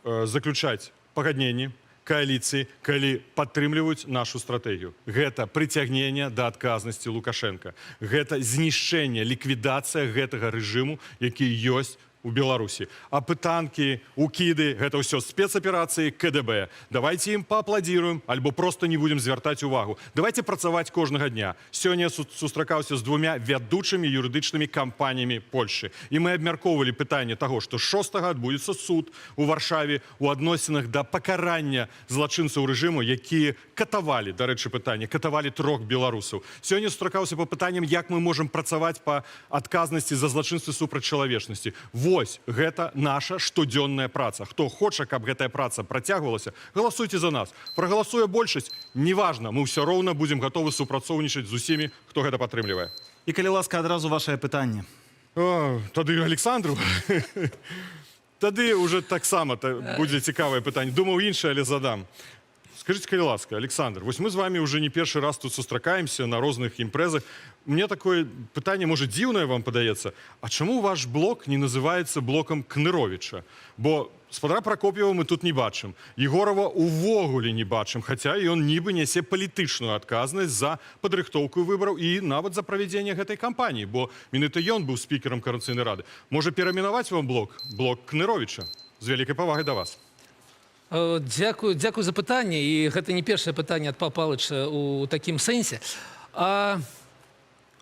заключаць пагадненні, коалиции, калі падтрымліваюць нашу стратегію. Гэта прыцягнення да адказнасці Лукашенко. Гэта знішчэнне, ліквідацыя гэтага рэжыму, які ёсць у Беларусі. Апытанкі, укіды, гэта ўсё спецаперацыі КДБ. Давайте ім паапладзіруем, альбо просто не будем звяртаць увагу. Давайте працаваць кожнага дня. Сёння сустракаўся з двумя вядучымі юрыдычнымі кампаніямі Польшы. І мы абмяркоўвалі пытанне таго, што 6-го адбудзецца суд у Варшаве у адносінах да пакарання злачынцаў рэжыму, якія катавалі, дарэчы, пытанне, катавалі 3 беларусаў. Сёння сустракаўся па пытанням, як мы можам працаваць па адказнасці за злачынствы супраць чалавечнасці. Вось, гэта наша штодзённая праца. Хто хоча, каб гэтая праца працягвалася, галасуйте за нас. Прагаласуе большасць, неважна, мы ўсё роўна будзем гатовы супрацоўнічаць з усімі, хто гэта падтрымлівае. І калі ласка, адразу вашае пытанне. Тады Александру. Тады уже таксама будзе цікавае пытанне. Думаў іншае, але задам. Скажите, калі ласка, Александр, вось мы з вами уже не першы раз тут сустракаемся на розных імпрэзах. Мне такое пытанне, можа, дзіўнае вам падаецца. А чаму ваш блок не называецца блокам Кныровича? Бо спадара Прокоп'ева мы тут не бачым. Егорова увогуле не бачым, хаця і ён нібы нясе палітычную адказнасць за падрыхтоўку выбараў і нават за правядзенне гэтай кампаніі, бо менавіта ён быў спікерам Координацыйнай рады. Можа, перайменаваць вам блок Кныровича? З вялікай павагай да вас. Дзякую за пытанне, і гэта не першае пытанне ад Павла Павловича у такім сэнсе.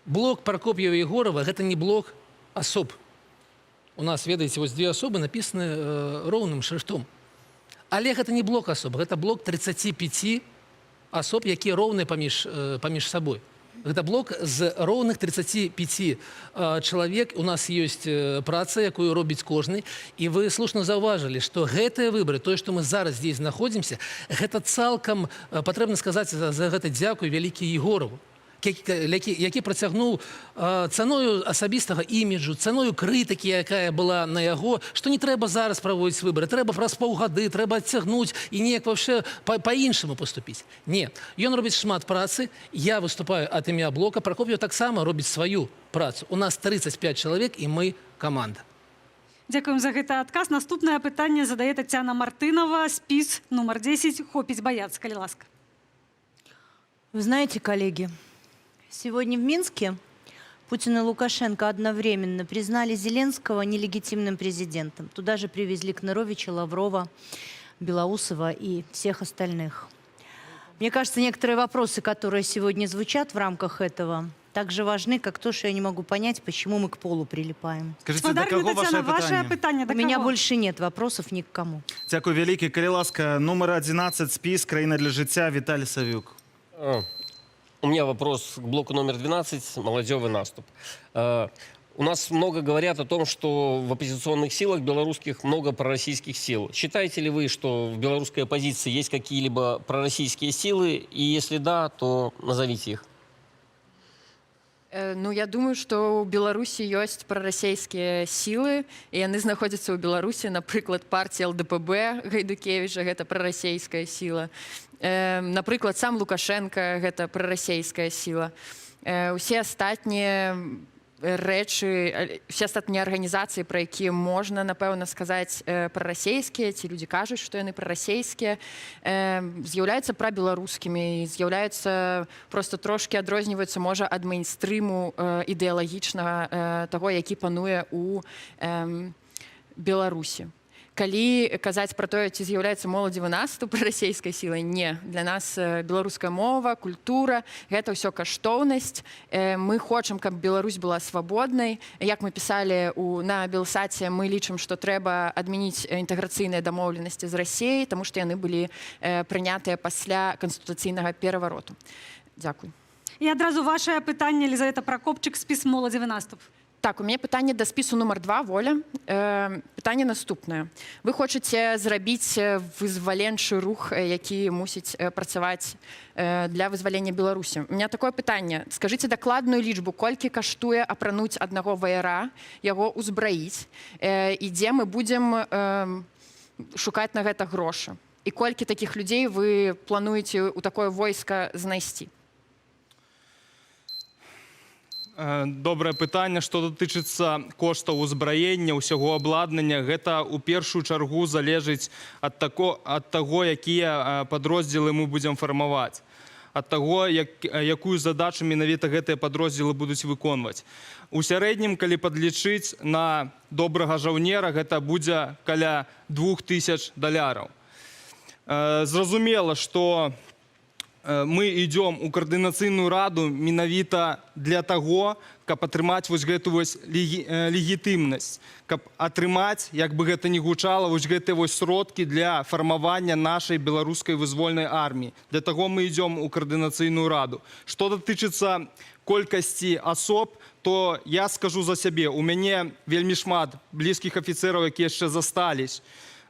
Блок Прокоп'ева і Егорова – гэта не блок асоб. У нас, ведаеце, вось две асобы напісаны роўным шрыфтом. Але гэта не блок асоб, гэта блок 35 асоб, якія роўныя паміж сабой. Гэта блок з роўных 35 чалавек. У нас ёсць праца, якую робіць кожны. І вы слушна заўважылі, што гэтыя выбары, тое, што мы зараз здесь знаходзімся, гэта цалкам, патрэбна сказаць за гэта дзякуй вялікі Егорову, які працягнуў цаною асабістага іміджу, цаною крытыкі, якая была на яго, што не трэба зараз праводзіць выбары, трэба праз паўгады, трэба адцягнуць і неяк вообще па-іншаму паступіць. Не, ён робіць шмат працы, я выступаю ад імя блока, Прокоп'еў таксама робіць сваю працу. У нас 35 чалавек і мы каманда. Дякуем за гэты адказ. Наступнае пытанне задае Тацяна Мартынова, спіс нумар 10, хопіць баяцца, калі ласка. Вы знаете, коллеги, сегодня в Минске Путин и Лукашенко одновременно признали Зеленского нелегитимным президентом. Туда же привезли Кныровича, Лаврова, Белоусова и всех остальных. Мне кажется, некоторые вопросы, которые сегодня звучат в рамках этого, так же важны, как то, что я не могу понять, почему мы к полу прилипаем. Скажите, до кого ваше пытанне? У меня больше нет вопросов ни к кому. Дякую вялікі. Калі ласка, нумар 11, спіс «Краіна для жыцця», Віталий Савюк. У меня вопрос к блоку номер 12, молодежный наступ. У нас много говорят о том, что в оппозиционных силах белорусских много пророссийских сил. Считаете ли вы, что в белорусской оппозиции есть какие-либо пророссийские силы? И если да, то назовите их. Ну, я думаю, што ў Беларусі ёсць прарасійскія сілы, і яны знаходзяцца ў Беларусі, напрыклад, партія ЛДПБ Гайдукевіча, гэта прарасійская сіла. Напрыклад, сам Лукашенко, гэта прарасійская сіла. Усе астатнія рэчы, усе астатнія арганізацыі, пра якія можна, напэўна, сказаць прарасійскія, ці людзі кажуць, што яны прарасійскія, з'яўляюцца прабеларускімі, з'яўляюцца, проста трошкі адрозніваюцца, можа, ад мейнстрыму ідэалагічнага таго, які пануе ў Беларусі. Калі казаць пра тое, ці з'яўляецца моладзевы наступ расійскай сілай, не. Для нас беларуская мова, культура, гэта ўсё каштоўнасць. Мы хочам, каб Беларусь была свабоднай. Як мы пісалі на Белсаце, мы лічым, што трэба адмяніць інтэграцыйныя дамоўленасці з Расіяй, таму што яны былі прынятыя пасля канстытуцыйнага перавароту. Дзякуй. І адразу вашае пытанне, Елізавета Пракопчык, спіс моладзевы наступ. Так, у мяне пытанне да спісу нумар 2, Воля. Пытанне наступнае. Вы хочаце зрабіць вызваленчы рух, які мусіць працаваць для вызвалення Беларусі. У меня такое пытанне. Скажыце дакладную лічбу, колькі каштуе апрануць аднаго ваяра, яго ўзбраіць, і дзе мы будзем шукаць на гэта грошы. І колькі такіх людзей вы плануеце ў такое войска знайсці? Добрае пытанне, што датычыцца коштаў узбраення, ўсяго абладнання. Гэта ў першую чаргу залежыць ад таго, якія падроздзелы мы будзем фармаваць. Ад таго, якую задачу менавіта гэтыя падроздзелы будуць выконваць. У сярэднім, калі падлічыць на добрага жаўнера, гэта будзе каля $2000. Зразумела, што мы ідём у каардынацыйную раду менавіта для таго, каб атрымаць вось гэту вось легітымнасць, каб атрымаць, як бы гэта ні гучала, вось гэтыя вось сродкі для фармавання нашай беларускай вызвольнай арміі. Для таго мы ідём у каардынацыйную раду. Што датычыцца колькасці асоб, то я скажу за сябе. У мяне вельмі шмат блізкіх афіцэраў, якія яшчэ застались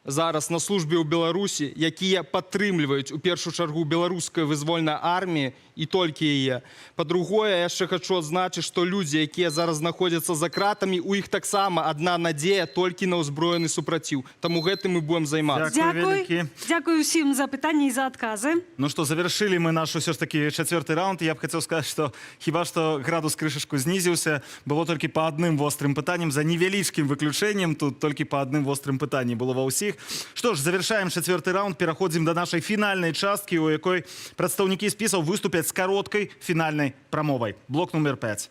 зараз на службе ў Беларусі, якія падтрымліваюць у першую чаргу беларускай вызвольнай арміі і толькі яе. Па-другое, я яшчэ хочу адзначыць, што людзі, якія зараз знаходзяцца за кратамі, у іх таксама адна надзея толькі на ўзброены супраціў. Таму гэтым мы будем займацца. Дзякую ўсім за пытанні і за адказы. Ну что, завершили мы наш все ж таки 4-й раунд. Я б хотел сказать, что хіба что градус крышечку знизился. Было только по одним острым пытаниям, за невеличким выключением. Тут только по одним острым пытаниям было во ўсіх. Что ж, завершаем 4-й раунд, переходим до нашей финальной частки, у якой представники списов выступят с короткой финальной промовой. Блок номер 5.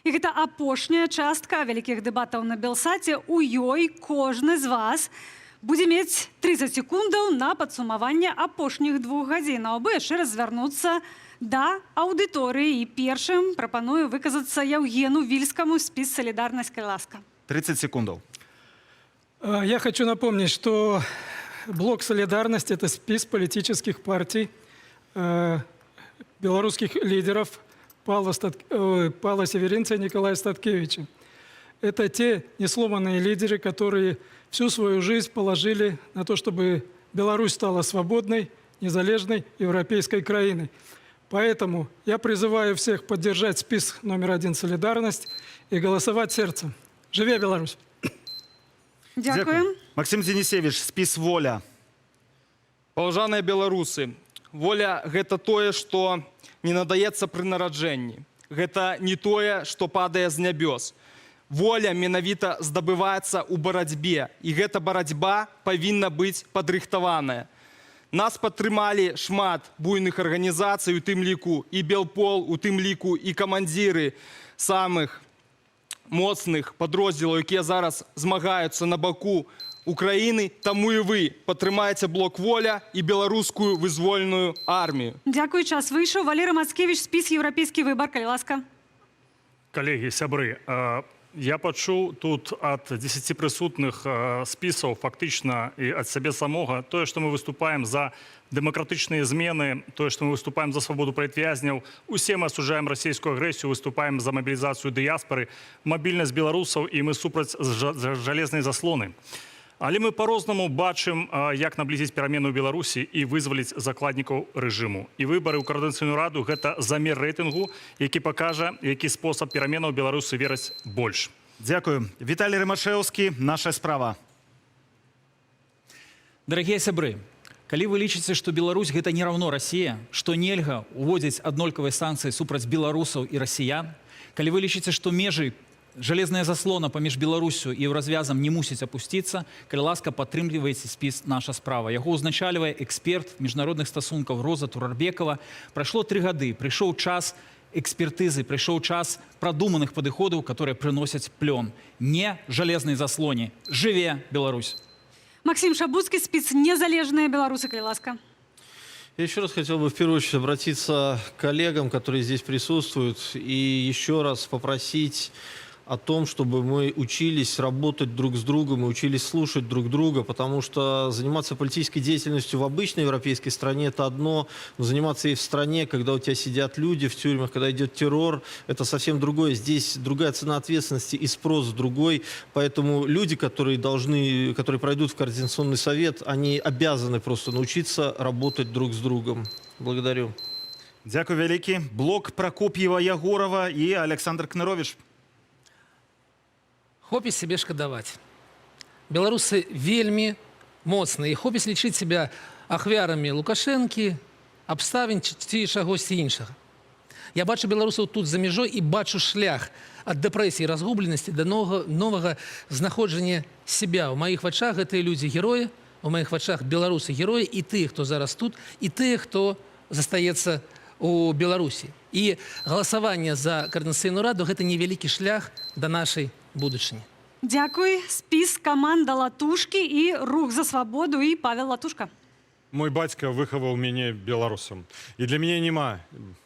І гэта апошняя частка вялікіх дэбатаў на Белсаце. У ёй кожны з вас будзе мець 30 секундаў на падсумаванне апошніх 2 гадзінаў, або яшчэ раз звярнуцца да аўдыторыі. І першым прапаную выказацца Яўгену Вільскаму, спіс «Солидарность», ласка. 30 секундов. Я хочу напомнить, что блок «Солидарность» — это спис политических партий, белорусских лидеров Павла Северинца и Николая Статкевича. Это те несломанные лидеры, которые всю свою жизнь положили на то, чтобы Беларусь стала свободной, незалежной европейской краиной. Поэтому я призываю всех поддержать спис номер 1 «Солидарность» и голосовать сердцем. Живе Беларусь! Дякую. Максим Денисевич, спіс «Воля». Паважаныя беларусы, воля – гэта тое, што не надаецца пры нараджэнні. Гэта не тое, што падае з нябёс. Воля менавіта здабываецца ў барацьбе, і гэта барацьба павінна быць падрыхтаваная. Нас падтрымалі шмат буйных арганізацый, у тым ліку і Белпол, у тым ліку і камандзіры самых моцных падроздзелаў, якія зараз змагаюцца на баку Украіны, таму і вы падтрымаеце блок «Воля» і беларускую вызвольную армію. Дзякуй, час выйшаў. Валерий Мацкевич, спіс «Еўрапейскі выбар», калі ласка. Коллеги, сябры, я пачуў тут ад 10 прысутных спісаў фактычна і ад сябе самога тое, што мы выступаем за дэмакратычныя змены, тое, што мы выступаем за свабоду палітвязняў, усе мы асуджаем расійскую агрэсію, выступаем за мабілізацыю дыяспары, мабільнасць беларусаў, і мы супраць жалезнай заслоны. Але мы по-рознаму бачым, як наблізіць перамены ў Беларусі і вызваліць закладнікаў рэжыму. І выбары ў Коордынацыйную раду – гэта замер рэйтынгу, які пакажа, які спосаб пераменаў беларусы вераць больш. Дзякую. Віталій Рымашэўскі, наша справа. Дарагія сябры, калі вы лічыце, што Беларусь гэта не раўно Расія, што нельга уводзіць аднолькавыя санкцыі супраць беларусаў і расіян, калі вы лічыце, што межы железная заслона паміж Беларусю і Еўразвязам не мусіць апусціцца, калі ласка, падтрымлівайце спіс «Наша справа». Яго ўзначальвае эксперт міжнародных стасункаў Роза Турарбекова. Прайшло 3 гады, прыйшоў час экспертызы, прыйшоў час прадуманых падыходаў, которые прыносяць плён. Не железнай заслоне. Жыве Беларусь! Максим Шабуцкий, спец «Незалежные белорусы», калі ласка. Я еще раз хотел бы в первую очередь обратиться к коллегам, которые здесь присутствуют, и еще раз попросить о том, чтобы мы учились работать друг с другом и учились слушать друг друга, потому что заниматься политической деятельностью в обычной европейской стране – это одно, но заниматься и в стране, когда у тебя сидят люди в тюрьмах, когда идет террор, это совсем другое. Здесь другая цена ответственности и спрос другой, поэтому люди, которые пройдут в Координационный совет, они обязаны просто научиться работать друг с другом. Благодарю. Дякую вялікі. Блок Прокоп'ева-Ягорова і Александр Кнырович. Хопіць себе шкадаваць. Беларусы вельмі моцныя. І хопіць лічыць себя ахвярамі Лукашэнкі, абставін ці чагосьці іншага. Я бачу беларусаў тут за мяжой і бачу шлях ад дэпрэсіі і разгубленасці да новага знаходжання себя. У маіх вачах гэтыя людзі героі, у маіх вачах беларусы героі і тыя, хто зараз тут, і тыя, хто застаецца у Беларусі. І галасаванне за Координацыйную раду – гэта невялікі шлях да нашай будучыні. Дякуй. Спіс команда Латушки і Рух за свабоду і Павел Латушка. Мой бацька выхаваў мяне беларусам. І для мяне няма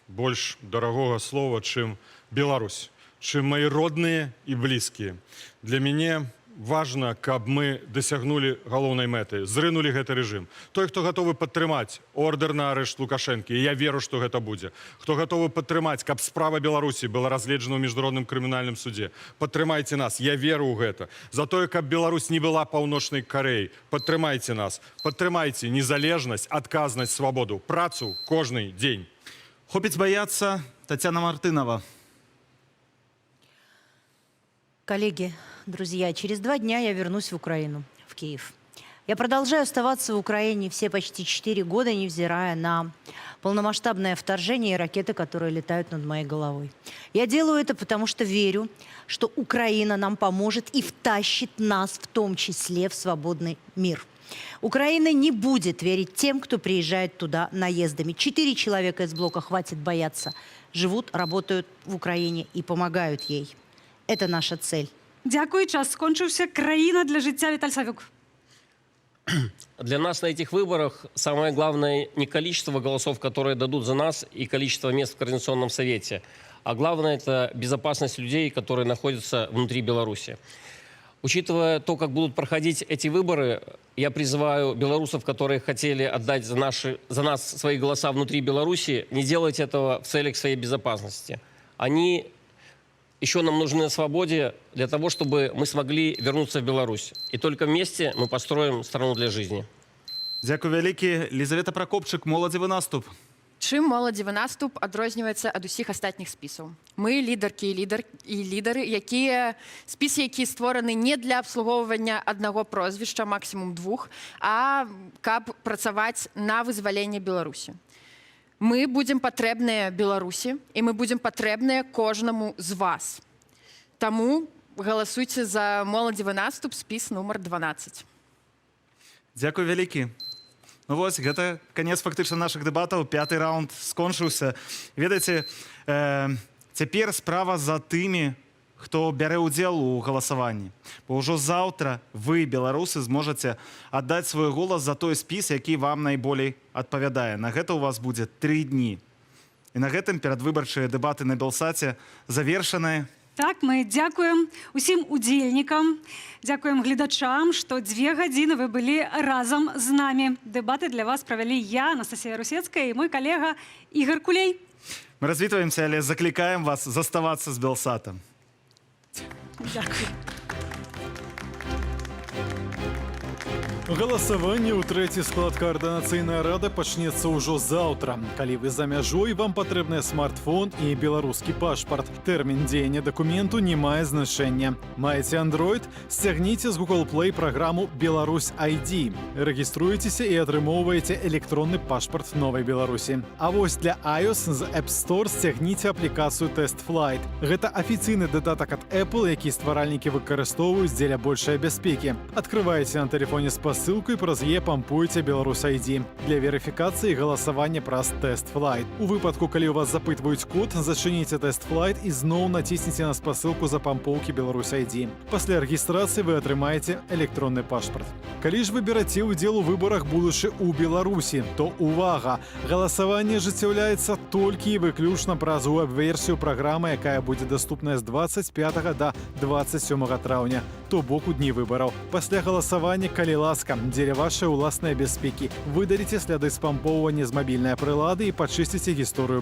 больш дарагога слова, чым Беларусь, чым мои родныя і блізкія. Для мяне важна, каб мы дасягнулі галоўнай мэты, зрынулі гэты рэжым. Той, хто гатовы падтрымаць ордер на арышт Лукашэнкі, і я веру, што гэта будзе. Хто гатовы падтрымаць, каб справа Беларусі была разгледжана ў міжнародным крымінальным судзе. Падтрымайце нас, я веру ў гэта. За тое, каб Беларусь не была паўночнай Карэяй. Падтрымайце нас. Падтрымайце незалежнасць, адказнасць, свабоду, працу кожны дзень. Хопіць баяцца. Татьяна Мартынова. Коллеги, друзья, через 2 дня я вернусь в Украину, в Киев. Я продолжаю оставаться в Украине все почти 4 года, невзирая на полномасштабное вторжение и ракеты, которые летают над моей головой. Я делаю это, потому что верю, что Украина нам поможет и втащит нас, в том числе, в свободный мир. Украина не будет верить тем, кто приезжает туда наездами. 4 человека из блока «Хватит бояться» живут, работают в Украине и помогают ей. Это наша цель. Дякую. Час скончився. Країна для життя. Віталь Савюк. Для нас на этих выборах самое главное не количество голосов, которые дадут за нас, и количество мест в Координационном совете, а главное это безопасность людей, которые находятся внутри Беларуси. Учитывая то, как будут проходить эти выборы, я призываю белорусов, которые хотели отдать за нас свои голоса внутри Беларуси, не делать этого в целях своей безопасности. Они еще нам нужны на свободе для того, чтобы мы смогли вернуться в Беларусь. И только вместе мы построим страну для жизни. Дякую вялікі. Лізавета Прокопчык, моладзевы наступ. Чым моладзевы наступ адрозніваецца ад усіх астатніх спісаў? Мы лідаркі і лідары, спісы, якія створаны не для абслугоўвання аднаго прозвішча, максімум 2, а каб працаваць на вызваленне Беларусі. Мы будем патрэбныя Беларусі, і мы будем патрэбныя кожнаму з вас. Таму галасуйце за моладзевы наступ, спіс нумар 12. Дякую вялікі. Ну вось, гэта канец фактычна нашых дэбатаў. 5-й раунд скончыўся. Ведаеце, цяпер справа за тымі, хто бярэ ўдзел у галасаванні. Бо ўжо заўтра вы, беларусы, зможаце аддаць свой голас за той спіс, які вам найболей адпавядае. На гэта ў вас будзе 3 дні. І на гэтым перадвыбарчыя дэбаты на Белсаце завершаныя. Так, мы дзякуем усім удзельнікам, дзякуем гледачам, што 2 гадзіны вы былі разам з намі. Дэбаты для вас правялі я, Анастасія Русецкая, і мой калега Ігор Кулей. Мы развітваемся, але заклікаем вас заставацца з Белсатам. Дякую. Галасаванне ў трэці склад каардынацыйная рада пачнецца ўжо заўтра. Калі вы за мяжой, вам патрэбны смартфон і беларускі пашпарт. Тэрмін дзеяння дакументу не мае значэння. Маеце Android? Сцягніце з Google Play праграму «Беларусь ID». Рэгіструецеся і атрымоўваеце электронны пашпарт Новай Беларусі. А вось для iOS з App Store сцягніце аплікацыю Test Flight. Гэта афіцыйны дадатак ад Apple, які стваральнікі выкарыстоўваюць дзеля большай бяспекі. Адкрываеце на тэлефоне спасылку і праз яе пампуеце Беларусь ID. Для верыфікацыі галасавання праз Test Flight. У выпадку, калі у вас запытваюць код, зачыніце Test Flight і зноў націсніце на спасылку запампоўкі Беларусь ID. Пасля рэгістрацыі вы атрымаеце электронны пашпарт. Калі ж вы бераце ўдзел у выбарах будучы ў Беларусі, то увага! Галасаванне ажыццяўляецца толькі і выключна праз веб-версію праграмы, якая будзе даступная з 25 да 27 траўня, то бок у дні выбараў. Пасля галасавання, калі ласка, дзеля вашай уласнай бяспекі, выдаліце сляды спампоўвання з мабільнай прылады і пачысціце гісторыю